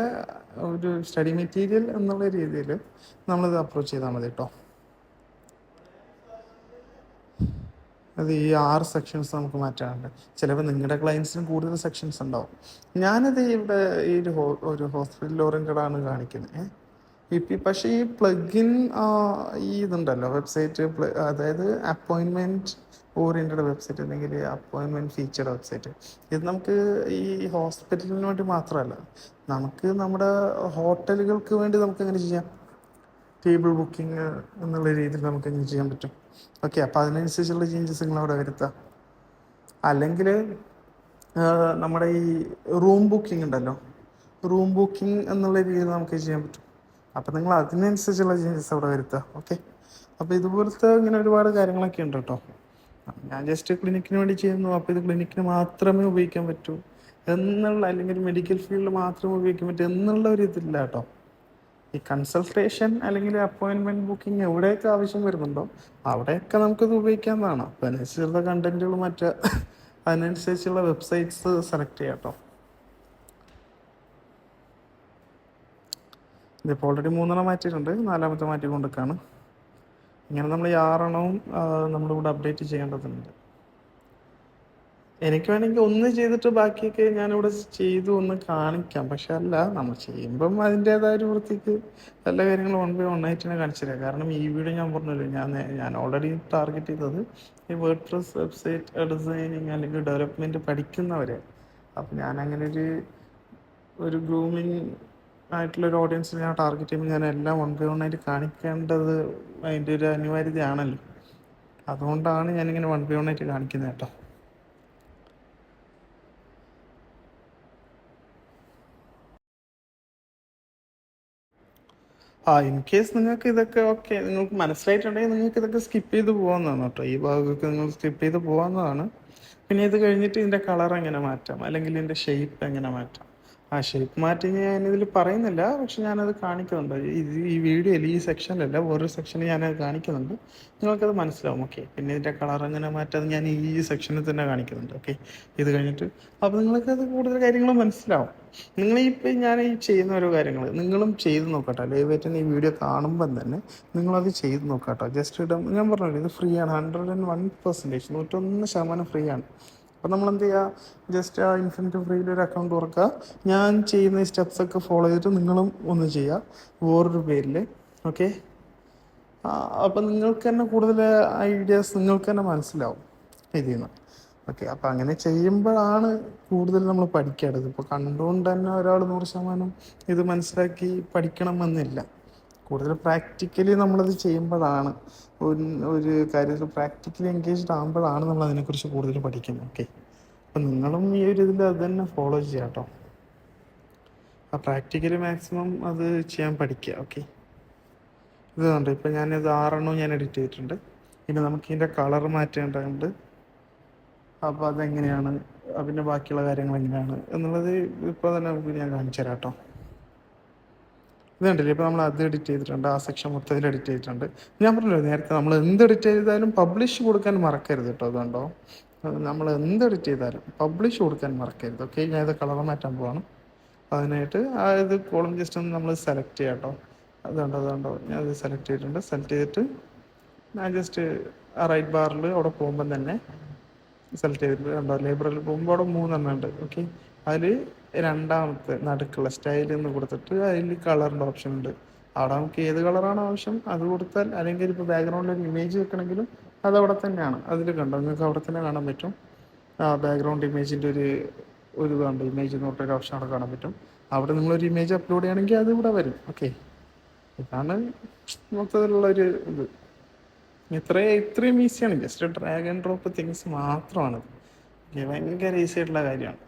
A: ഒരു സ്റ്റഡി മെറ്റീരിയൽ എന്നുള്ള രീതിയിൽ നമ്മളിത് അപ്രോച്ച് ചെയ്താൽ മതി കേട്ടോ. അത് ഈ 6 സെക്ഷൻസ് നമുക്ക് മാറ്റാറുണ്ട്. ചിലപ്പോൾ നിങ്ങളുടെ ക്ലയൻസിന് കൂടുതൽ സെക്ഷൻസ് ഉണ്ടാവും. ഞാനത് ഇവിടെ ഈ ഒരു ഹോസ്പിറ്റൽ ഓറിയൻറ്റഡാണ് കാണിക്കുന്നത്. പക്ഷേ ഈ പ്ലഗിൻ ഈ ഇതുണ്ടല്ലോ വെബ്സൈറ്റ്, അതായത് അപ്പോയിൻമെൻറ്റ് ഓറിയൻറ്റഡ് വെബ്സൈറ്റ് അല്ലെങ്കിൽ അപ്പോയിൻമെൻറ്റ് ഫീച്ചർഡ് വെബ്സൈറ്റ്, ഇത് നമുക്ക് ഈ ഹോസ്പിറ്റലിന് വേണ്ടി മാത്രമല്ല, നമുക്ക് നമ്മുടെ ഹോട്ടലുകൾക്ക് വേണ്ടി നമുക്ക് എങ്ങനെ ചെയ്യാം, ടേബിൾ ബുക്കിംഗ് എന്നുള്ള രീതിയിൽ നമുക്ക് എങ്ങനെ ചെയ്യാൻ പറ്റും. ഓക്കെ, അപ്പോൾ അതിനനുസരിച്ചുള്ള ചേഞ്ചസ് നിങ്ങളവിടെ വരുത്താം. അല്ലെങ്കിൽ നമ്മുടെ ഈ റൂം ബുക്കിംഗ് ഉണ്ടല്ലോ, റൂം ബുക്കിംഗ് എന്നുള്ള രീതിയിൽ നമുക്ക് ചെയ്യാൻ പറ്റും. അപ്പോൾ നിങ്ങൾ അതിനനുസരിച്ചുള്ള ചേഞ്ചസ് അവിടെ വരുത്തുക. ഓക്കെ, അപ്പോൾ ഇതുപോലത്തെ ഇങ്ങനെ ഒരുപാട് കാര്യങ്ങളൊക്കെ ഉണ്ട് കേട്ടോ. ഞാൻ ജസ്റ്റ് ക്ലിനിക്കിന് വേണ്ടി ചെയ്യുന്നു, അപ്പോൾ ഇത് ക്ലിനിക്കിന് മാത്രമേ ഉപയോഗിക്കാൻ പറ്റൂ എന്നുള്ള, അല്ലെങ്കിൽ മെഡിക്കൽ ഫീൽഡിൽ മാത്രമേ ഉപയോഗിക്കാൻ പറ്റൂ എന്നുള്ള ഒരു ഇതില്ല കേട്ടോ. ഈ കൺസൾട്ടേഷൻ അല്ലെങ്കിൽ അപ്പോയിൻമെൻറ്റ് ബുക്കിംഗ് എവിടെയൊക്കെ ആവശ്യം വരുന്നുണ്ടോ അവിടെയൊക്കെ നമുക്കിത് ഉപയോഗിക്കാവുന്നതാണ്. അപ്പോൾ അതിനനുസരിച്ചുള്ള കണ്ടൻറ്റുകൾ മാറ്റുക, അതിനനുസരിച്ചുള്ള വെബ്സൈറ്റ്സ് സെലക്ട് ചെയ്യാം കേട്ടോ. ഇതിപ്പോൾ ഓൾറെഡി 3 മാറ്റിയിട്ടുണ്ട്, 4ാമത്തെ മാറ്റിക്കൊണ്ടിരിക്കുകയാണ്. ഇങ്ങനെ നമ്മൾ ഈ 6 നമ്മളിവിടെ അപ്ഡേറ്റ് ചെയ്യേണ്ടതുണ്ട്. എനിക്ക് വേണമെങ്കിൽ ഒന്ന് ചെയ്തിട്ട് ബാക്കിയൊക്കെ ഞാനിവിടെ ചെയ്തു ഒന്ന് കാണിക്കാം, പക്ഷെ അല്ല, നമ്മൾ ചെയ്യുമ്പം അതിൻ്റേതായ ഒരു വൃത്തിക്ക് എല്ലാ കാര്യങ്ങളും 1 by 1 ആയിട്ട് തന്നെ കാണിച്ചു തരാം. കാരണം ഈ വീഡിയോ ഞാൻ പറഞ്ഞല്ലോ, ഞാൻ ഓൾറെഡി ടാർഗറ്റ് ചെയ്തത് ഈ വേർഡ്പ്രസ് വെബ്സൈറ്റ് ഡിസൈനിങ് അല്ലെങ്കിൽ ഡെവലപ്മെൻറ്റ് പഠിക്കുന്നവരെ. അപ്പം ഞാൻ അങ്ങനെ ഒരു ഗ്രൂമിങ് ആയിട്ടുള്ളൊരു ഓഡിയൻസിനെ ഞാൻ ടാർഗറ്റ് ചെയ്യുമ്പോൾ ഞാൻ എല്ലാം 1 by 1 ആയിട്ട് കാണിക്കേണ്ടത് അതിൻ്റെ ഒരു അനിവാര്യതയാണല്ലോ. അതുകൊണ്ടാണ് ഞാനിങ്ങനെ 1 by 1 ആയിട്ട് കാണിക്കുന്നത് കേട്ടോ. ഇൻ കേസ് നിങ്ങൾക്ക് ഇതൊക്കെ ഓക്കെ, നിങ്ങൾക്ക് മനസ്സിലായിട്ടുണ്ടെങ്കിൽ നിങ്ങൾക്ക് ഇതൊക്കെ സ്കിപ്പ് ചെയ്ത് പോകാവുന്നതാണ് കേട്ടോ. ഈ ഭാഗമൊക്കെ നിങ്ങൾ സ്കിപ്പ് ചെയ്ത് പോകാവുന്നതാണ്. പിന്നെ ഇത് കഴിഞ്ഞിട്ട് ഇതിൻ്റെ കളർ എങ്ങനെ മാറ്റാം, അല്ലെങ്കിൽ ഇതിൻ്റെ ഷേപ്പ് എങ്ങനെ മാറ്റാം, ഷേപ്പ് മാറ്റി ഞാനിതിൽ പറയുന്നില്ല, പക്ഷെ ഞാനത് കാണിക്കുന്നുണ്ട്. ഈ വീഡിയോയിൽ ഈ സെക്ഷനിലല്ല, വേറൊരു സെക്ഷനിൽ ഞാനത് കാണിക്കുന്നുണ്ട്, നിങ്ങൾക്കത് മനസ്സിലാവും. ഓക്കെ, പിന്നെ ഇതിൻ്റെ കളർ എങ്ങനെ മാറ്റാതെ ഞാൻ ഈ സെക്ഷനിൽ തന്നെ കാണിക്കുന്നുണ്ട്. ഓക്കെ, ഇത് കഴിഞ്ഞിട്ട് അപ്പോൾ നിങ്ങൾക്കത് കൂടുതൽ കാര്യങ്ങൾ മനസ്സിലാവും. നിങ്ങളിപ്പോൾ ഞാൻ ഈ ചെയ്യുന്ന ഓരോ കാര്യങ്ങൾ നിങ്ങളും ചെയ്ത് നോക്കട്ടോ. ലൈവായിട്ട് ഈ വീഡിയോ കാണുമ്പം തന്നെ നിങ്ങളത് ചെയ്ത് നോക്കാട്ടോ. ജസ്റ്റ് ഞാൻ പറഞ്ഞല്ലോ, ഇത് ഫ്രീ ആണ്, 101%, 101% ഫ്രീ ആണ്. അപ്പോൾ നമ്മൾ എന്ത് ചെയ്യുക, ജസ്റ്റ് ആ ഇൻഫിനിറ്റ് ഫ്രീയിൽ ഒരു അക്കൗണ്ട് തുറക്കുക. ഞാൻ ചെയ്യുന്ന ഈ സ്റ്റെപ്സൊക്കെ ഫോളോ ചെയ്തിട്ട് നിങ്ങളും ഒന്ന് ചെയ്യുക വേറൊരു പേരിൽ. ഓക്കെ, അപ്പം നിങ്ങൾക്ക് തന്നെ കൂടുതൽ ഐഡിയാസ് നിങ്ങൾക്ക് തന്നെ മനസ്സിലാവും ഇതിൽ നിന്ന്. ഓക്കെ, അപ്പം അങ്ങനെ ചെയ്യുമ്പോഴാണ് കൂടുതൽ നമ്മൾ പഠിക്കേണ്ടത്. ഇപ്പോൾ കണ്ടുകൊണ്ട് തന്നെ ഒരാൾ 100% ഇത് മനസ്സിലാക്കി പഠിക്കണമെന്നില്ല. കൂടുതൽ പ്രാക്ടിക്കലി നമ്മളത് ചെയ്യുമ്പോഴാണ്, ഒരു കാര്യത്തിൽ പ്രാക്ടിക്കലി എൻഗേജ്ഡ് ആകുമ്പോഴാണ് നമ്മൾ അതിനെക്കുറിച്ച് കൂടുതൽ പഠിക്കുന്നത്. ഓക്കെ, അപ്പം നിങ്ങളും ഈ ഒരു ഇതിൽ അത് തന്നെ ഫോളോ ചെയ്യാം കേട്ടോ. ആ പ്രാക്ടിക്കലി മാക്സിമം അത് ചെയ്യാൻ പഠിക്കുക. ഓക്കെ, ഇത് കണ്ടോ, ഇപ്പം ഞാനിത് 6 ഞാൻ എഡിറ്റ് ചെയ്തിട്ടുണ്ട്. ഇനി നമുക്ക് ഇതിൻ്റെ കളർ മാറ്റേണ്ടതുണ്ട്. അപ്പോൾ അതെങ്ങനെയാണ്, പിന്നെ ബാക്കിയുള്ള കാര്യങ്ങൾ എങ്ങനെയാണ് എന്നുള്ളത് ഇപ്പോൾ തന്നെ നമുക്ക് ഞാൻ കാണിച്ചു തരാം കേട്ടോ. ഇത് കണ്ടില്ലേ, ഇപ്പോൾ നമ്മൾ അത് എഡിറ്റ് ചെയ്തിട്ടുണ്ട്, ആ സെക്ഷൻ മൊത്തത്തിൽ എഡിറ്റ് ചെയ്തിട്ടുണ്ട്. ഞാൻ പറഞ്ഞല്ലോ നേരത്തെ, നമ്മൾ എന്ത് എഡിറ്റ് ചെയ്താലും പബ്ലിഷ് കൊടുക്കാൻ മറക്കരുത് കേട്ടോ. അതുകൊണ്ടോ, നമ്മൾ എന്ത് എഡിറ്റ് ചെയ്താലും പബ്ലിഷ് കൊടുക്കാൻ മറക്കരുത്. ഓക്കെ, ഞാനിത് കളർ മാറ്റാൻ പോവാണ്. അതിനായിട്ട് ഇത് കോളം ജസ്റ്റ് ഒന്ന് നമ്മൾ സെലക്ട് ചെയ്യാം കേട്ടോ. അതുകൊണ്ടോ ഞാനത് സെലക്ട് ചെയ്തിട്ടുണ്ട്. സെലക്ട് ചെയ്തിട്ട് ഞാൻ ജസ്റ്റ് ആ റൈറ്റ് ബാറിൽ അവിടെ പോകുമ്പം തന്നെ സെലക്ട് ചെയ്തിട്ട് കണ്ടോ, ലൈബ്രറിയിൽ പോകുമ്പോൾ അവിടെ 3 ഉണ്ട്. ഓക്കെ, അതിൽ രണ്ടാമത്തെ നടുക്കുള്ള സ്റ്റൈൽ എന്ന് കൊടുത്തിട്ട് അതിൽ കളറിൻ്റെ ഓപ്ഷൻ ഉണ്ട്. അവിടെ നമുക്ക് ഏത് കളറാണ് ആവശ്യം അത് കൊടുത്താൽ, അല്ലെങ്കിൽ ഇപ്പോൾ ബാക്ക്ഗ്രൗണ്ടിൽ ഒരു ഇമേജ് വെക്കണമെങ്കിലും അത് അവിടെ തന്നെയാണ്. അതിൽ കണ്ടോ, നിങ്ങൾക്ക് അവിടെ തന്നെ കാണാൻ പറ്റും. ആ ബാക്ക്ഗ്രൗണ്ട് ഇമേജിൻ്റെ ഒരു ഇതുണ്ട്, ഇമേജ് എന്ന് പറഞ്ഞൊരു ഓപ്ഷൻ അവിടെ കാണാൻ പറ്റും. അവിടെ നിങ്ങളൊരു ഇമേജ് അപ്ലോഡ് ചെയ്യുകയാണെങ്കിൽ അത് ഇവിടെ വരും. ഓക്കെ, ഇതാണ് മൊത്തത്തിലുള്ളൊരു ഇത്. ഇത്രയും ഈസിയാണ്. Just drag and drop things മാത്രമാണ്. ഭയങ്കര ഈസി ആയിട്ടുള്ള കാര്യമാണ്.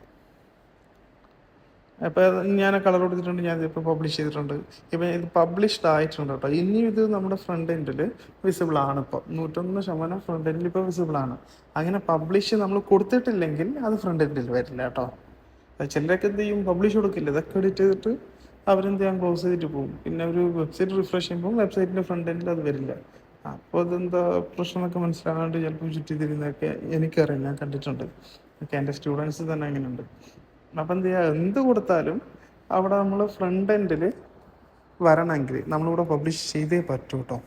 A: അപ്പോൾ ഞാൻ കളർ കൊടുത്തിട്ടുണ്ട്, ഞാനിതിപ്പോൾ പബ്ലിഷ് ചെയ്തിട്ടുണ്ട്. ഇപ്പം ഇത് പബ്ലിഷ്ഡ് ആയിട്ടുണ്ട് കേട്ടോ. ഇനിയും ഇത് നമ്മുടെ ഫ്രണ്ട് എൻഡിൽ വിസിബിൾ ആണ്. ഇപ്പോൾ 101% ഫ്രണ്ട് എൻഡിൽ ഇപ്പോൾ വിസിബിൾ ആണ്. അങ്ങനെ പബ്ലിഷ് നമ്മൾ കൊടുത്തിട്ടില്ലെങ്കിൽ അത് ഫ്രണ്ട് എൻഡിൽ വരില്ല കേട്ടോ. ചിലരൊക്കെ എന്ത് ചെയ്യും, പബ്ലിഷ് കൊടുക്കില്ല, ഇതൊക്കെ എഡിറ്റ് ചെയ്തിട്ട് അവരെന്ത് ചെയ്യാൻ ക്ലോസ് ചെയ്തിട്ട് പോകും. പിന്നെ ഒരു വെബ്സൈറ്റ് റിഫ്രഷ് ചെയ്യുമ്പോൾ വെബ്സൈറ്റിൻ്റെ ഫ്രണ്ട് എൻഡിൽ അത് വരില്ല. അപ്പോൾ അതെന്താ പ്രശ്നമൊക്കെ മനസ്സിലാകാണ്ട് ചിലപ്പോൾ ചുറ്റി തിരിയുന്നതൊക്കെ എനിക്കറിയാം, ഞാൻ കണ്ടിട്ടുണ്ട്. ഓക്കെ, എൻ്റെ സ്റ്റുഡൻസ് തന്നെ അങ്ങനെയുണ്ട്. അപ്പം എന്ത് ചെയ്യുക, എന്ത് കൊടുത്താലും അവിടെ നമ്മൾ ഫ്രണ്ട് എൻഡിൽ വരണമെങ്കിൽ നമ്മളിവിടെ പബ്ലിഷ് ചെയ്തേ പറ്റൂ കേട്ടോ.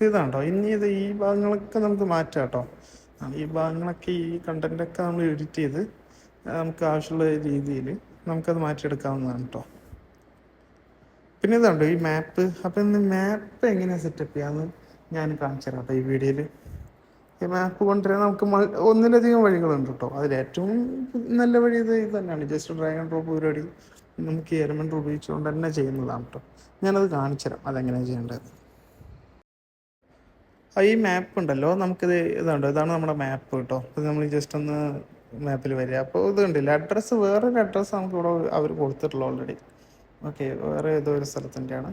A: ഇതാണ്ടോ, ഇനി ഈ ഭാഗങ്ങളൊക്കെ നമുക്ക് മാറ്റാം കേട്ടോ. ഈ ഭാഗങ്ങളൊക്കെ, ഈ കണ്ടൻറ്റൊക്കെ നമ്മൾ എഡിറ്റ് ചെയ്ത് നമുക്ക് ആവശ്യമുള്ള രീതിയിൽ നമുക്കത് മാറ്റിയെടുക്കാവുന്നതാണ് കേട്ടോ. പിന്നെ ഇതുണ്ടോ ഈ മാപ്പ്. അപ്പം ഇന്ന് മാപ്പ് എങ്ങനെയാണ് സെറ്റപ്പ് ചെയ്യാമെന്ന് ഞാൻ കാണിച്ചു തരാം കേട്ടോ ഈ വീഡിയോയിൽ. ഈ മാപ്പ് കൊണ്ടുവരാൻ നമുക്ക് ഒന്നിലധികം വഴികളുണ്ട് കേട്ടോ. അതിലേറ്റവും നല്ല വഴി ഇത് തന്നെയാണ്. ജസ്റ്റ് ഡ്രാഗ് ആൻഡ് ഡ്രോപ്പ് പരിപാടി നമുക്ക് ഈ എലമെൻ്റ് ഉപയോഗിച്ചുകൊണ്ട് തന്നെ ചെയ്യുന്നതാണ് കേട്ടോ. ഞാനത് കാണിച്ചു തരാം അതെങ്ങനെയാണ് ചെയ്യേണ്ടത്. ഈ മാപ്പ് ഉണ്ടല്ലോ, നമുക്കിത് ഇതാണ് നമ്മുടെ മാപ്പ് കേട്ടോ. ഇത് നമ്മൾ ജസ്റ്റ് ഒന്ന് മാപ്പിൽ വരിക. അപ്പോൾ ഇത് കണ്ടില്ല, അഡ്രസ്സ് വേറൊരു അഡ്രസ്സ് നമുക്ക് ഇവിടെ അവർ കൊടുത്തിട്ടുള്ളൂ ഓൾറെഡി. ഓക്കെ, വേറെ ഏതോ ഒരു സ്ഥലത്തിൻ്റെയാണ്.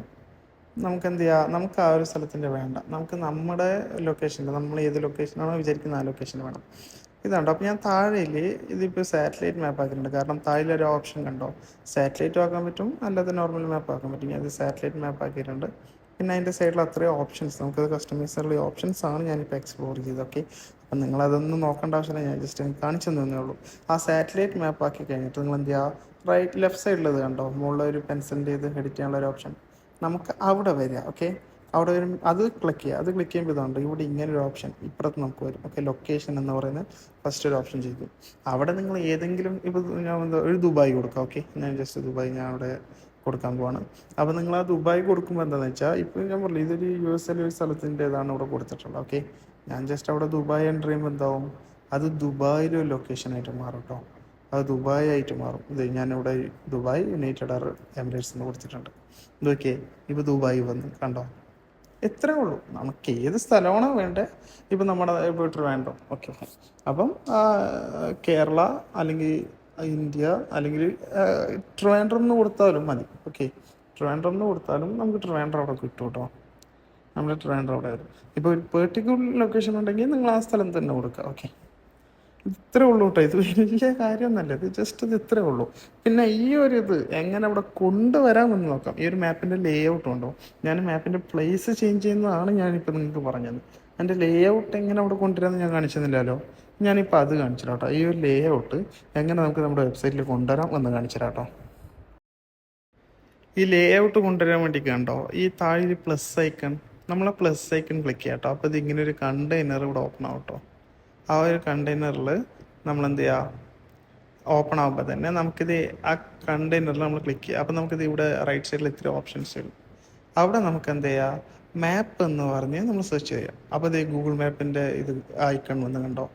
A: നമുക്ക് എന്ത് ചെയ്യാം, നമുക്ക് ആ ഒരു സ്ഥലത്തിൻ്റെ വേണ്ട, നമുക്ക് നമ്മുടെ ലൊക്കേഷനിൽ നമ്മൾ ഏത് ലൊക്കേഷനാണോ വിചാരിക്കുന്ന ആ ലൊക്കേഷൻ വേണം. ഇതുണ്ടോ, അപ്പോൾ ഞാൻ താഴെയിൽ ഇതിപ്പോൾ സാറ്റലൈറ്റ് മാപ്പ് ആക്കിയിട്ടുണ്ട്. കാരണം താഴെ ഒരു ഓപ്ഷൻ കണ്ടോ, സാറ്റലൈറ്റും ആക്കാൻ പറ്റും, അല്ലാതെ നോർമൽ മാപ്പ് ആക്കാൻ പറ്റും. ഞാൻ ഇത് സാറ്റലൈറ്റ് മാപ്പ് ആക്കിയിട്ടുണ്ട്. പിന്നെ അതിൻ്റെ സൈഡിൽ അത്രയും ഓപ്ഷൻസ്, നമുക്കത് കസ്റ്റമൈസുള്ള ഓപ്ഷൻസ് ആണ് ഞാനിപ്പോൾ എക്സ്പ്ലോർ ചെയ്തത്. ഓക്കെ, അപ്പം നിങ്ങളതൊന്നും നോക്കേണ്ട ആവശ്യമില്ല, ഞാൻ ജസ്റ്റ് കാണിച്ചു തന്നേ ഉള്ളൂ. ആ സാറ്റലൈറ്റ് മാപ്പ് ആക്കി കഴിഞ്ഞിട്ട് നിങ്ങൾ എന്ത് ചെയ്യുക, ലെഫ്റ്റ് സൈഡിലത് കണ്ടോ, മുകളിൽ ഒരു പെൻസിലിൻ്റെ ഇത് എഡിറ്റ് ചെയ്യാനുള്ള ഒരു ഓപ്ഷൻ, നമുക്ക് അവിടെ വരിക. ഓക്കെ, അവിടെ വരും, അത് ക്ലിക്ക് ചെയ്യുക. അത് ക്ലിക്ക് ചെയ്യുമ്പോൾ ഇതുണ്ട്, ഇവിടെ ഇങ്ങനൊരു ഓപ്ഷൻ ഇപ്പുറത്ത് നമുക്ക് വരും. ഓക്കെ, ലൊക്കേഷൻ എന്ന് പറയുന്നത് ഫസ്റ്റ് ഒരു ഓപ്ഷൻ ചെയ്തു. അവിടെ നിങ്ങൾ ഏതെങ്കിലും, ഇപ്പോൾ ഞാൻ ഒരു ദുബായ് കൊടുക്കാം. ഓക്കെ, ഞാൻ ജസ്റ്റ് ദുബായ് ഞാൻ അവിടെ കൊടുക്കാൻ പോവാണ്. അപ്പോൾ നിങ്ങൾ ആ ദുബായ് കൊടുക്കുമ്പോൾ എന്താണെന്ന് വെച്ചാൽ, ഇപ്പോൾ ഞാൻ പറഞ്ഞു ഇതൊരു USA ഒരു സ്ഥലത്തിൻ്റെതാണ് ഇവിടെ കൊടുത്തിട്ടുള്ളത്. ഓക്കെ, ഞാൻ ജസ്റ്റ് അവിടെ ദുബായ് എൻ്റർ ചെയ്യുമ്പോൾ എന്താവും, അത് ദുബായിലൊരു ലൊക്കേഷനായിട്ട് മാറും കേട്ടോ. അത് ദുബായ് ആയിട്ട് മാറും. ഇത് ഞാനിവിടെ ദുബായ് യുണൈറ്റഡ് അറബ് എമിറേറ്റ്സ് എന്ന് കൊടുത്തിട്ടുണ്ട്. ഇതൊക്കെ ഇപ്പോൾ ദുബായ് വന്ന് കണ്ടോ. എത്രയേ ഉള്ളൂ, നമുക്ക് ഏത് സ്ഥലമാണോ വേണ്ടത്. ഇപ്പം നമ്മുടെ ഇപ്പോൾ ട്രിവാൻഡ്രം. ഓക്കെ, അപ്പം കേരള അല്ലെങ്കിൽ ഇന്ത്യ അല്ലെങ്കിൽ ട്രിവാൻഡ്രം എന്ന് കൊടുത്താലും മതി. ഓക്കെ, ട്രിവാൻഡ്രം എന്ന് കൊടുത്താലും നമുക്ക് ട്രിവാൻഡ്രം അവിടെ കിട്ടും കേട്ടോ. നമ്മുടെ ട്രിവാൻഡ്രം അവിടെ വരും. ഇപ്പോൾ ഒരു പെർട്ടിക്കുലർ ലൊക്കേഷൻ ഉണ്ടെങ്കിൽ നിങ്ങൾ ആ സ്ഥലം തന്നെ കൊടുക്കുക. ഓക്കെ, ഇത്രേ ഉള്ളൂ കേട്ടോ. ഇത് വലിയ കാര്യമൊന്നുമല്ല, ഇത് ജസ്റ്റ് ഇത് ഇത്രേ ഉള്ളൂ. പിന്നെ ഈ ഒരു ഇത് എങ്ങനെ അവിടെ കൊണ്ടുവരാമെന്ന് നോക്കാം. ഈ ഒരു മാപ്പിൻ്റെ ലേ ഔട്ട് ഉണ്ടോ, ഞാൻ മാപ്പിൻ്റെ പ്ലേസ് ചേഞ്ച് ചെയ്യുന്നതാണ് ഞാനിപ്പോൾ നിങ്ങൾക്ക് പറഞ്ഞത്. എൻ്റെ ലേ ഔട്ട് എങ്ങനെ അവിടെ കൊണ്ടുവരാമെന്ന് ഞാൻ കാണിച്ചെന്നില്ലല്ലോ. ഞാനിപ്പോൾ അത് കാണിച്ചു തരാം കേട്ടോ. ഈ ഒരു ലേ ഔട്ട് എങ്ങനെ നമുക്ക് നമ്മുടെ വെബ്സൈറ്റിൽ കൊണ്ടുവരാം എന്ന് കാണിച്ചു തരാം കേട്ടോ. ഈ ലേ ഔട്ട് കൊണ്ടുവരാൻ വേണ്ടി കണ്ടോ, ഈ താഴെ പ്ലസ് ഐക്കൺ, നമ്മളെ പ്ലസ് ഐക്കൺ ക്ലിക്ക് ചെയ്യാം കേട്ടോ. അപ്പോൾ ഇത് ഇങ്ങനെ ഒരു കണ്ടെയ്നർ ഇവിടെ ഓപ്പൺ ആവും കേട്ടോ. ആ ഒരു കണ്ടെയ്നറിൽ നമ്മൾ എന്ത് ചെയ്യുക, ഓപ്പൺ ആകുമ്പോൾ തന്നെ നമുക്കിത് ആ കണ്ടെയ്നറിൽ നമ്മൾ ക്ലിക്ക് ചെയ്യുക. അപ്പോൾ നമുക്കിത് ഇവിടെ റൈറ്റ് സൈഡിൽ ഇത്തിരി ഓപ്ഷൻസ് വരും. അവിടെ നമുക്ക് എന്ത് ചെയ്യുക, മാപ്പ് എന്ന് പറഞ്ഞ് നമ്മൾ സെർച്ച് ചെയ്യാം. അപ്പോൾ ഇത് ഗൂഗിൾ മാപ്പിൻ്റെ ഇത് ഐക്കൺ വന്ന് കണ്ടോ.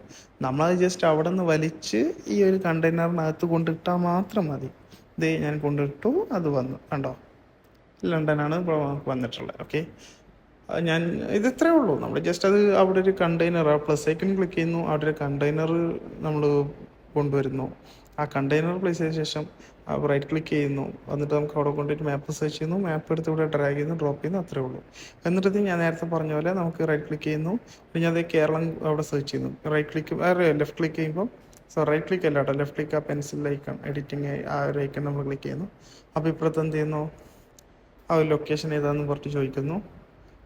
A: നമ്മളത് ജസ്റ്റ് അവിടെ നിന്ന് വലിച്ച് ഈ ഒരു കണ്ടെയ്നറിനകത്ത് കൊണ്ടിട്ടാൽ മാത്രം മതി. ഇത് ഞാൻ കൊണ്ടിട്ടു, അത് വന്നു കണ്ടോ, ലണ്ടനാണ് ഇപ്പോൾ നമുക്ക് വന്നിട്ടുള്ളത്. ഓക്കെ, ഞാൻ ഇത് ഇത്രേ ഉള്ളൂ. നമ്മൾ ജസ്റ്റ് അത് അവിടെ ഒരു കണ്ടെയ്നർ പ്ലസ് ഐക്കൺ ക്ലിക്ക് ചെയ്യുന്നു, അവിടെ ഒരു കണ്ടെയ്നർ നമ്മൾ കൊണ്ടുവരുന്നു. ആ കണ്ടെയ്നർ പ്ലേസ് ചെയ്ത ശേഷം റൈറ്റ് ക്ലിക്ക് ചെയ്യുന്നു, എന്നിട്ട് നമുക്ക് അവിടെ കൊണ്ടുപോയിട്ട് മാപ്പ് സെർച്ച് ചെയ്യുന്നു, മാപ്പ് എടുത്ത് ഇവിടെ ഡ്രാഗ് ചെയ്യുന്നു, ഡ്രോപ്പ് ചെയ്യുന്നു, അത്രേ ഉള്ളൂ. എന്നിട്ട് ഇത് ഞാൻ നേരത്തെ പറഞ്ഞ പോലെ നമുക്ക് റൈറ്റ് ക്ലിക്ക് ചെയ്യുന്നു, പിന്നെ അത് കേരളം അവിടെ സെർച്ച് ചെയ്യുന്നു. റൈറ്റ് ക്ലിക്ക് ലെഫ്റ്റ് ക്ലിക്ക് ചെയ്യുമ്പോൾ റൈറ്റ് ക്ലിക്ക് അല്ല കേട്ടോ, ലെഫ്റ്റ് ക്ലിക്ക് ആ പെൻസിൽ ഐക്കൺ എഡിറ്റിംഗ് ആ ഒരു ഐക്കൺ നമ്മൾ ക്ലിക്ക് ചെയ്യുന്നു. അപ്പോൾ ഇപ്പുറത്ത് എന്ത് ചെയ്യുന്നു, ആ ഒരു ലൊക്കേഷൻ ഏതാണെന്ന് പറഞ്ഞിട്ട് ചോദിക്കുന്നു.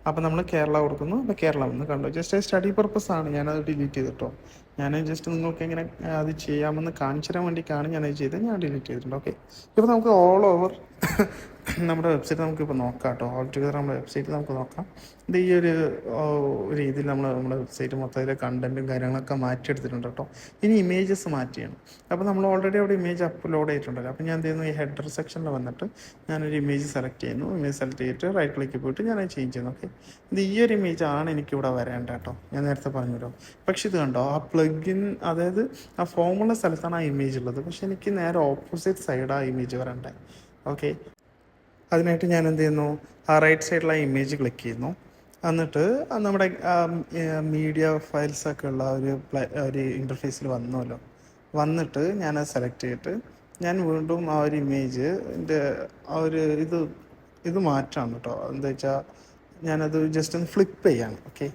A: അപ്പോൾ നമ്മൾ കേരള കൊടുക്കുന്നു. അപ്പോൾ കേരള വന്ന് കണ്ടു. ജസ്റ്റ് സ്റ്റഡി പർപ്പസ് ആണ് ഞാനത് ഡിലീറ്റ് ചെയ്തിട്ടോ. ഞാൻ ജസ്റ്റ് നിങ്ങൾക്ക് എങ്ങനെ അത് ചെയ്യാമെന്ന് കാണിച്ചു തരാൻ വേണ്ടിയിട്ടാണ് ഞാനത് ചെയ്തത്. ഞാൻ ഡിലീറ്റ് ചെയ്തിട്ടുണ്ട്. ഓക്കെ, ഇപ്പോൾ നമുക്ക് ഓൾ ഓവർ നമ്മുടെ വെബ്സൈറ്റ് നമുക്കിപ്പോൾ നോക്കാം കേട്ടോ. ഓൾ ടുഗദർ നമ്മുടെ വെബ്സൈറ്റ് നമുക്ക് നോക്കാം. ഇത് ഈ ഒരു രീതിയിൽ നമ്മുടെ വെബ്സൈറ്റ് മൊത്തത്തിലെ കണ്ടൻറ്റും കാര്യങ്ങളൊക്കെ മാറ്റിയെടുത്തിട്ടുണ്ട് കേട്ടോ. ഇനി ഇമേജസ് മാറ്റിയാണ്. അപ്പോൾ നമ്മൾ ഓൾറെഡി അവിടെ ഇമേജ് അപ്ലോഡ് ചെയ്തിട്ടുണ്ടല്ലോ. അപ്പോൾ ഞാൻ എന്ത് ചെയ്യുന്നു, ഈ ഹെഡർ സെക്ഷനിൽ വന്നിട്ട് ഞാനൊരു ഇമേജ് സെലക്ട് ചെയ്യുന്നു. ഇമേജ് സെലക്ട് ചെയ്തിട്ട് റൈറ്റ് ക്ലിക്ക് പോയിട്ട് ഞാനത് ചേഞ്ച് ചെയ്യുന്നു. ഓക്കെ, ഇത് ഈ ഒരു ഇമേജ് ആണ് എനിക്കിവിടെ വരേണ്ടത് കേട്ടോ. ഞാൻ നേരത്തെ പറഞ്ഞല്ലോ. പക്ഷെ ഇത് കണ്ടോ, ആ പ്ലഗിൻ, അതായത് ആ ഫോമുള്ള സ്ഥലത്താണ് ആ ഇമേജ് ഉള്ളത്. പക്ഷെ എനിക്ക് നേരെ ഓപ്പോസിറ്റ് സൈഡ് ആ ഇമേജ് വരണ്ടേ. ഓക്കെ, അതിനായിട്ട് ഞാൻ എന്ത് ചെയ്യുന്നു, ആ റൈറ്റ് സൈഡിലെ ഇമേജ് ക്ലിക്ക് ചെയ്യുന്നു. എന്നിട്ട് നമ്മുടെ മീഡിയ ഫയൽസൊക്കെ ഉള്ള ഒരു ഇൻ്റർഫേസിൽ വന്നല്ലോ. വന്നിട്ട് ഞാനത് സെലക്ട് ചെയ്തിട്ട് ഞാൻ വീണ്ടും ആ ഒരു ഇമേജ് ആ ഒരു ഇത് മാറ്റാണ് കേട്ടോ. എന്താ വെച്ചാൽ ഞാനത് ജസ്റ്റ് ഒന്ന് ഫ്ലിപ്പ് ചെയ്യാണ്. ഓക്കെ,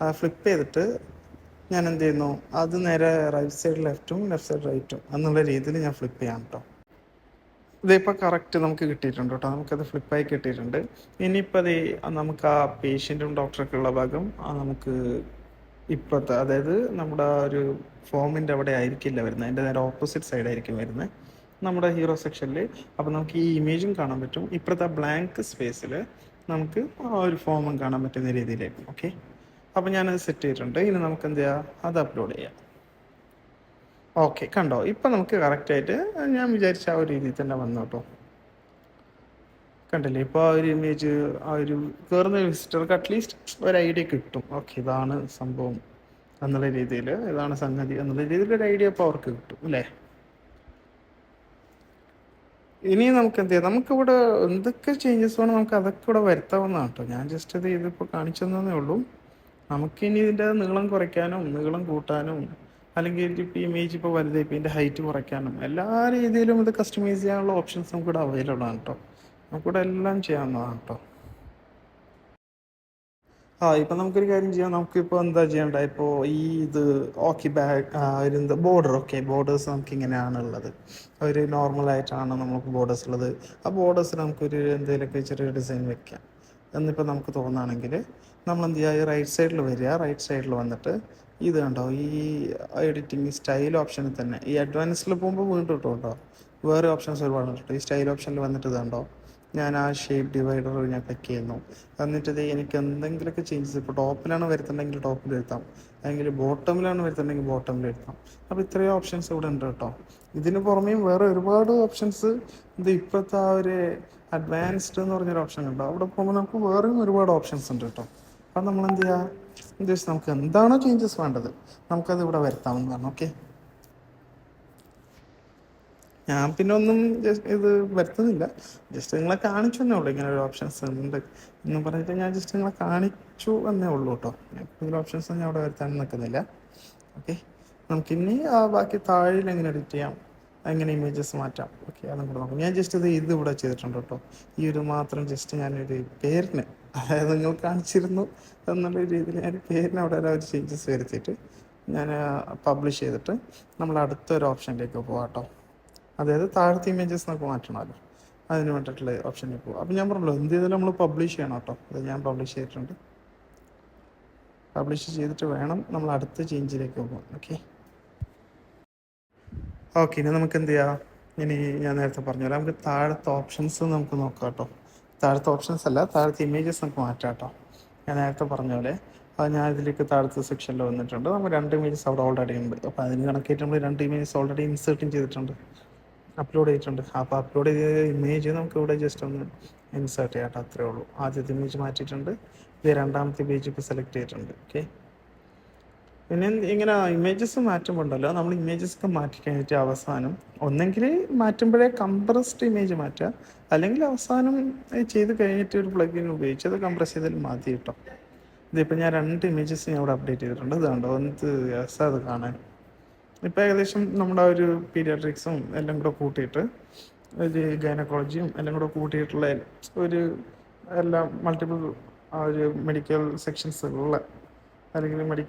A: ആ ഫ്ലിപ്പ് ചെയ്തിട്ട് ഞാൻ എന്ത് ചെയ്യുന്നു, അത് നേരെ റൈറ്റ് സൈഡ് ലെഫ്റ്റും ലെഫ്റ്റ് സൈഡ് റൈറ്റും എന്നുള്ള രീതിയിൽ ഞാൻ ഫ്ലിപ്പ് ചെയ്യാം കേട്ടോ. ഇതിപ്പോൾ കറക്റ്റ് നമുക്ക് കിട്ടിയിട്ടുണ്ട് കേട്ടോ. നമുക്കത് ഫ്ലിപ്പായി കിട്ടിയിട്ടുണ്ട്. ഇനിയിപ്പോൾ നമുക്ക് ആ പേഷ്യൻറ്റും ഡോക്ടറൊക്കെ ഉള്ള ഭാഗം നമുക്ക് ഇപ്പോഴത്തെ, അതായത് നമ്മുടെ ആ ഒരു ഫോമിൻ്റെ അവിടെ ആയിരിക്കില്ല വരുന്നത്, അതിൻ്റെ നേരെ ഓപ്പോസിറ്റ് സൈഡായിരിക്കും വരുന്നത് നമ്മുടെ ഹീറോ സെക്ഷനിൽ. അപ്പോൾ നമുക്ക് ഈ ഇമേജും കാണാൻ പറ്റും, ഇപ്പോഴത്തെ ആ ബ്ലാങ്ക് സ്പേസിൽ നമുക്ക് ആ ഒരു ഫോമും കാണാൻ പറ്റുന്ന രീതിയിലായിരിക്കും. ഓക്കെ, അപ്പോൾ ഞാനത് സെറ്റ് ചെയ്തിട്ടുണ്ട്. ഇനി നമുക്ക് എന്ത് ചെയ്യാം, അത് അപ്ലോഡ് ചെയ്യാം. ഓക്കെ, കണ്ടോ, ഇപ്പം നമുക്ക് കറക്റ്റായിട്ട് ഞാൻ വിചാരിച്ച ആ ഒരു രീതിയിൽ തന്നെ വന്നു കേട്ടോ. കണ്ടില്ലേ, ഇപ്പോൾ ആ ഒരു ഇമേജ് ആ ഒരു കയറുന്ന വിസിറ്റർക്ക് അറ്റ്ലീസ്റ്റ് ഒരു ഐഡിയ കിട്ടും. ഓക്കെ, ഇതാണ് സംഭവം എന്നുള്ള രീതിയിൽ, ഇതാണ് സംഗതി എന്നുള്ള രീതിയിൽ ഒരു ഐഡിയ ഇപ്പോൾ അവർക്ക് കിട്ടും അല്ലേ. ഇനി നമുക്ക് എന്ത് ചെയ്യാം, നമുക്കിവിടെ എന്തൊക്കെ ചേഞ്ചസ് വേണം നമുക്ക് അതൊക്കെ ഇവിടെ വരുത്താവുന്നതാണ് കേട്ടോ. ഞാൻ ജസ്റ്റ് ഇതിപ്പോൾ കാണിച്ചു തന്നേ ഉള്ളൂ. നമുക്കിനി ഇതിൻ്റെ നീളം കുറയ്ക്കാനും നീളം കൂട്ടാനും, അല്ലെങ്കിൽ ഇപ്പോൾ ഇമേജ് ഇപ്പോൾ വലുതായി ഇപ്പോൾ ഇതിൻ്റെ ഹൈറ്റ് കുറയ്ക്കാനും എല്ലാ രീതിയിലും ഇത് കസ്റ്റമൈസ് ചെയ്യാനുള്ള ഓപ്ഷൻസ് നമുക്കിവിടെ അവൈലബിൾ ആണ് കേട്ടോ. നമുക്കിവിടെ എല്ലാം ചെയ്യാവുന്നതാണ് കേട്ടോ. ഇപ്പം നമുക്കൊരു കാര്യം ചെയ്യാം. നമുക്കിപ്പോൾ എന്താ ചെയ്യേണ്ട, ഇപ്പോൾ ഇത് ഓക്കെ എന്താ ബോർഡർ, ഓക്കെ ബോർഡേഴ്സ് നമുക്ക് ഇങ്ങനെയാണ് ഉള്ളത്. ഒരു നോർമലായിട്ടാണ് നമുക്ക് ബോർഡേഴ്സ് ഉള്ളത്. ആ ബോർഡേഴ്സ് നമുക്കൊരു എന്തെങ്കിലുമൊക്കെ ചെറിയ ഡിസൈൻ വെക്കാം എന്നിപ്പോൾ നമുക്ക് തോന്നുകയാണെങ്കിൽ നമ്മൾ എന്ത് ചെയ്യുക, ഈ റൈറ്റ് സൈഡിൽ വരിക. റൈറ്റ് സൈഡിൽ വന്നിട്ട് ഇത് കണ്ടോ, ഈ എഡിറ്റിംഗ് സ്റ്റൈൽ ഓപ്ഷനിൽ തന്നെ ഈ അഡ്വാൻസിൽ പോകുമ്പോൾ വീണ്ടും കേട്ടോ വേറെ ഓപ്ഷൻസ് ഒരുപാട് കേട്ടോ. ഈ സ്റ്റൈൽ ഓപ്ഷനിൽ വന്നിട്ട് ഇത് കണ്ടോ, ഞാൻ ആ ഷേപ്പ് ഡിവൈഡർ ഞാൻ ക്ലിക്ക് ചെയ്യുന്നു. എന്നിട്ട് ഇത് എനിക്ക് എന്തെങ്കിലുമൊക്കെ ചേഞ്ചസ്, ഇപ്പോൾ ടോപ്പിലാണ് വരുത്തുന്നുണ്ടെങ്കിൽ ടോപ്പിൽ വരുത്താം, അല്ലെങ്കിൽ ബോട്ടമിലാണ് വരുത്തുന്നുണ്ടെങ്കിൽ ബോട്ടമിൽ വരുത്താം. അപ്പോൾ ഇത്രയും ഓപ്ഷൻസ് ഇവിടെ ഉണ്ട് കേട്ടോ. ഇതിന് പുറമേയും വേറെ ഒരുപാട് ഓപ്ഷൻസ് ഇത് ഇപ്പോഴത്തെ ആ ഒരു അഡ്വാൻസ്ഡ് എന്ന് പറഞ്ഞൊരു ഓപ്ഷൻ ഉണ്ടോ, അവിടെ പോകുമ്പോൾ നമുക്ക് വേറെയും ഒരുപാട് ഓപ്ഷൻസ് ഉണ്ട് കേട്ടോ. അപ്പം നമ്മൾ എന്ത് ചെയ്യുക, ഉദ്ദേശിച്ച് നമുക്ക് എന്താണോ ചേഞ്ചസ് വേണ്ടത് നമുക്കത് ഇവിടെ വരുത്താവുന്നതാണ്. ഓക്കെ, ഞാൻ പിന്നെ ഒന്നും ഇത് വരുത്തുന്നില്ല, ജസ്റ്റ് നിങ്ങളെ കാണിച്ചു എന്നേ ഉള്ളൂ. ഇങ്ങനെ ഒരു ഓപ്ഷൻസ് ഉണ്ട് എന്ന് പറഞ്ഞിട്ട് ഞാൻ ജസ്റ്റ് നിങ്ങളെ കാണിച്ചു എന്നേ ഉള്ളൂ കേട്ടോ. കൂടുതൽ ഓപ്ഷൻസ് ഞാൻ അവിടെ വരുത്താൻ നിൽക്കുന്നില്ല. ഓക്കെ, നമുക്കിനി ബാക്കി താഴെ എങ്ങനെ എഡിറ്റ് ചെയ്യാം, എങ്ങനെ ഇമേജസ് മാറ്റാം, ഓക്കെ അതും കൂടെ നോക്കാം. ഞാൻ ജസ്റ്റ് ഇത് ഇവിടെ ചെയ്തിട്ടുണ്ട് കേട്ടോ. ഈ ഒരു മാത്രം ജസ്റ്റ് ഞാനൊരു പേരിന്, അതായത് നിങ്ങൾ കാണിച്ചിരുന്നു എന്നുള്ള രീതിയിൽ ഞാൻ പേരിന് അവിടെ ഒരു ചേഞ്ചസ് വരുത്തിയിട്ട് ഞാൻ പബ്ലിഷ് ചെയ്തിട്ട് നമ്മൾ അടുത്തൊരു ഓപ്ഷനിലേക്ക് പോകാം കേട്ടോ. അതായത് താഴത്തെ ഇമേജസ് നമുക്ക് മാറ്റണമല്ലോ, അതിന് വേണ്ടിയിട്ടുള്ള ഓപ്ഷനിൽ പോകും. അപ്പോൾ ഞാൻ പറഞ്ഞല്ലോ എന്ത് ചെയ്താലും നമ്മൾ പബ്ലിഷ് ചെയ്യണം കേട്ടോ. അത് ഞാൻ പബ്ലിഷ് ചെയ്തിട്ടുണ്ട്. പബ്ലിഷ് ചെയ്തിട്ട് വേണം നമ്മൾ അടുത്ത ചേഞ്ചിലേക്ക് പോകാം. ഓക്കെ, ഇനി നമുക്ക് എന്ത് ചെയ്യാം, ഇനി ഞാൻ നേരത്തെ പറഞ്ഞല്ലോ നമുക്ക് താഴത്തെ ഓപ്ഷൻസ് നമുക്ക് നോക്കാം കേട്ടോ. താഴത്തെ ഓപ്ഷൻസ് അല്ല, താഴത്തെ ഇമേജസ് നമുക്ക് മാറ്റാം കേട്ടോ. ഞാൻ നേരത്തെ പറഞ്ഞ പോലെ ഞാൻ ഇതിലേക്ക് താഴത്തെ സെക്ഷനിൽ വന്നിട്ടുണ്ട്. നമ്മൾ 2 ഇമേജസ് അവിടെ ഓൾറെഡി ഉണ്ട്. അപ്പോൾ അതിന് കണക്കായിട്ട് നമ്മൾ 2 ഇമേജസ് ഓൾറെഡി ഇൻസേർട്ടും ചെയ്തിട്ടുണ്ട്, അപ്ലോഡ് ചെയ്തിട്ടുണ്ട്. അപ്പോൾ അപ്ലോഡ് ചെയ്ത ഇമേജ് നമുക്ക് ഇവിടെ ജസ്റ്റ് ഒന്ന് ഇൻസേർട്ട് ചെയ്യാം കേട്ടോ, അത്രേ ഉള്ളൂ. ആദ്യത്തെ ഇമേജ് മാറ്റിയിട്ടുണ്ട്, ഇത് രണ്ടാമത്തെ ഇമേജ് ഇപ്പോൾ സെലക്ട് ചെയ്തിട്ടുണ്ട്. ഓക്കെ, പിന്നെ ഇങ്ങനെ ഇമേജസ് മാറ്റുമ്പോണ്ടല്ലോ, നമ്മൾ ഇമേജസ് ഒക്കെ മാറ്റി കഴിഞ്ഞിട്ട് അവസാനം ഒന്നെങ്കിൽ മാറ്റുമ്പോഴേ കംപ്രസ്ഡ് ഇമേജ് മാറ്റുക, അല്ലെങ്കിൽ അവസാനം ചെയ്ത് കഴിഞ്ഞിട്ട് ഒരു പ്ലഗിൻ ഉപയോഗിച്ച് അത് കംപ്രസ് ചെയ്താൽ മതി കേട്ടോ. ഇതിപ്പോൾ ഞാൻ 2 ഇമേജസ് ഞാൻ ഇവിടെ അപ്ഡേറ്റ് ചെയ്തിട്ടുണ്ട്. ഇതുണ്ടോ, എന്ത് രസം അത് കാണാൻ. ഇപ്പോൾ ഏകദേശം നമ്മുടെ ഒരു പീഡിയാട്രിക്സും എല്ലാം കൂടെ കൂട്ടിയിട്ട് ഒരു ഗൈനക്കോളജിയും എല്ലാം കൂടെ കൂട്ടിയിട്ടുള്ള ഒരു എല്ലാം മൾട്ടിപ്പിൾ ഒരു മെഡിക്കൽ സെക്ഷൻസ് ഉള്ള, അല്ലെങ്കിൽ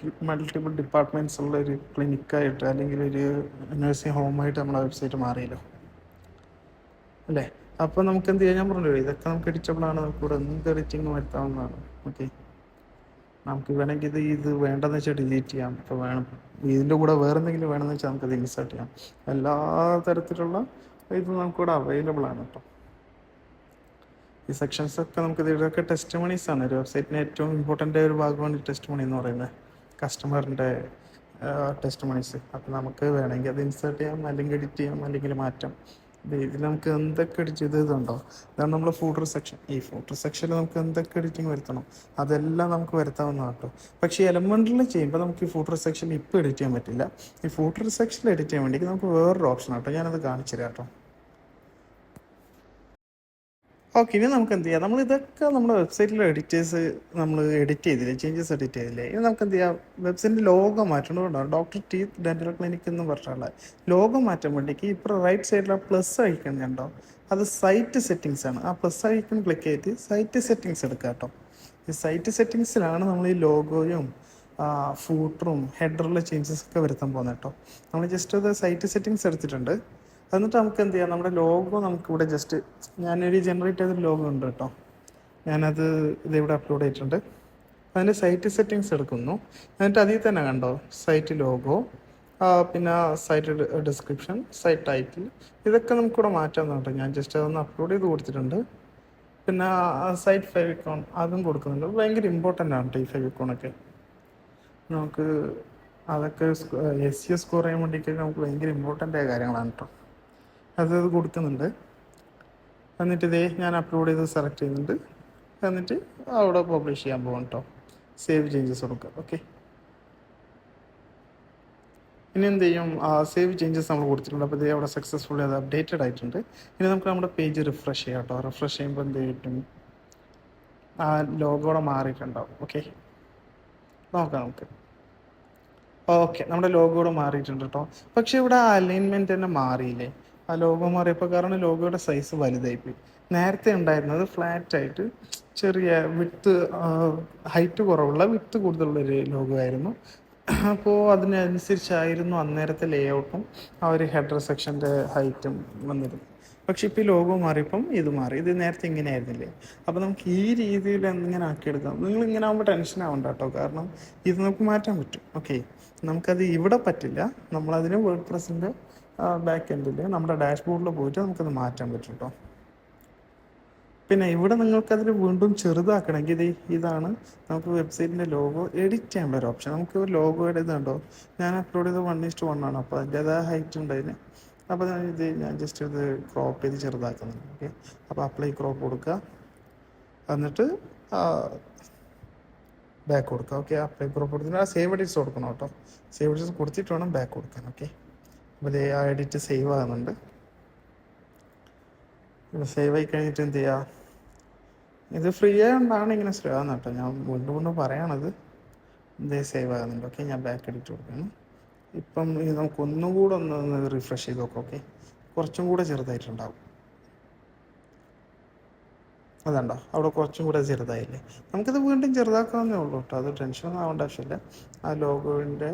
A: മൾട്ടിപ്പിൾ ഡിപ്പാർട്ട്മെൻറ്റ്സ് ഉള്ള ഒരു ക്ലിനിക്കായിട്ട് അല്ലെങ്കിൽ ഒരു നഴ്സിംഗ് ഹോമായിട്ട് നമ്മുടെ വെബ്സൈറ്റ് മാറിയല്ലോ അല്ലേ. അപ്പോൾ നമുക്ക് എന്ത് ചെയ്യാൻ, ഞാൻ പറഞ്ഞല്ലോ ഇതൊക്കെ നമുക്ക് എഡിറ്റബിളാണ്, നമുക്കിവിടെ എന്ത് എഡിറ്റിങ് വരുത്താവുന്നതാണ്. ഓക്കെ, നമുക്ക് വേണമെങ്കിൽ ഇത് വേണ്ടെന്ന് വെച്ചാൽ ഡിലീറ്റ് ചെയ്യാം. ഇപ്പോൾ വേണം ഇതിൻ്റെ കൂടെ വേറെ എന്തെങ്കിലും വേണമെന്ന് വെച്ചാൽ നമുക്കത് ഇൻസേർട്ട് ചെയ്യാം. എല്ലാ തരത്തിലുള്ള ഇത് നമുക്കിവിടെ അവൈലബിൾ ആണ് കേട്ടോ. ഈ സെക്ഷൻസ് ഒക്കെ നമുക്ക് ഇതൊക്കെ ടെസ്റ്റ് മണീസ് ആണ്. ഒരു വെബ്സൈറ്റിന് ഏറ്റവും ഇമ്പോർട്ടൻ്റ് ഒരു ഭാഗമാണ് ടെസ്റ്റ് മണി എന്ന് പറയുന്നത്, കസ്റ്റമറിൻ്റെ ടെസ്റ്റ് മണീസ്. അപ്പോൾ നമുക്ക് വേണമെങ്കിൽ അത് ഇൻസേർട്ട് ചെയ്യാം, അല്ലെങ്കിൽ എഡിറ്റ് ചെയ്യാം, അല്ലെങ്കിൽ മാറ്റാം. ഇതിൽ നമുക്ക് എന്തൊക്കെ എഡിറ്റ് ചെയ്തതുണ്ടോ, ഇതാണ് നമ്മൾ ഫൂട്ടർ സെക്ഷൻ. ഈ ഫൂട്ടർ സെക്ഷനിൽ നമുക്ക് എന്തൊക്കെ എഡിറ്റിംഗ് വരുത്തണം അതെല്ലാം നമുക്ക് വരുത്താവുന്നതാണ് കേട്ടോ. പക്ഷേ എലമെൻറ്റിൽ ചെയ്യുമ്പോൾ നമുക്ക് ഈ ഫൂട്ടർ സെക്ഷൻ ഇപ്പോൾ എഡിറ്റ് ചെയ്യാൻ പറ്റില്ല. ഈ ഫൂട്ടർ സെക്ഷനിൽ എഡിറ്റ് ചെയ്യാൻ വേണ്ടി നമുക്ക് വേറൊരു ഓപ്ഷൻ ആട്ടോ, ഞാനത് കാണിച്ചു തരാം കേട്ടോ. ഓക്കെ, ഇനി നമുക്ക് എന്ത് ചെയ്യാം, നമ്മൾ ഇതൊക്കെ നമ്മുടെ വെബ്സൈറ്റിലെ എഡിറ്റേഴ്സ് നമ്മൾ എഡിറ്റ് ചെയ്തില്ലേ, ചേഞ്ചസ് എഡിറ്റ് ചെയ്തില്ലേ, ഇനി നമുക്ക് എന്ത് ചെയ്യാം, വെബ്സൈറ്റിൻ്റെ ലോഗോ മാറ്റേണ്ടതുകൊണ്ടാണ്. ഡോക്ടർ ടീത്ത് ഡെന്റൽ ക്ലിനിക് എന്ന് പറഞ്ഞിട്ടുള്ള ലോഗോ മാറ്റാൻ വേണ്ടിക്ക് ഇപ്പോൾ റൈറ്റ് സൈഡിലെ പ്ലസ് ഐക്കൺ കണ്ടോ, അത് സൈറ്റ് സെറ്റിങ്സ് ആണ്. ആ പ്ലസ് ഐക്കൺ ക്ലിക്ക് ചെയ്തിട്ട് സൈറ്റ് സെറ്റിങ്സ് എടുക്കുക കേട്ടോ. ഈ സൈറ്റ് സെറ്റിങ്സിലാണ് നമ്മൾ ഈ ലോഗോയും ഫൂട്ടറും ഹെഡറിലെ ചേഞ്ചസ് ഒക്കെ വരുത്താൻ പോകുന്നത് കേട്ടോ. നമ്മൾ ജസ്റ്റ് അത് സൈറ്റ് സെറ്റിങ്സ് എടുത്തിട്ടുണ്ട്. എന്നിട്ട് നമുക്ക് എന്ത് ചെയ്യാം, നമ്മുടെ ലോഗോ നമുക്കിവിടെ ജസ്റ്റ് ഞാനൊരു ജനറേറ്റ് ചെയ്തൊരു ലോഗോ ഉണ്ട് കേട്ടോ, ഞാനത് ഇതിവിടെ അപ്ലോഡ് ചെയ്തിട്ടുണ്ട്. അതിൻ്റെ സൈറ്റ് സെറ്റിങ്സ് എടുക്കുന്നു. എന്നിട്ട് അതിൽ തന്നെ കണ്ടോ സൈറ്റ് ലോഗോ, പിന്നെ സൈറ്റ് ഡിസ്ക്രിപ്ഷൻ, സൈറ്റ് ടൈറ്റിൽ, ഇതൊക്കെ നമുക്കിവിടെ മാറ്റാമെന്ന് കേട്ടോ. ഞാൻ ജസ്റ്റ് അതൊന്ന് അപ്ലോഡ് ചെയ്ത് കൊടുത്തിട്ടുണ്ട്. പിന്നെ സൈറ്റ് ഫെവിക്കോൺ അതും കൊടുക്കുന്നുണ്ട്. ഭയങ്കര ഇമ്പോർട്ടൻ്റ് ആണ് കേട്ടോ ഈ ഫെവിക്കോണൊക്കെ. നമുക്ക് അതൊക്കെ SEO സ്കോർ ചെയ്യാൻ വേണ്ടിയിട്ടൊക്കെ നമുക്ക് ഭയങ്കര ഇമ്പോർട്ടൻ്റ് ആയ കാര്യങ്ങളാണ് കേട്ടോ. അത് കൊടുക്കുന്നുണ്ട്. എന്നിട്ട് ഇതേ ഞാൻ അപ്ലോഡ് ചെയ്ത് സെലക്ട് ചെയ്യുന്നുണ്ട്. എന്നിട്ട് അവിടെ പബ്ലിഷ് ചെയ്യാൻ പോകാം കേട്ടോ. സേവ് ചേഞ്ചസ് കൊടുക്കുക. ഓക്കെ, ഇനി എന്ത് ചെയ്യും, സേവ് ചേഞ്ചസ് നമ്മൾ കൊടുത്തിട്ടുണ്ട്. അപ്പോൾ ഇതേ അവിടെ സക്സസ്ഫുള്ളി അത് അപ്ഡേറ്റഡ് ആയിട്ടുണ്ട്. ഇനി നമുക്ക് നമ്മുടെ പേജ് റിഫ്രഷ് ചെയ്യാം കേട്ടോ. റിഫ്രഷ് ചെയ്യുമ്പോൾ എന്ത് കിട്ടും, ആ ലോഗോടെ മാറിയിട്ടുണ്ടാവും. ഓക്കെ, നോക്കാം നമുക്ക്. ഓക്കെ, നമ്മുടെ ലോഗോടെ മാറിയിട്ടുണ്ട് കേട്ടോ. പക്ഷെ ഇവിടെ അലൈൻമെൻറ്റ് തന്നെ മാറിയില്ലേ, ആ ലോഗോ മാറിയപ്പോൾ. കാരണം ലോഗോയുടെ സൈസ് വലുതായിപ്പോയി. നേരത്തെ ഉണ്ടായിരുന്നത് ഫ്ലാറ്റ് ആയിട്ട് ചെറിയ വിട്ട് ഹൈറ്റ് കുറവുള്ള വിട്ട് കൂടുതലുള്ളൊരു ലോഗോ ആയിരുന്നു. അപ്പോൾ അതിനനുസരിച്ചായിരുന്നു അന്നേരത്തെ ലേഔട്ടും ആ ഒരു ഹെഡർ സെക്ഷൻ്റെ ഹൈറ്റും വന്നിരുന്നു. പക്ഷെ ഇപ്പോൾ ഈ ലോഗോ മാറിയപ്പം ഇത് മാറി. ഇത് നേരത്തെ ഇങ്ങനെ ആയിരുന്നില്ലേ. അപ്പോൾ നമുക്ക് ഈ രീതിയിൽ എങ്ങനെ ആക്കിയെടുക്കാം. നിങ്ങൾ ഇങ്ങനെ ആകുമ്പോൾ ടെൻഷൻ ആവണ്ട കേട്ടോ, കാരണം ഇത് നമുക്ക് മാറ്റാൻ പറ്റും. ഓക്കെ, നമുക്കത് ഇവിടെ പറ്റില്ല. നമ്മളതിന് വേർഡ് പ്രസിൻ്റെ ബാക്ക് എൻഡിൽ നമ്മുടെ ഡാഷ്ബോർഡിൽ പോയിട്ട് നമുക്കത് മാറ്റാൻ പറ്റും കേട്ടോ. പിന്നെ ഇവിടെ നിങ്ങൾക്കതിൽ വീണ്ടും ചെറുതാക്കണമെങ്കിൽ ഇതാണ് നമുക്ക് വെബ്സൈറ്റിൻ്റെ ലോഗോ എഡിറ്റ് ചെയ്യാനുള്ള ഒരു ഓപ്ഷൻ. നമുക്ക് ലോഗോയുടെ ഇതുണ്ടോ, ഞാൻ അപ്ലോഡ് ചെയ്ത് 1:1 ആണ്. അപ്പോൾ അതിൻ്റേതായ ഹൈറ്റ് ഉണ്ടായിരുന്നു. അപ്പോൾ ഞാൻ ജസ്റ്റ് ഇത് ക്രോപ്പ് ചെയ്ത് ചെറുതാക്കുന്നുണ്ട്. ഓക്കെ, അപ്പോൾ അപ്ലൈ ക്രോപ്പ് കൊടുക്കുക, എന്നിട്ട് ബാക്ക് കൊടുക്കുക. ഓക്കെ, അപ്ലൈ ക്രോപ്പ് കൊടുത്തിട്ട് സേവ് എഡിറ്റ്സ് കൊടുക്കണം കേട്ടോ. സേവ് എഡിറ്റ്സ് കൊടുത്തിട്ട് വേണം ബാക്ക് കൊടുക്കാൻ. ഓക്കെ, അപ്പോൾ ആ എഡിറ്റ് സേവ് ആകുന്നുണ്ട്. സേവ് ആയി കഴിഞ്ഞിട്ട് എന്ത് ചെയ്യുക, ഇത് ഫ്രീ ആയതുകൊണ്ടാണ് ഇങ്ങനെ സ്ലോ ആകുന്നത് കേട്ടോ. ഞാൻ വീണ്ടും പറയണത് ഇതേ സേവ് ആകുന്നുണ്ട്. ഓക്കെ, ഞാൻ ബാക്ക് എഡിറ്റ് കൊടുക്കുന്നു. ഇപ്പം ഇത് നമുക്ക് ഒന്നുകൂടെ ഒന്ന് റിഫ്രഷ് ചെയ്ത് നോക്കാം. ഓക്കെ, കുറച്ചും കൂടെ ചെറുതായിട്ടുണ്ടാവും. അതുണ്ടോ, അവിടെ കുറച്ചും കൂടെ ചെറുതായില്ലേ. നമുക്കിത് വീണ്ടും ചെറുതാക്കാവുന്നേ ഉള്ളൂ കേട്ടോ. അത് ടെൻഷനൊന്നും ആവേണ്ട ആവശ്യമില്ല. ആ ലോഗോവിൻ്റെ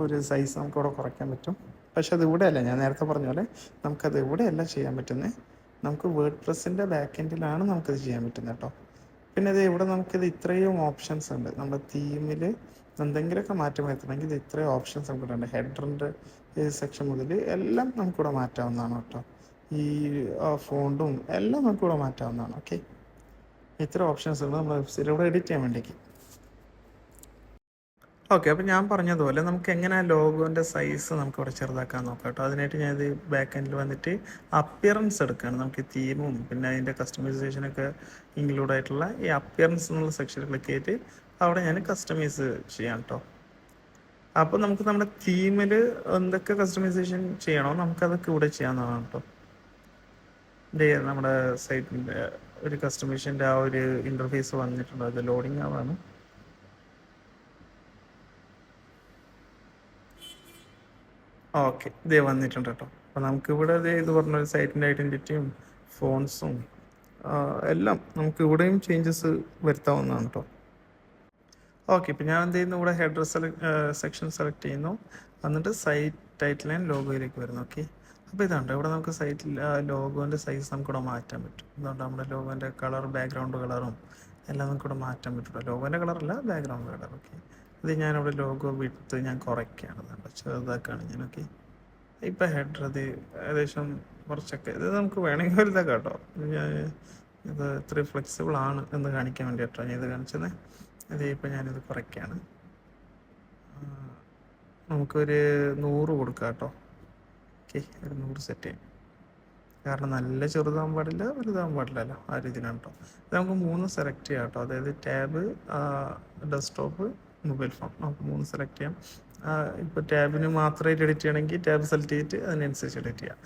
A: ഒരു സൈസ് നമുക്ക് ഇവിടെ കുറയ്ക്കാൻ പറ്റും. പക്ഷെ അത് ഇവിടെയല്ല, ഞാൻ നേരത്തെ പറഞ്ഞ പോലെ നമുക്കത് ഇവിടെയല്ല ചെയ്യാൻ പറ്റുന്നത്. നമുക്ക് വേർഡ് പ്രസിൻ്റെ ബാക്ക് എൻഡിലാണ് നമുക്കത് ചെയ്യാൻ പറ്റുന്നത് കേട്ടോ. പിന്നെ ഇത് ഇവിടെ നമുക്കിത് ഇത്രയും ഓപ്ഷൻസ് ഉണ്ട്. നമ്മുടെ തീമിൽ എന്തെങ്കിലുമൊക്കെ മാറ്റം വരുത്തണമെങ്കിൽ ഇത് ഇത്രയും ഓപ്ഷൻസ് നമുക്കുണ്ട്. ഹെഡറിൻ്റെ സെക്ഷൻ മുതൽ എല്ലാം നമുക്കിവിടെ മാറ്റാവുന്നതാണ് കേട്ടോ. ഈ ഫോണ്ടും എല്ലാം നമുക്കിവിടെ മാറ്റാവുന്നതാണ്. ഓക്കെ, ഇത്ര ഓപ്ഷൻസ് ഉണ്ട് നമ്മുടെ വെബ്സൈറ്റ് ഇവിടെ എഡിറ്റ് ചെയ്യാൻ വേണ്ടിക്ക്. ഓക്കെ, അപ്പോൾ ഞാൻ പറഞ്ഞതുപോലെ നമുക്ക് എങ്ങനെ ആ ലോഗോൻ്റെ സൈസ് നമുക്ക് ഇവിടെ ചെറുതാക്കാൻ നോക്കാം കേട്ടോ. അതിനായിട്ട് ഞാനിത് ബാക്ക് എൻഡിൽ വന്നിട്ട് അപ്പിയറൻസ് എടുക്കുകയാണ്. നമുക്ക് തീമും പിന്നെ അതിൻ്റെ കസ്റ്റമൈസേഷനൊക്കെ ഇൻക്ലൂഡ് ആയിട്ടുള്ള ഈ അപ്പിയറൻസ് എന്നുള്ള സെക്ഷൻ ക്ലിക്ക് ചെയ്തിട്ട് അവിടെ ഞാൻ കസ്റ്റമൈസ് ചെയ്യാം കേട്ടോ. അപ്പോൾ നമുക്ക് നമ്മുടെ തീമിൽ എന്തൊക്കെ കസ്റ്റമൈസേഷൻ ചെയ്യണോ നമുക്കതൊക്കെ ഇവിടെ ചെയ്യാവുന്നതാണ് കേട്ടോ. നമ്മുടെ സൈറ്റിൻ്റെ ഒരു കസ്റ്റമൈസേഷൻ്റെ ആ ഒരു ഇൻ്റർഫേസ് വന്നിട്ടുണ്ട്, അത് ലോഡിങ് ആവാണ്. ഓക്കെ, ഇതേ വന്നിട്ടുണ്ട് കേട്ടോ. അപ്പോൾ നമുക്കിവിടെ ഇത് പറഞ്ഞ സൈറ്റിൻ്റെ ഐഡൻറ്റിറ്റിയും ഫോൺസും എല്ലാം നമുക്ക് ഇവിടെയും ചേഞ്ചസ് വരുത്താവുന്നതാണ് കേട്ടോ. ഓക്കെ, ഇപ്പം ഞാൻ എന്ത് ചെയ്യുന്നു, ഇവിടെ ഹെഡർ സെക്ഷൻ സെലക്ട് ചെയ്യുന്നു, എന്നിട്ട് സൈറ്റ് ടൈറ്റിൽ ആൻഡ് ലോഗോയിലേക്ക് വരുന്നു. ഓക്കെ, അപ്പോൾ ഇതാണ് ഇവിടെ നമുക്ക് സൈറ്റിൽ ലോഗോൻ്റെ സൈസ് നമുക്കിവിടെ മാറ്റാൻ പറ്റും. അതുകൊണ്ട് നമ്മുടെ ലോഗോൻ്റെ കളർ, ബാക്ക്ഗ്രൗണ്ട് കളറും എല്ലാം നമുക്കിവിടെ മാറ്റാൻ പറ്റും. ലോഗോൻ്റെ കളറല്ല, ബാക്ക്ഗ്രൗണ്ട് കളർ. ഓക്കെ, ഇത് ഞാനിവിടെ ലോഗോ വിട്ട് ഞാൻ കുറയ്ക്കുകയാണ്, ചെറുതാക്കാണ് ഞാൻ. ഓക്കെ, ഇപ്പം ഹെഡർ ഇത് ഏകദേശം കുറച്ചൊക്കെ ഇത് നമുക്ക് വേണമെങ്കിൽ വലുതാക്കാം കേട്ടോ. ഞാൻ ഇത് ഇത്രയും ഫ്ലെക്സിബിൾ ആണ് എന്ന് കാണിക്കാൻ വേണ്ടിയിട്ടാണ് ഞാൻ ഇത് കാണിച്ചത്. ഇത് ഇപ്പം ഞാനിത് കുറയ്ക്കുകയാണ്. നമുക്കൊരു 100 കൊടുക്കാം കേട്ടോ. ഓക്കെ, ഒരു 100 സെറ്റ് ചെയ്യാം. കാരണം നല്ല ചെറുതാകാൻ പാടില്ല, വലുതാകാൻ പാടില്ലല്ലോ, ആ രീതിയിലാണ് കേട്ടോ. ഇത് നമുക്ക് 3 സെലക്ട് ചെയ്യാം കേട്ടോ. അതായത് ടാബ്, ഡെസ്ക്ടോപ്പ്, മൊബൈൽ ഫോൺ, നമുക്ക് 3 സെലക്ട് ചെയ്യാം. ഇപ്പോൾ ടാബിന് മാത്രമായിട്ട് എഡിറ്റ് ചെയ്യണമെങ്കിൽ ടാബ് സെലക്ട് ചെയ്തിട്ട് അതിനനുസരിച്ച് എഡിറ്റ് ചെയ്യാം.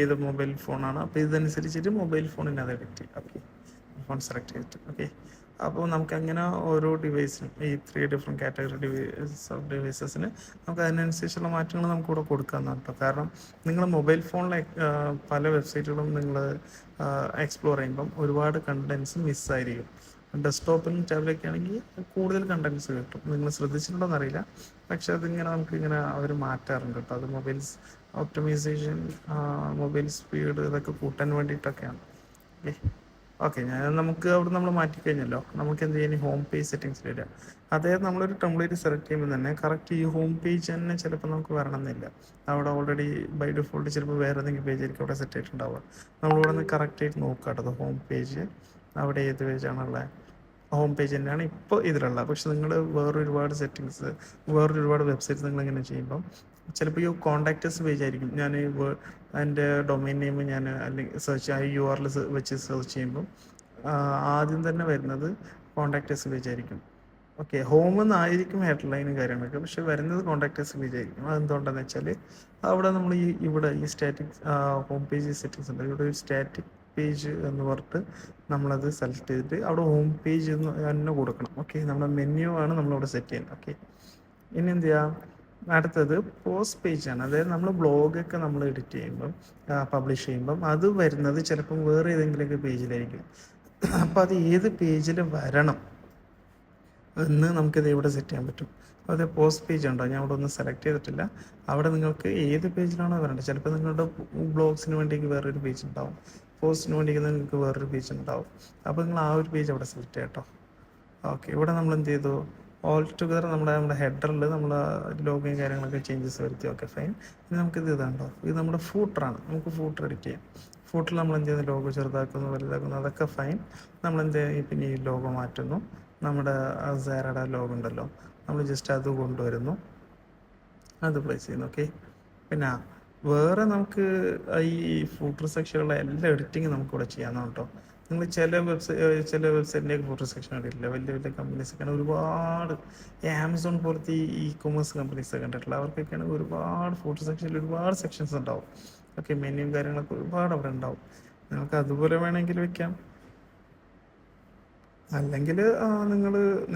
A: ഇത് മൊബൈൽ ഫോണാണ്, അപ്പോൾ ഇതനുസരിച്ചിട്ട് മൊബൈൽ ഫോണിന് അത് എഡിറ്റ് ചെയ്യാം. ഓക്കെ, ഫോൺ സെലക്ട് ചെയ്തിട്ട്. ഓക്കെ, അപ്പോൾ നമുക്ക് അങ്ങനെ ഓരോ ഡിവൈസിനും ഈ 3 ഡിഫറെൻറ്റ് കാറ്റഗറി ഡിവൈസസിന് നമുക്ക് അതിനനുസരിച്ചുള്ള മാറ്റങ്ങൾ നമുക്കിവിടെ കൊടുക്കാമെന്നാണ് കേട്ടോ. കാരണം നിങ്ങൾ മൊബൈൽ ഫോണിലെ പല വെബ്സൈറ്റുകളും നിങ്ങൾ എക്സ്പ്ലോർ ചെയ്യുമ്പം ഒരുപാട് കണ്ടൻസ് മിസ്സായിരിക്കും. ഡെസ്ക്ടോപ്പിലും ടാബിലൊക്കെ ആണെങ്കിൽ കൂടുതൽ കണ്ടൻസ് കിട്ടും. നിങ്ങൾ ശ്രദ്ധിച്ചിട്ടുണ്ടോ എന്നറിയില്ല, പക്ഷെ അതിങ്ങനെ നമുക്കിങ്ങനെ അവർ മാറ്റാറുണ്ട് കേട്ടോ. അത് മൊബൈൽസ് ഓപ്റ്റിമൈസേഷൻ, മൊബൈൽ സ്പീഡ് ഇതൊക്കെ കൂട്ടാൻ വേണ്ടിയിട്ടൊക്കെയാണ്. ഓക്കെ, നമുക്ക് അവിടെ നമ്മൾ മാറ്റിക്കഴിഞ്ഞല്ലോ. നമുക്ക് എന്ത് ചെയ്യാൻ, ഹോം പേജ് സെറ്റിങ്സിൽ വരിക. അതായത് നമ്മളൊരു ടെംപ്ലേറ്റ് സെലക്ട് ചെയ്യുമ്പോൾ തന്നെ കറക്റ്റ് ഈ ഹോം പേജ് തന്നെ ചിലപ്പോൾ നമുക്ക് വരണമെന്നില്ല. അവിടെ ഓൾറെഡി ബൈ ഡിഫോൾട്ട് ചിലപ്പോൾ വേറെ ഏതെങ്കിലും പേജായിരിക്കും അവിടെ സെറ്റ് ആയിട്ടുണ്ടാവുക. നമ്മളിവിടെ നിന്ന് കറക്റ്റായിട്ട് നോക്കുക കേട്ടോ. ഹോം പേജ് അവിടെ ഏത് പേജാണുള്ളത്, ഹോം പേജ് തന്നെയാണ് ഇപ്പോൾ ഇതിലുള്ളത്. പക്ഷെ നിങ്ങൾ വേറൊരുപാട് സെറ്റിങ്സ്, വേറൊരുപാട് വെബ്സൈറ്റ്സ് നിങ്ങൾ ഇങ്ങനെ ചെയ്യുമ്പം ചിലപ്പോൾ ഈ കോൺടാക്റ്റസ് പേജ് ആയിരിക്കും. ഞാൻ അതിൻ്റെ ഡൊമൈൻ നെയിം ഞാൻ അല്ലെങ്കിൽ സെർച്ച് URL വെച്ച് സെർച്ച് ചെയ്യുമ്പം ആദ്യം തന്നെ വരുന്നത് കോൺടാക്റ്റസ് പേജ് ആയിരിക്കും. ഓക്കെ, ഹോം എന്നായിരിക്കും ഹെഡ്ലൈനും കാര്യങ്ങളൊക്കെ, പക്ഷെ വരുന്നത് കോൺടാക്റ്റസ് പേജ് ആയിരിക്കും. അതെന്തുകൊണ്ടാണെന്ന് വെച്ചാൽ അവിടെ നമ്മൾ ഇവിടെ ഈ സ്റ്റാറ്റിക് ഹോം പേജ് സെറ്റിങ്സ് ഉണ്ട്. ഇവിടെ ഒരു സ്റ്റാറ്റിക് പേജ് എന്ന് പറഞ്ഞിട്ട് നമ്മളത് സെലക്ട് ചെയ്തിട്ട് അവിടെ ഹോം പേജ് എന്ന് തന്നെ കൊടുക്കണം. ഓക്കെ, നമ്മുടെ മെനു ആണ് നമ്മളിവിടെ സെറ്റ് ചെയ്യുന്നത്. ഓക്കെ, ഇനി എന്ത് ചെയ്യാം, അടുത്തത് പോസ്റ്റ് പേജാണ്. അതായത് നമ്മൾ ബ്ലോഗൊക്കെ നമ്മൾ എഡിറ്റ് ചെയ്യുമ്പം, പബ്ലിഷ് ചെയ്യുമ്പം അത് വരുന്നത് ചിലപ്പം വേറെ ഏതെങ്കിലുമൊക്കെ പേജിലായിരിക്കും. അപ്പോൾ അത് ഏത് പേജിൽ വരണം എന്ന് നമുക്കിത് ഇവിടെ സെറ്റ് ചെയ്യാൻ പറ്റും. അതേ പോസ്റ്റ് പേജ് ഉണ്ടോ, ഞാൻ അവിടെ ഒന്നും സെലക്ട് ചെയ്തിട്ടില്ല. അവിടെ നിങ്ങൾക്ക് ഏത് പേജിലാണോ വരേണ്ടത്, ചിലപ്പോൾ നിങ്ങളുടെ ബ്ലോഗ്സിന് വേണ്ടിയെങ്കിൽ വേറൊരു പേജ് ഉണ്ടാവും, പോസ്റ്റിന് വേണ്ടിയെങ്കിൽ നിങ്ങൾക്ക് വേറൊരു പേജ് ഉണ്ടാവും. അപ്പോൾ നിങ്ങൾ ആ ഒരു പേജ് അവിടെ സെലക്ട് ചെയ്യാം കേട്ടോ. ഓക്കെ, ഇവിടെ നമ്മൾ എന്ത് ചെയ്തു, ഓൾ ടുഗദർ നമ്മുടെ ഹെഡറിൽ നമ്മൾ ലോഗോയും കാര്യങ്ങളൊക്കെ ചേഞ്ചസ് വരുത്തി. Okay, fine. ഇനി നമുക്കിത് ഇതാണ്ടോ, ഇത് നമ്മുടെ ഫൂട്ടറാണ്. നമുക്ക് ഫൂട്ടർ എഡിറ്റ് ചെയ്യാം. ഫൂട്ടറിൽ നമ്മൾ എന്ത് ചെയ്യുന്നു, ലോഗോ ചെറുതാക്കുന്നു, വലുതാക്കുന്നു, അതൊക്കെ ഫൈൻ. നമ്മൾ എന്ത് ചെയ്യും, പിന്നെ ഈ ലോഗോ മാറ്റുന്നു. നമ്മുടെ സാരയുടെ ലോഗോ ഉണ്ടല്ലോ, നമ്മൾ ജസ്റ്റ് അത് കൊണ്ടുവരുന്നു, അത് പ്ലേസ് ചെയ്യുന്നു. ഓക്കെ, പിന്നെ വേറെ നമുക്ക് ഈ ഫൂട്ടർ സെക്ഷനുള്ള എല്ലാ എഡിറ്റിങ്ങും നമുക്കിവിടെ ചെയ്യാമെന്നാണ് കേട്ടോ. നിങ്ങൾ ചില വെബ്സൈറ്റിലേക്ക് ഫൂട്ടർ സെക്ഷൻ കണ്ടിട്ടില്ല, വലിയ വലിയ കമ്പനീസൊക്കെയാണ് ഒരുപാട്, ആമസോൺ പോലത്തെ ഈ കൊമേഴ്സ് കമ്പനീസൊക്കെ കണ്ടിട്ടില്ല. അവർക്കൊക്കെയാണ് ഒരുപാട് ഫൂട്ടർ സെക്ഷനിൽ ഒരുപാട് സെക്ഷൻസ് ഉണ്ടാവും. ഓക്കെ, മെനുവും കാര്യങ്ങളൊക്കെ ഒരുപാട് അവിടെ ഉണ്ടാവും. നിങ്ങൾക്ക് അതുപോലെ വേണമെങ്കിൽ വെക്കാം. അല്ലെങ്കിൽ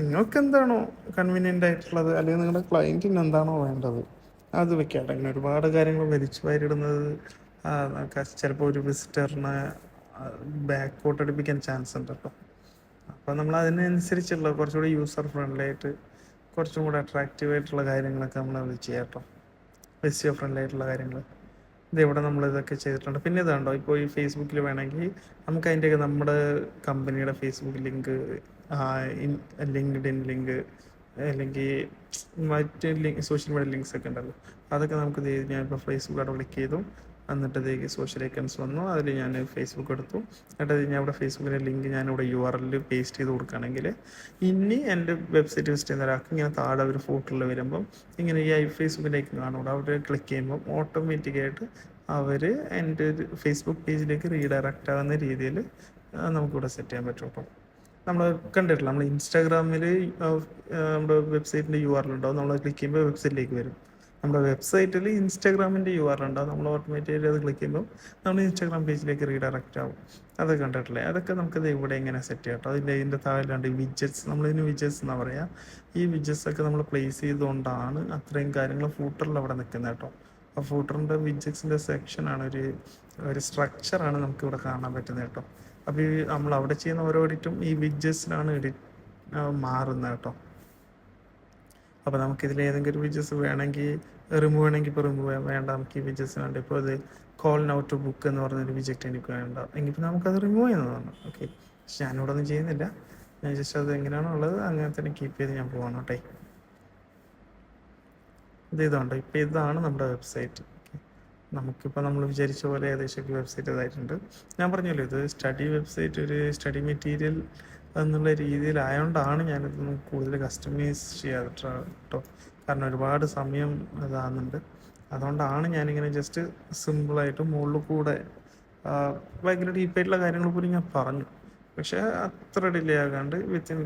A: നിങ്ങൾക്ക് എന്താണോ കൺവീനിയൻ്റ് ആയിട്ടുള്ളത്, അല്ലെങ്കിൽ നിങ്ങളുടെ ക്ലയൻറ്റിന് എന്താണോ വേണ്ടത് അത് വെക്കാം. അങ്ങനെ ഒരുപാട് കാര്യങ്ങൾ വലിച്ചു വാരിടുന്നത് ചിലപ്പോൾ ഒരു വിസിറ്ററിനെ ബാക്കോട്ട് അടുപ്പിക്കാൻ ചാൻസ് ഉണ്ട് കേട്ടോ. അപ്പോൾ നമ്മൾ അതിനനുസരിച്ചുള്ള കുറച്ചുകൂടി യൂസർ ഫ്രണ്ട്ലി ആയിട്ട്, കുറച്ചും കൂടെ അട്രാക്റ്റീവ് ആയിട്ടുള്ള കാര്യങ്ങളൊക്കെ നമ്മൾ ചെയ്യാം കേട്ടോ. എസ്ഇഒ ഫ്രണ്ട്ലി ആയിട്ടുള്ള കാര്യങ്ങൾ ഇതിവിടെ നമ്മളിതൊക്കെ ചെയ്തിട്ടുണ്ട്. പിന്നെ ഇതുണ്ടോ, ഇപ്പോൾ ഈ ഫേസ്ബുക്കിൽ വേണമെങ്കിൽ നമുക്ക് അതിൻ്റെയൊക്കെ നമ്മുടെ കമ്പനിയുടെ ഫേസ്ബുക്ക് ലിങ്ക്, ലിങ്ക്ഡിൻ ലിങ്ക്, അല്ലെങ്കിൽ മറ്റ് സോഷ്യൽ മീഡിയ ലിങ്ക്സ് ഒക്കെ ഉണ്ടല്ലോ, അതൊക്കെ നമുക്ക് ഞാനിപ്പോൾ ഫേസ്ബുക്ക് അവിടെ ക്ലിക്ക് ചെയ്തു. എന്നിട്ടത്തേക്ക് സോഷ്യൽ ഐക്കൺസ് വന്നു. അതിൽ ഞാൻ ഫേസ്ബുക്ക് എടുത്തു. എന്നിട്ട് ഞാൻ ഇവിടെ ഫേസ്ബുക്കിൻ്റെ ലിങ്ക് ഞാനിവിടെ URL പേസ്റ്റ് ചെയ്ത് കൊടുക്കുകയാണെങ്കിൽ ഇനി എൻ്റെ വെബ്സൈറ്റ് വിസിറ്റ് ചെയ്യുന്ന ഒരാൾക്ക് ഇങ്ങനെ താഴെ ഒരു ഫോട്ടോയിൽ വരുമ്പം ഇങ്ങനെ ഈ ഫേസ്ബുക്കിൻ്റെ ഐക്കൺ കാണും. അവിടെ ക്ലിക്ക് ചെയ്യുമ്പോൾ ഓട്ടോമാറ്റിക്കായിട്ട് അവർ എൻ്റെ ഒരു ഫേസ്ബുക്ക് പേജിലേക്ക് റീഡയറക്റ്റ് ആകുന്ന രീതിയിൽ നമുക്കിവിടെ സെറ്റ് ചെയ്യാൻ പറ്റും കേട്ടോ. നമ്മൾ കണ്ടിട്ടില്ല, നമ്മൾ ഇൻസ്റ്റാഗ്രാമിൽ നമ്മുടെ വെബ്സൈറ്റിൻ്റെ URL ഉണ്ടാവും. നമ്മൾ ക്ലിക്ക് ചെയ്യുമ്പോൾ വെബ്സൈറ്റിലേക്ക് വരും. നമ്മുടെ വെബ്സൈറ്റിൽ ഇൻസ്റ്റാഗ്രാമിൻ്റെ URL ഉണ്ടാവും. നമ്മൾ ഓട്ടോമാറ്റിക്കായിട്ട് അത് ക്ലിക്ക് ചെയ്യുമ്പോൾ നമ്മൾ ഇൻസ്റ്റാഗ്രാം പേജിലേക്ക് റീഡയറക്റ്റ് ആവും. അതൊക്കെ കണ്ടിട്ടില്ലേ? അതൊക്കെ നമുക്കത് ഇവിടെ ഇങ്ങനെ സെറ്റ് ചെയ്യാം കേട്ടോ. ഇതിൻ്റെ താഴെയുണ്ട് വിഡ്ജറ്റ്സ്. നമ്മളിതിന് വിഡ്ജറ്റ്സ് എന്നാണ് പറയുക. ഈ വിഡ്ജറ്റ്സ് ഒക്കെ നമ്മൾ പ്ലേസ് ചെയ്തുകൊണ്ടാണ് അത്രയും കാര്യങ്ങൾ ഫൂട്ടറിൽ അവിടെ നിൽക്കുന്നത് കേട്ടോ. ആ ഫൂട്ടറിൻ്റെ വിഡ്ജറ്റ്സിൻ്റെ സെക്ഷനാണ് ഒരു സ്ട്രക്ചറാണ് നമുക്കിവിടെ കാണാൻ പറ്റുന്നത് കേട്ടോ. അപ്പോൾ ഈ നമ്മൾ അവിടെ ചെയ്യുന്ന ഓരോ എഡിറ്റും ഈ വിഡ്ജറ്റ്സിലാണ് മാറുന്നത് കേട്ടോ. അപ്പോൾ നമുക്കിതിൽ ഏതെങ്കിലും വിഡ്ജറ്റ്സ് വേണമെങ്കിൽ റിമൂവ് ചെയ്യണമെങ്കിൽ ഇപ്പോൾ റിമൂവ് ചെയ്യാൻ വേണ്ട. നമുക്ക് ഈ വിഡ്ജറ്റ്സ് വേണ്ട. ഇപ്പോൾ ഇത് കോൾ നൗ ടു ബുക്ക് എന്ന് പറഞ്ഞൊരു വിഡ്ജറ്റ് എനിക്ക് വേണ്ട എങ്കിൽ നമുക്കത് റിമൂവ് ചെയ്യുന്നതാണ്. ഓക്കെ, പക്ഷെ ഞാനിവിടെ ഒന്നും ചെയ്യുന്നില്ല. ഞാൻ ജസ്റ്റ് അത് എങ്ങനെയാണോ ഉള്ളത് അങ്ങനെ തന്നെ കീപ്പ് ചെയ്ത് ഞാൻ പോവാണ് കേട്ടെ. ഇതുണ്ട്. ഇപ്പോൾ ഇതാണ് നമ്മുടെ വെബ്സൈറ്റ്. നമുക്കിപ്പോൾ നമ്മൾ വിചാരിച്ച പോലെ ഏകദേശമൊക്കെ വെബ്സൈറ്റ് ഇതായിട്ടുണ്ട്. ഞാൻ പറഞ്ഞല്ലോ, ഇത് സ്റ്റഡി വെബ്സൈറ്റ്, ഒരു സ്റ്റഡി മെറ്റീരിയൽ എന്നുള്ള രീതിയിലായതുകൊണ്ടാണ് ഞാനിത് കൂടുതൽ കസ്റ്റമൈസ് ചെയ്യാതെ കേട്ടോ. കാരണം ഒരുപാട് സമയം ഇതാകുന്നുണ്ട്. അതുകൊണ്ടാണ് ഞാനിങ്ങനെ ജസ്റ്റ് സിമ്പിളായിട്ട് മുകളിൽ കൂടെ ഭയങ്കര ഡീപ്പായിട്ടുള്ള കാര്യങ്ങൾ പോലും ഞാൻ പറഞ്ഞു. പക്ഷേ അത്ര ഡിലേ ആകാണ്ട് വിത്തിൻ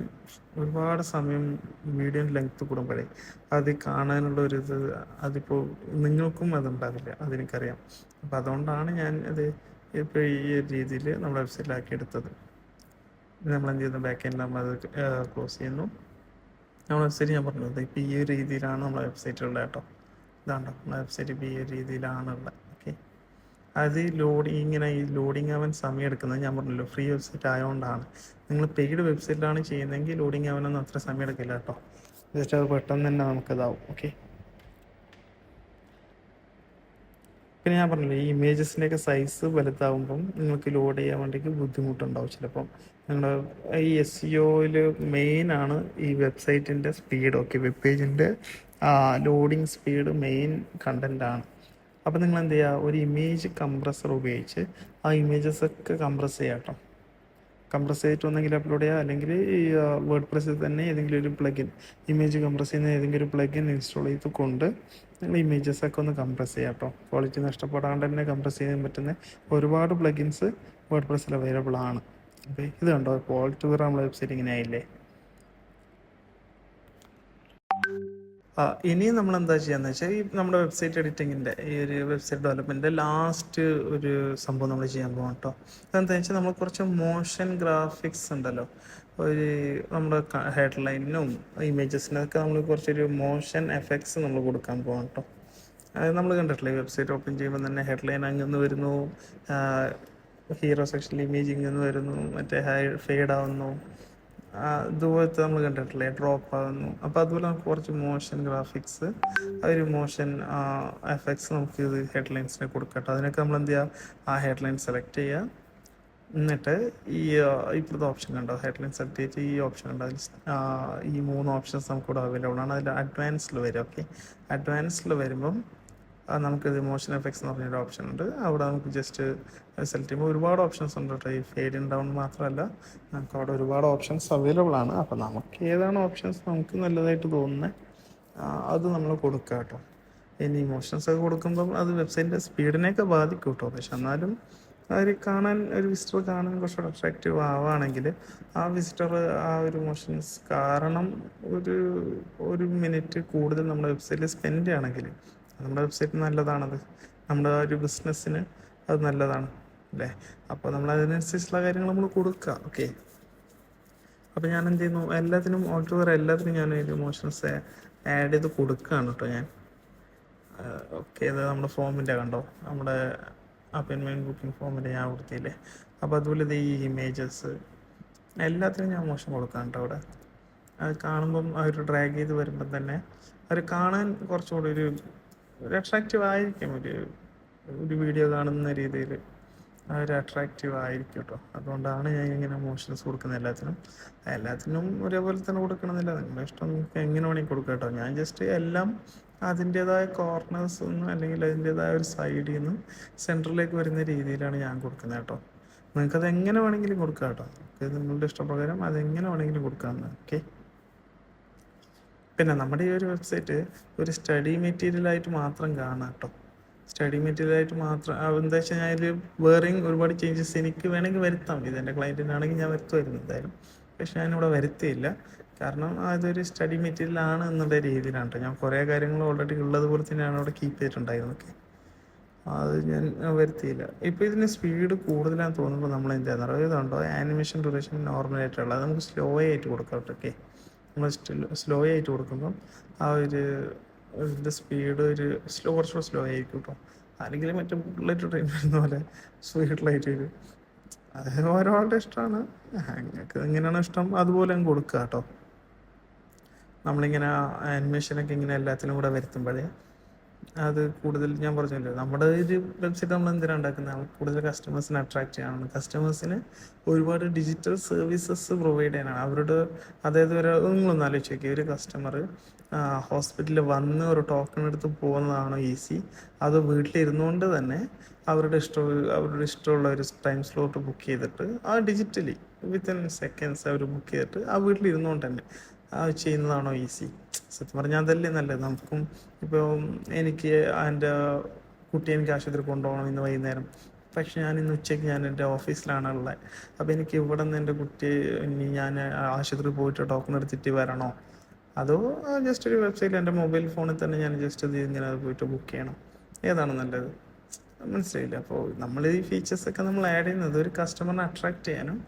A: ഒരുപാട് സമയം വീഡിയോ ലെങ്ത്ത് കൂടുമ്പോഴേ അത് കാണാനുള്ളൊരിത് അതിപ്പോൾ നിങ്ങൾക്കും അതുണ്ടാവില്ല, അതെനിക്കറിയാം. അപ്പോൾ അതുകൊണ്ടാണ് ഞാൻ അത് ഇപ്പോൾ ഈ രീതിയിൽ നമ്മുടെ വെബ്സൈറ്റിലാക്കി എടുത്തത്. നമ്മൾ എന്ത് ചെയ്യുന്നു, ബാക്ക് എൻഡിൽ നമ്മളത് ക്ലോസ് ചെയ്യുന്നു. നമ്മുടെ വെബ്സൈറ്റ് ഞാൻ പറഞ്ഞത് ഇപ്പോൾ ഈ ഒരു രീതിയിലാണ് നമ്മളെ വെബ്സൈറ്റുള്ളത് കേട്ടോ. ഇതാണ്ടോ നമ്മളെ വെബ്സൈറ്റ് ഇപ്പോൾ ഈ ഒരു രീതിയിലാണുള്ളത്. ഓക്കെ, അത് ഇങ്ങനെ ഈ ലോഡിങ് ആവാൻ സമയം എടുക്കുന്നത് ഞാൻ പറഞ്ഞല്ലോ, ഫ്രീ വെബ്സൈറ്റ് ആയതുകൊണ്ടാണ്. നിങ്ങൾ പെയ്ഡ് വെബ്സൈറ്റിലാണ് ചെയ്യുന്നതെങ്കിൽ ലോഡിങ് ആവാനൊന്നും അത്ര സമയം എടുക്കില്ല കേട്ടോ. ജസ്റ്റ് അത് പെട്ടെന്ന് തന്നെ നമുക്കിതാവും. ഓക്കെ, പിന്നെ ഞാൻ പറഞ്ഞില്ലേ, ഈ ഇമേജസിൻ്റെയൊക്കെ സൈസ് വലുതാവുമ്പം നിങ്ങൾക്ക് ലോഡ് ചെയ്യാൻ വേണ്ടിയിട്ട് ബുദ്ധിമുട്ടുണ്ടാവും ചിലപ്പം. നിങ്ങളുടെ ഈ SEOയിൽ മെയിനാണ് ഈ വെബ്സൈറ്റിൻ്റെ സ്പീഡ്. ഓക്കെ, വെബ് പേജിൻ്റെ ലോഡിങ് സ്പീഡ് മെയിൻ കണ്ടൻ്റാണ്. അപ്പോൾ നിങ്ങൾ എന്ത് ചെയ്യുക, ഒരു ഇമേജ് കംപ്രസർ ഉപയോഗിച്ച് ആ ഇമേജസ് ഒക്കെ കംപ്രസ് ചെയ്യാം കേട്ടോ. കംപ്രസ് ചെയ്തിട്ട് ഒന്നെങ്കിൽ അപ്ലോഡ് ചെയ്യുക, അല്ലെങ്കിൽ ഈ വേർഡ് പ്രസ്സിൽ തന്നെ ഏതെങ്കിലും ഒരു പ്ലഗിൻ, ഇമേജ് കംപ്രസ് ചെയ്യുന്ന ഏതെങ്കിലും ഒരു പ്ലഗിൻ ഇൻസ്റ്റാൾ ചെയ്ത് കൊണ്ട് നിങ്ങൾ ഇമേജസ് ഒക്കെ ഒന്ന് കംപ്രസ് ചെയ്യാം കേട്ടോ. ക്വാളിറ്റി നഷ്ടപ്പെടാണ്ട് തന്നെ കംപ്രസ് ചെയ്യാൻ പറ്റുന്ന ഒരുപാട് പ്ലഗിൻസ് വേർഡ് പ്രസ്സിൽ അവൈലബിൾ ആണ്. ഓക്കെ, ഇത് കണ്ടോ, ക്വാളിറ്റി വേറെ നമ്മളെ വെബ്സൈറ്റ് ഇങ്ങനെ ആയില്ലേ. ഇനി നമ്മൾ എന്താ ചെയ്യാന്ന് വെച്ചാൽ, ഈ നമ്മുടെ വെബ്സൈറ്റ് എഡിറ്റിങ്ങിൻ്റെ ഈ ഒരു വെബ്സൈറ്റ് ഡെവലപ്മെൻറ്റിൻ്റെ ലാസ്റ്റ് ഒരു സംഭവം നമ്മൾ ചെയ്യാൻ പോകാം കേട്ടോ. അതെന്താ വെച്ചാൽ, നമ്മൾ കുറച്ച് മോഷൻ ഗ്രാഫിക്സ് ഉണ്ടല്ലോ, നമ്മുടെ ഹെഡ്ലൈനിനും ഇമേജസിനൊക്കെ നമ്മൾ കുറച്ചൊരു മോഷൻ എഫക്ട്സ് നമ്മൾ കൊടുക്കാൻ പോകാം കേട്ടോ. അത് നമ്മൾ കണ്ടിട്ടില്ലേ, വെബ്സൈറ്റ് ഓപ്പൺ ചെയ്യുമ്പോൾ തന്നെ ഹെഡ്ലൈൻ അങ്ങനെ വരുന്നു, ഹീറോ സെക്ഷൻ ഇമേജ് ഇങ്ങനെ വരുന്നു, മറ്റേ ഫെയ്ഡ് ആവുന്നു, ഇതുപോലത്തെ നമ്മൾ കണ്ടിട്ടില്ലേ, ഡ്രോപ്പ് ആകുന്നു. അപ്പോൾ അതുപോലെ നമുക്ക് കുറച്ച് മോഷൻ ഗ്രാഫിക്സ്, ഒരു മോഷൻ എഫക്ട്സ് നമുക്ക് ഇത് ഹെഡ്ലൈൻസിനെ കൊടുക്കട്ടോ. അതിനൊക്കെ നമ്മൾ എന്ത് ചെയ്യുക, ആ ഹെഡ്ലൈൻ സെലക്ട് ചെയ്യുക. എന്നിട്ട് ഇപ്പോഴത്തെ ഓപ്ഷൻ കണ്ടോ, ഹെഡ്ലൈൻ സെലക്ട് ചെയ്തിട്ട് ഈ ഓപ്ഷൻ ഉണ്ടോ, ഈ 3 ഓപ്ഷൻസ് നമുക്കിവിടെ അവൈലബിൾ ആണ്. അതിൽ അഡ്വാൻസിൽ വരും. ഓക്കെ, അഡ്വാൻസിൽ വരുമ്പം നമുക്കിത് മോഷൻ എഫക്ട്സ് എന്ന് പറഞ്ഞൊരു ഓപ്ഷൻ ഉണ്ട്. അവിടെ നമുക്ക് ജസ്റ്റ് സെലക്ട് ചെയ്യുമ്പോൾ ഒരുപാട് ഓപ്ഷൻസ് ഉണ്ട് കേട്ടോ. ഈ ഫേഡ് ഇൻ ഡൗൺ മാത്രമല്ല, നമുക്ക് അവിടെ ഒരുപാട് ഓപ്ഷൻസ് അവൈലബിൾ ആണ്. അപ്പോൾ നമുക്ക് ഏതാണ് ഓപ്ഷൻസ് നമുക്ക് നല്ലതായിട്ട് തോന്നുന്നത് അത് നമ്മൾ കൊടുക്കുക കേട്ടോ. ഇനി ഇമോഷൻസ് ഒക്കെ കൊടുക്കുമ്പം അത് വെബ്സൈറ്റിൻ്റെ സ്പീഡിനെയൊക്കെ ബാധിക്കും കേട്ടോ. പക്ഷെ എന്നാലും അവർ കാണാൻ, ഒരു വിസിറ്റർ കാണാൻ കുറച്ചുകൂടെ അട്രാക്റ്റീവ് ആവുകയാണെങ്കിൽ ആ വിസിറ്റർ ആ ഒരു ഇമോഷൻസ് കാരണം ഒരു മിനിറ്റ് കൂടുതൽ നമ്മുടെ വെബ്സൈറ്റിൽ സ്പെൻഡ് ചെയ്യുകയാണെങ്കിൽ നമ്മുടെ വെബ്സൈറ്റ് നല്ലതാണത്, നമ്മുടെ ഒരു ബിസിനസ്സിന് അത് നല്ലതാണ് അല്ലേ. അപ്പോൾ നമ്മൾ അതിനനുസരിച്ചുള്ള കാര്യങ്ങൾ നമ്മൾ കൊടുക്കുക. ഓക്കെ, അപ്പോൾ ഞാൻ എന്ത് ചെയ്യുന്നു, എല്ലാത്തിനും ഓൾട്ടോവർ എല്ലാത്തിനും ഞാൻ ഇമോഷൻസ് ആഡ് ചെയ്ത് കൊടുക്കുകയാണ് കേട്ടോ ഞാൻ. ഓക്കെ, ഇത് നമ്മുടെ ഫോമിൻ്റെ കണ്ടോ, നമ്മുടെ അപ്പോയിൻമെൻറ്റ് ബുക്കിംഗ് ഫോമിൻ്റെ ഞാൻ കൊടുത്തില്ലേ. അപ്പോൾ അതുപോലെ ഇത് ഈ ഇമേജസ് എല്ലാത്തിനും ഞാൻ മോശം കൊടുക്കാം കേട്ടോ. അവിടെ അത് കാണുമ്പം അവർ ഡ്രാഗ് ചെയ്ത് വരുമ്പം തന്നെ അവർ കാണാൻ കുറച്ചുകൂടി ഒരു അട്രാക്റ്റീവ് ആയിരിക്കും. ഒരു വീഡിയോ കാണുന്ന രീതിയിൽ ഒരു അട്രാക്റ്റീവ് ആയിരിക്കും കേട്ടോ. അതുകൊണ്ടാണ് ഞാൻ ഇങ്ങനെ മോഷൻസ് കൊടുക്കുന്നത് എല്ലാത്തിനും ഒരേപോലെ തന്നെ കൊടുക്കണമെന്നില്ല. നിങ്ങളുടെ ഇഷ്ടം നിങ്ങൾക്ക് എങ്ങനെ വേണമെങ്കിൽ കൊടുക്കാം കേട്ടോ. ഞാൻ ജസ്റ്റ് എല്ലാം അതിൻ്റേതായ കോർണേഴ്സ് നിന്ന് അല്ലെങ്കിൽ അതിൻ്റേതായ ഒരു സൈഡിൽ നിന്ന് സെൻറ്ററിലേക്ക് വരുന്ന രീതിയിലാണ് ഞാൻ കൊടുക്കുന്നത് കേട്ടോ. നിങ്ങൾക്കത് എങ്ങനെ വേണമെങ്കിലും കൊടുക്കാം കേട്ടോ. ഇത് നിങ്ങളുടെ ഇഷ്ടപ്രകാരം അതെങ്ങനെ വേണമെങ്കിലും കൊടുക്കാമെന്ന്. ഓക്കെ. പിന്നെ നമ്മുടെ ഈ ഒരു വെബ്സൈറ്റ് ഒരു സ്റ്റഡി മെറ്റീരിയലായിട്ട് മാത്രം കാണാം കേട്ടോ. സ്റ്റഡി മെറ്റീരിയലായിട്ട് മാത്രം എന്താ വെച്ചാൽ ഞാൻ ഇതിൽ വേറെയും ഒരുപാട് ചേഞ്ചസ് എനിക്ക് വേണമെങ്കിൽ വരുത്താം. ഇതെൻ്റെ ക്ലയൻറ്റിനാണെങ്കിൽ ഞാൻ വരുത്തുമായിരുന്നു എന്തായാലും. പക്ഷെ ഞാനിവിടെ വരുത്തിയില്ല. കാരണം അതൊരു സ്റ്റഡി മെറ്റീരിയൽ ആണ് എന്നുള്ള രീതിയിലാണ് കേട്ടോ. ഞാൻ കുറേ കാര്യങ്ങൾ ഓൾറെഡി ഉള്ളതുപോലെ തന്നെയാണ് അവിടെ കീപ്പ് ചെയ്തിട്ടുണ്ടായിരുന്നൊക്കെ. അത് ഞാൻ വരുത്തിയില്ല. ഇപ്പോൾ ഇതിന് സ്പീഡ് കൂടുതലാണെന്ന് തോന്നുമ്പോൾ നമ്മൾ എന്ത് ചെയ്യുന്നത് അറിയാം, ഇതുണ്ടോ ആനിമേഷൻ ഡ്യൂറേഷൻ നോർമലായിട്ടുള്ള അത് നമുക്ക് സ്ലോ ആയിട്ട് കൊടുക്കാം കേട്ടോ. ഓക്കെ, നമ്മൾ സ്ലോ ആയിട്ട് കൊടുക്കുമ്പം ആ ഒരു ഇതിൻ്റെ സ്പീഡ് ഒരു കുറച്ചുകൂടെ സ്ലോ ആയിരിക്കും കേട്ടോ. അല്ലെങ്കിൽ മറ്റേ ബുള്ളറ്റ് ട്രെയിൻ വരുന്ന പോലെ സ്പീഡിലായിട്ട് വരും. അത് ഓരോരുടെ ഇഷ്ടമാണ്. നിങ്ങൾക്ക് എങ്ങനെയാണ് ഇഷ്ടം അതുപോലെ അങ്ങ് കൊടുക്കുക കേട്ടോ. നമ്മളിങ്ങനെ ആനിമേഷനൊക്കെ ഇങ്ങനെ എല്ലാത്തിനും കൂടെ വരുത്തുമ്പോഴേ അത് കൂടുതൽ, ഞാൻ പറഞ്ഞല്ലോ നമ്മുടെ ഒരു വെബ്സൈറ്റ് നമ്മൾ എന്തിനാണ് ഉണ്ടാക്കുന്നത്, കൂടുതൽ കസ്റ്റമേഴ്സിനെ അട്രാക്ട് ചെയ്യാനാണ്. കസ്റ്റമേഴ്സിന് ഒരുപാട് ഡിജിറ്റൽ സർവീസസ് പ്രൊവൈഡ് ചെയ്യാനാണ് അവരുടെ. അതായത് നിങ്ങളൊന്ന് ആലോചിച്ച് നോക്കി, ഒരു കസ്റ്റമർ ഹോസ്പിറ്റലിൽ വന്ന് ഒരു ടോക്കൺ എടുത്ത് പോകുന്നതാണോ ഈസി, അതോ വീട്ടിലിരുന്നുകൊണ്ട് തന്നെ അവരുടെ ഇഷ്ടമുള്ള ഒരു ടൈം സ്ലോട്ട് ബുക്ക് ചെയ്തിട്ട് ആ ഡിജിറ്റലി വിത്തിൻ സെക്കൻഡ്സ് അവർ ബുക്ക് ചെയ്തിട്ട് ആ വീട്ടിലിരുന്നുകൊണ്ട് തന്നെ ചെയ്യുന്നതാണോ ഈസി? സത്യം പറഞ്ഞാൽ അതല്ലേ നല്ലത്. നമുക്കും ഇപ്പോൾ എനിക്ക് എൻ്റെ കുട്ടി എനിക്ക് ആശുപത്രി കൊണ്ടുപോകണം ഇന്ന് വൈകുന്നേരം, പക്ഷെ ഞാൻ ഇന്ന് ഉച്ചയ്ക്ക് ഞാൻ എൻ്റെ ഓഫീസിലാണ് ഉള്ളത്. അപ്പോൾ എനിക്ക് ഇവിടെ നിന്ന് എൻ്റെ കുട്ടി ഇനി ഞാൻ ആശുപത്രി പോയിട്ട് ടോക്കൺ എടുത്തിട്ട് വരണോ, അതോ ജസ്റ്റ് ഒരു വെബ്സൈറ്റിൽ എൻ്റെ മൊബൈൽ ഫോണിൽ തന്നെ ഞാൻ ജസ്റ്റ് ഇത് ഇങ്ങനെ പോയിട്ട് ബുക്ക് ചെയ്യണം? ഏതാണ് നല്ലത്? മനസ്സിലായില്ല. അപ്പോൾ നമ്മൾ ഈ ഫീച്ചേഴ്സൊക്കെ നമ്മൾ ആഡ് ചെയ്യുന്നത് ഒരു കസ്റ്റമറിനെ അട്രാക്ട് ചെയ്യാനും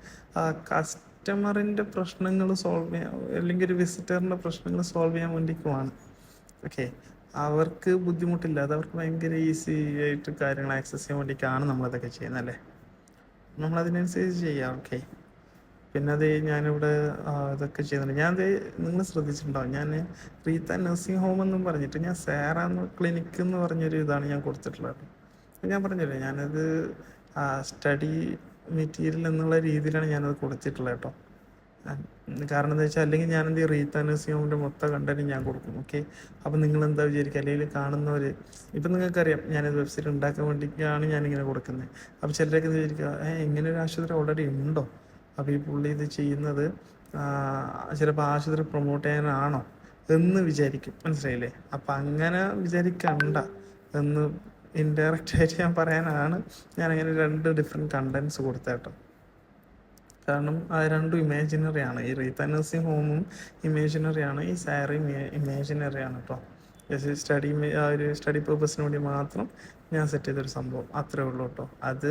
A: ആ കസ്റ്റമറിൻ്റെ പ്രശ്നങ്ങൾ സോൾവ് ചെയ്യാൻ, അല്ലെങ്കിൽ ഒരു വിസിറ്ററിൻ്റെ പ്രശ്നങ്ങൾ സോൾവ് ചെയ്യാൻ വേണ്ടിയിട്ടുമാണ്. ഓക്കെ, അവർക്ക് ബുദ്ധിമുട്ടില്ലാതെ അവർക്ക് ഭയങ്കര ഈസി ആയിട്ട് കാര്യങ്ങൾ ആക്സസ് ചെയ്യാൻ വേണ്ടിയിട്ടാണ് നമ്മളതൊക്കെ ചെയ്യുന്നത് അല്ലേ. നമ്മളതിനനുസരിച്ച് ചെയ്യാം. ഓക്കെ, പിന്നെ അത് ഞാനിവിടെ ഇതൊക്കെ ചെയ്യുന്നുണ്ട്. ഞാനത് നിങ്ങൾ ശ്രദ്ധിച്ചിട്ടുണ്ടാവും, ഞാൻ റീത്ത നഴ്സിംഗ് ഹോം എന്നും പറഞ്ഞിട്ട് ഞാൻ സാറാന്ന് ക്ലിനിക്ക് എന്ന് പറഞ്ഞൊരു ഇതാണ് ഞാൻ കൊടുത്തിട്ടുള്ളത്. ഞാൻ പറഞ്ഞില്ലേ, ഞാനത് സ്റ്റഡി മെറ്റീരിയൽ എന്നുള്ള രീതിയിലാണ് ഞാനത് കൊടുത്തിട്ടുള്ളത് കേട്ടോ. കാരണം എന്താ വെച്ചാൽ അല്ലെങ്കിൽ ഞാനെന്ത് റീത്ത നഴ്സിംഗ് ഹോമിൻ്റെ മൊത്തം കണ്ടന്റ് ഞാൻ കൊടുക്കും. ഓക്കെ, അപ്പം നിങ്ങൾ എന്താ വിചാരിക്കുക, അല്ലെങ്കിൽ കാണുന്നവർ ഇപ്പം നിങ്ങൾക്കറിയാം ഞാനത് വെബ്സൈറ്റ് ഉണ്ടാക്കാൻ വേണ്ടിയിട്ടാണ് ഞാനിങ്ങനെ കൊടുക്കുന്നത്. അപ്പോൾ ചിലരൊക്കെ വിചാരിക്കുക ഇങ്ങനെ ഒരു ആശുപത്രി ഓൾറെഡി ഉണ്ടോ, അപ്പോൾ ഈ പുള്ളി ഇത് ചെയ്യുന്നത് ചിലപ്പോൾ ആശുപത്രി പ്രൊമോട്ട് ചെയ്യാനാണോ എന്ന് വിചാരിക്കും. മനസ്സിലായില്ലേ? അപ്പം അങ്ങനെ വിചാരിക്കണ്ട എന്ന് ഇൻഡയറക്റ്റ് ആയിട്ട് ഞാൻ പറയാനാണ് ഞാനങ്ങനെ 2 ഡിഫറെൻറ്റ് കണ്ടൻസ് കൊടുത്തേട്ടോ. കാരണം അത് രണ്ടും ഇമാജിനറി ആണ്. ഈ റീത്ത നഴ്സിംഗ് ഹോമും ഇമാജിനറി ആണ്, ഈ സാറിയും ഇമാജിനറി ആണ് കേട്ടോ. ജസ്റ്റ് ഒരു സ്റ്റഡി പേർപ്പസിന് വേണ്ടി മാത്രം ഞാൻ സെറ്റ് ചെയ്തൊരു സംഭവം, അത്രേ ഉള്ളൂ കേട്ടോ. അത്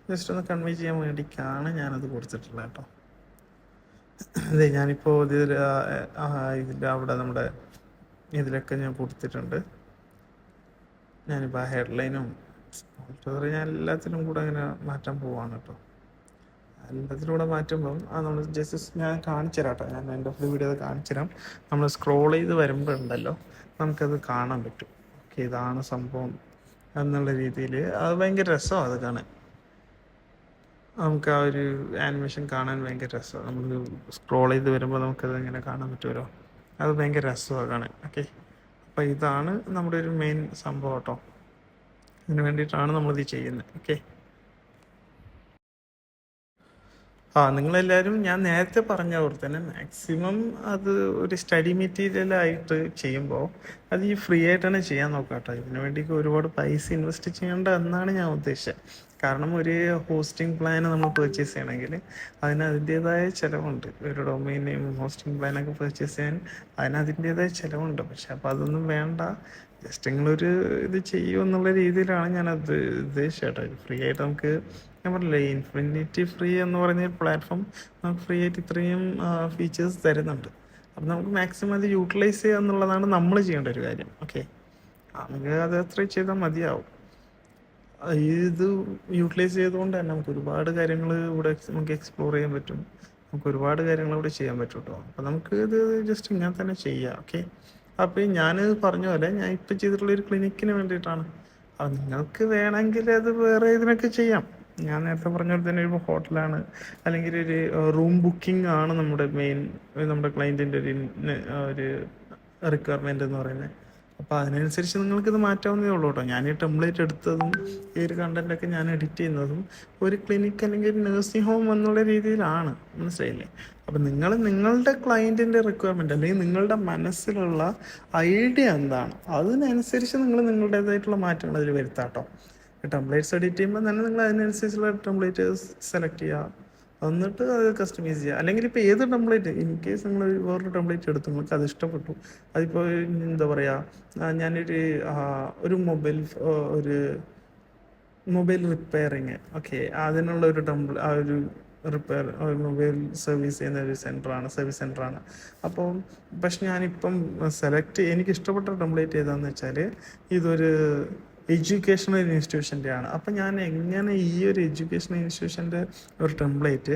A: ജസ്റ്റ് ഒന്ന് കൺവേ ചെയ്യാൻ വേണ്ടിയിട്ടാണ് ഞാനത് കൊടുത്തിട്ടുള്ളത് കേട്ടോ. അതെ, ഞാനിപ്പോൾ ഇതിൽ അവിടെ നമ്മുടെ ഇതിലൊക്കെ ഞാൻ കൊടുത്തിട്ടുണ്ട്. ഞാനിപ്പോൾ ആ ഹെഡ്ലൈനും ഞാൻ എല്ലാത്തിനും കൂടെ അങ്ങനെ മാറ്റാൻ പോവാണ് കേട്ടോ. എല്ലാത്തിനും കൂടെ മാറ്റുമ്പം നമ്മൾ ജസ്റ്റ് ഞാൻ കാണിച്ചു തരാം കേട്ടോ. ഞാൻ എൻ്റെ വീഡിയോ കാണിച്ചു തരാം. നമ്മൾ സ്ക്രോൾ ചെയ്ത് വരുമ്പോഴുണ്ടല്ലോ നമുക്കത് കാണാൻ പറ്റും. ഓക്കെ, ഇതാണ് സംഭവം എന്നുള്ള രീതിയിൽ അത് ഭയങ്കര രസമാണ് അത് കാണാൻ. നമുക്ക് ആ ഒരു ആനിമേഷൻ കാണാൻ ഭയങ്കര രസമാണ്. നമ്മൾ സ്ക്രോൾ ചെയ്ത് വരുമ്പോൾ നമുക്കത് ഇങ്ങനെ കാണാൻ പറ്റുമല്ലോ, അത് ഭയങ്കര രസമാണ് കാണാൻ. ഓക്കെ, അപ്പോൾ ഇതാണ് നമ്മുടെ ഒരു മെയിൻ സംഭവം കേട്ടോ. ഇതിന് വേണ്ടിയിട്ടാണ് നമ്മളിത് ചെയ്യുന്നത്. ഓക്കെ, നിങ്ങളെല്ലാവരും ഞാൻ നേരത്തെ പറഞ്ഞ പോലെ തന്നെ മാക്സിമം അത് ഒരു സ്റ്റഡി മെറ്റീരിയലായിട്ട് ചെയ്യുമ്പോൾ അത് ഈ ഫ്രീ ആയിട്ടാണ് ചെയ്യാൻ നോക്കുക കേട്ടോ. ഇതിനു വേണ്ടി ഒരുപാട് പൈസ ഇൻവെസ്റ്റ് ചെയ്യേണ്ട എന്നാണ് ഞാൻ ഉദ്ദേശിച്ചത്. കാരണം ഒരു ഹോസ്റ്റിംഗ് പ്ലാൻ നമ്മൾ പർച്ചേസ് ചെയ്യണമെങ്കിൽ അതിൻ്റേതായ ചിലവുണ്ട്. ഒരു ഡൊമൈൻ നെയിം ഹോസ്റ്റിംഗ് പ്ലാനൊക്കെ പർച്ചേസ് ചെയ്യാൻ അതിൻ്റേതായ ചിലവുണ്ട്. പക്ഷെ അപ്പോൾ അതൊന്നും വേണ്ട, ജസ്റ്റ് നിങ്ങളൊരു ഇത് ചെയ്യൂ എന്നുള്ള രീതിയിലാണ് ഞാനത് ഉദ്ദേശിച്ചത് കേട്ടോ. ഫ്രീ ആയിട്ട് നമുക്ക്, ഞാൻ പറഞ്ഞില്ലേ ഇൻഫിനിറ്റി ഫ്രീ എന്ന് പറഞ്ഞ പ്ലാറ്റ്ഫോം നമുക്ക് ഫ്രീ ആയിട്ട് ഇത്രയും ഫീച്ചേഴ്സ് തരുന്നുണ്ട്. അപ്പം നമുക്ക് മാക്സിമം അത് യൂട്ടിലൈസ് ചെയ്യുക എന്നുള്ളതാണ് നമ്മൾ ചെയ്യേണ്ട ഒരു കാര്യം. ഓക്കെ, നമുക്ക് അത് അത്ര ചെയ്താൽ മതിയാവും. ഇത് യൂട്ടിലൈസ് ചെയ്തുകൊണ്ട് തന്നെ നമുക്ക് ഒരുപാട് കാര്യങ്ങൾ ഇവിടെ നമുക്ക് എക്സ്പ്ലോർ ചെയ്യാൻ പറ്റും. നമുക്ക് ഒരുപാട് കാര്യങ്ങൾ ഇവിടെ ചെയ്യാൻ പറ്റും കേട്ടോ. അപ്പം നമുക്ക് ഇത് ജസ്റ്റ് ഇങ്ങനെ തന്നെ ചെയ്യാം. ഓക്കെ, അപ്പോൾ ഞാൻ പറഞ്ഞ പോലെ ഞാൻ ഇപ്പം ചെയ്തിട്ടുള്ളൊരു ക്ലിനിക്കിന് വേണ്ടിയിട്ടാണ്. അത് നിങ്ങൾക്ക് വേണമെങ്കിൽ അത് വേറെ ഇതിനൊക്കെ ചെയ്യാം. ഞാൻ നേരത്തെ പറഞ്ഞ പോലെ തന്നെ ഒരു ഹോട്ടലാണ് അല്ലെങ്കിൽ ഒരു റൂം ബുക്കിംഗ് ആണ് നമ്മുടെ മെയിൻ, നമ്മുടെ ക്ലയൻറ്റിൻ്റെ ഒരു റിക്വയർമെൻ്റ് എന്ന് പറയുന്നത്. അപ്പോൾ അതിനനുസരിച്ച് നിങ്ങൾക്കിത് മാറ്റാവുന്നതേ ഉള്ളൂ കേട്ടോ. ഞാൻ ഈ ടെംപ്ലേറ്റ് എടുത്തതും ഈ ഒരു കണ്ടൻറ്റൊക്കെ ഞാൻ എഡിറ്റ് ചെയ്യുന്നതും ഒരു ക്ലിനിക്ക് അല്ലെങ്കിൽ ഒരു നഴ്സിംഗ് ഹോം എന്നുള്ള രീതിയിലാണ്, മനസ്സിലായില്ലേ? അപ്പം നിങ്ങളുടെ ക്ലയൻറ്റിൻ്റെ റിക്വയർമെൻറ്റ് അല്ലെങ്കിൽ നിങ്ങളുടെ മനസ്സിലുള്ള ഐഡിയ എന്താണ് അതിനനുസരിച്ച് നിങ്ങൾ നിങ്ങളുടേതായിട്ടുള്ള മാറ്റങ്ങൾ അതിൽ വരുത്താം കേട്ടോ. ടെംപ്ലേറ്റ്സ് എഡിറ്റ് ചെയ്യുമ്പോൾ തന്നെ നിങ്ങൾ അതിനനുസരിച്ചുള്ള ടെംപ്ലേറ്റ് സെലക്ട് ചെയ്യുക, എന്നിട്ട് അത് കസ്റ്റമൈസ് ചെയ്യുക. അല്ലെങ്കിൽ ഇപ്പോൾ ഏത് ടെംപ്ലേറ്റ് ഇൻ കേസ് നിങ്ങൾ വേറൊരു ടെംപ്ലേറ്റ് എടുത്തു, നിങ്ങൾക്ക് അത് ഇഷ്ടപ്പെട്ടു, അതിപ്പോൾ എന്താ പറയുക, ഞാനൊരു ഒരു മൊബൈൽ റിപ്പയറിങ്, ഓക്കെ, അതിനുള്ള ഒരു ഒരു റിപ്പയർ മൊബൈൽ സർവീസ് ചെയ്യുന്ന ഒരു സർവീസ് സെൻ്ററാണ്. അപ്പോൾ പക്ഷെ ഞാനിപ്പം എനിക്ക് ഇഷ്ടപ്പെട്ട ടെംപ്ലേറ്റ് ഏതാണെന്ന് വെച്ചാൽ ഇതൊരു എഡ്യൂക്കേഷണൽ ഇൻസ്റ്റിറ്റ്യൂഷൻ്റെ ആണ്. അപ്പം ഞാൻ എങ്ങനെ ഈ ഒരു എഡ്യൂക്കേഷണൽ ഇൻസ്റ്റിറ്റ്യൂഷൻ്റെ ഒരു ടെംപ്ലേറ്റ്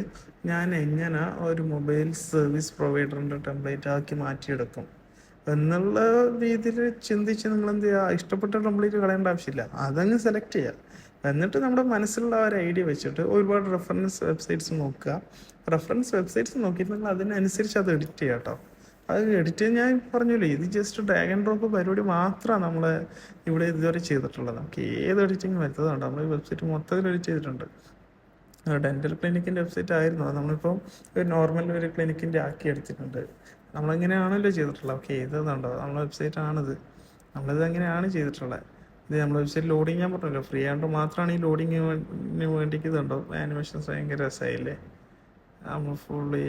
A: ഞാൻ എങ്ങനെ ഒരു മൊബൈൽ സർവീസ് പ്രൊവൈഡറിൻ്റെ ടെംപ്ലേറ്റ് ആക്കി മാറ്റിയെടുക്കും എന്നുള്ള രീതിയിൽ ചിന്തിച്ച് നിങ്ങൾ എന്ത് ചെയ്യുക, ഇഷ്ടപ്പെട്ട ടെംപ്ലേറ്റ് കളയേണ്ട ആവശ്യമില്ല, അതങ്ങ് സെലക്ട് ചെയ്യുക. എന്നിട്ട് നമ്മുടെ മനസ്സിലുള്ള ഒരു ഐഡിയ വെച്ചിട്ട് ഒരുപാട് റെഫറൻസ് വെബ്സൈറ്റ്സ് നോക്കുക. റെഫറൻസ് വെബ്സൈറ്റ്സ് നോക്കിയിട്ട് നിങ്ങൾ അതിനനുസരിച്ച് അത് എഡിറ്റ് ചെയ്യുക കേട്ടോ. അത് എഡിറ്റ് ചെയ്യാൻ ഞാൻ പറഞ്ഞില്ലേ, ഇത് ജസ്റ്റ് ഡ്രാഗ് ആൻഡ് ഡ്രോപ്പ് പരിപാടി മാത്രമാണ് നമ്മൾ ഇവിടെ ഇതുവരെ ചെയ്തിട്ടുള്ളത്. നമുക്ക് ഏത് എഡിറ്റിംഗ് വരുത്തതുണ്ട്, നമ്മൾ ഈ വെബ്സൈറ്റ് മൊത്തത്തിൽ എഡിറ്റ് ചെയ്തിട്ടുണ്ട്. ഡെൻ്റൽ ക്ലിനിക്കിൻ്റെ വെബ്സൈറ്റ് ആയിരുന്നു, അത് നമ്മളിപ്പോൾ ഒരു നോർമൽ ഒരു ക്ലിനിക്കിൻ്റെ ആക്കി എടുത്തിട്ടുണ്ട്. നമ്മളെങ്ങനെയാണല്ലോ ചെയ്തിട്ടുള്ളത്. ഓക്കെ, ഇതുണ്ടോ നമ്മളെ വെബ്സൈറ്റ് ആണിത്, നമ്മളിത് എങ്ങനെയാണ് ചെയ്തിട്ടുള്ളത്. ഇത് നമ്മളെ വെബ്സൈറ്റ് ലോഡിങ് ഞാൻ പറഞ്ഞല്ലോ, ഫ്രീ ആയതുകൊണ്ട് മാത്രമാണ് ഈ ലോഡിങ്ങിന് വേണ്ടിക്ക്. ഇതുണ്ടോ ആനിമേഷൻസ് ഭയങ്കര രസമായില്ലേ, നമ്മൾ ഫുള്ളി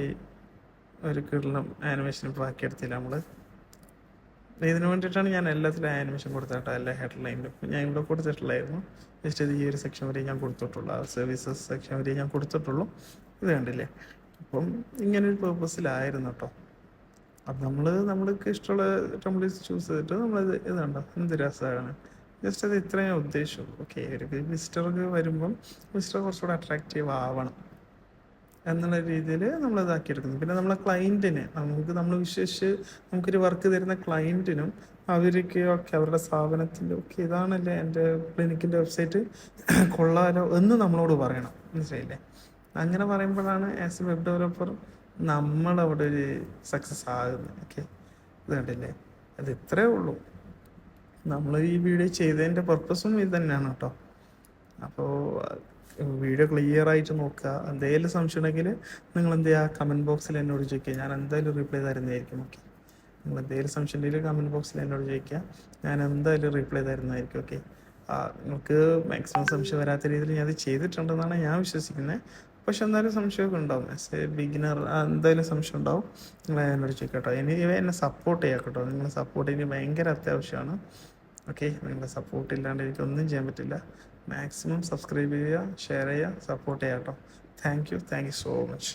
A: ഒരു കിടലം ആനിമേഷൻ ഇപ്പോൾ ആക്കിയെടുത്തില്ല നമ്മൾ. ഇതിന് വേണ്ടിയിട്ടാണ് ഞാൻ എല്ലാത്തിലും ആനിമേഷൻ കൊടുത്തിട്ടോ, എല്ലാ ഹെഡ്ലൈനിലും ഞാൻ ഇവിടെ കൊടുത്തിട്ടുള്ളായിരുന്നു. ജസ്റ്റ് ഇത് ഈ ഒരു സെക്ഷൻ വരെ ഞാൻ കൊടുത്തിട്ടുള്ളൂ, ആ സർവീസസ് സെക്ഷൻ വരെ ഞാൻ കൊടുത്തിട്ടുള്ളൂ. ഇത് കണ്ടില്ലേ, അപ്പം ഇങ്ങനൊരു പേർപ്പസിലായിരുന്നു കേട്ടോ. അപ്പം നമ്മൾക്ക് ഇഷ്ടമുള്ള ടെംപ്ലേറ്റ്സ് ചൂസ് ചെയ്തിട്ട് നമ്മളിത് ഇതുണ്ടോ എന്ത് രസമാണ്. ജസ്റ്റ് അത് ഇത്രയും ഉദ്ദേശിച്ചു. ഓക്കെ, ഒരു വിസിറ്റർക്ക് വരുമ്പം വിസിറ്റർ കുറച്ചുകൂടെ അട്രാക്റ്റീവ് ആവണം എന്നുള്ള രീതിയിൽ നമ്മൾ ഇതാക്കിയെടുക്കുന്നു. പിന്നെ നമ്മളെ ക്ലയൻറ്റിന് നമ്മൾ വിശ്വസിച്ച് നമുക്കൊരു വർക്ക് തരുന്ന ക്ലയൻറ്റിനും അവർക്ക് ഒക്കെ അവരുടെ സ്ഥാപനത്തിൻ്റെ ഒക്കെ ഇതാണല്ലേ എൻ്റെ ക്ലിനിക്കിൻ്റെ വെബ്സൈറ്റ് കൊള്ളാലോ എന്ന് നമ്മളോട് പറയണം, മനസ്സിലായില്ലേ? അങ്ങനെ പറയുമ്പോഴാണ് ആസ് എ വെബ് ഡെവലപ്പർ നമ്മളവിടെ ഒരു സക്സസ് ആകുന്നത്. ഓക്കെ, ഇത് കണ്ടില്ലേ, അത് ഇത്രയേ ഉള്ളൂ. നമ്മൾ ഈ വീഡിയോ ചെയ്തതിൻ്റെ പർപ്പസും ഇത് തന്നെയാണ് കേട്ടോ. അപ്പോൾ വീഡിയോ ക്ലിയർ ആയിട്ട് നോക്കുക. എന്തെങ്കിലും സംശയം ഉണ്ടെങ്കിൽ നിങ്ങൾ എന്ത് ചെയ്യുക, കമൻറ്റ് ബോക്സിൽ എന്നോട് ചോദിക്കുക, ഞാൻ എന്തായാലും റിപ്ലൈ തരുന്നതായിരിക്കും. ഓക്കെ, നിങ്ങൾ എന്തെങ്കിലും സംശയം ഉണ്ടെങ്കിൽ കമൻറ്റ് ബോക്സിൽ എന്നോട് ചോദിക്കുക, ഞാൻ എന്തായാലും റിപ്ലൈ തരുന്നതായിരിക്കും. ഓക്കെ, നിങ്ങൾക്ക് മാക്സിമം സംശയം വരാത്ത രീതിയിൽ ഞാൻ അത് ചെയ്തിട്ടുണ്ടെന്നാണ് ഞാൻ വിശ്വസിക്കുന്നത്. പക്ഷെ എന്തായാലും സംശയമൊക്കെ ഉണ്ടാവും. ആസ് എ ബിഗിനർ എന്തായാലും സംശയം ഉണ്ടാവും. നിങ്ങൾ എന്നോട് ചോദിക്കട്ടോ. എന്നെ സപ്പോർട്ട് ചെയ്യാം കേട്ടോ. നിങ്ങളുടെ സപ്പോർട്ട് എനിക്ക് ഭയങ്കര അത്യാവശ്യമാണ്. ഓക്കെ, നിങ്ങളുടെ സപ്പോർട്ട് ഇല്ലാണ്ട് എനിക്കൊന്നും ചെയ്യാൻ പറ്റില്ല. മാക്സിമം സബ്സ്ക്രൈബ് ചെയ്യുക, ഷെയർ ചെയ്യുക, സപ്പോർട്ട് ചെയ്യുക കേട്ടോ. Thank you so much.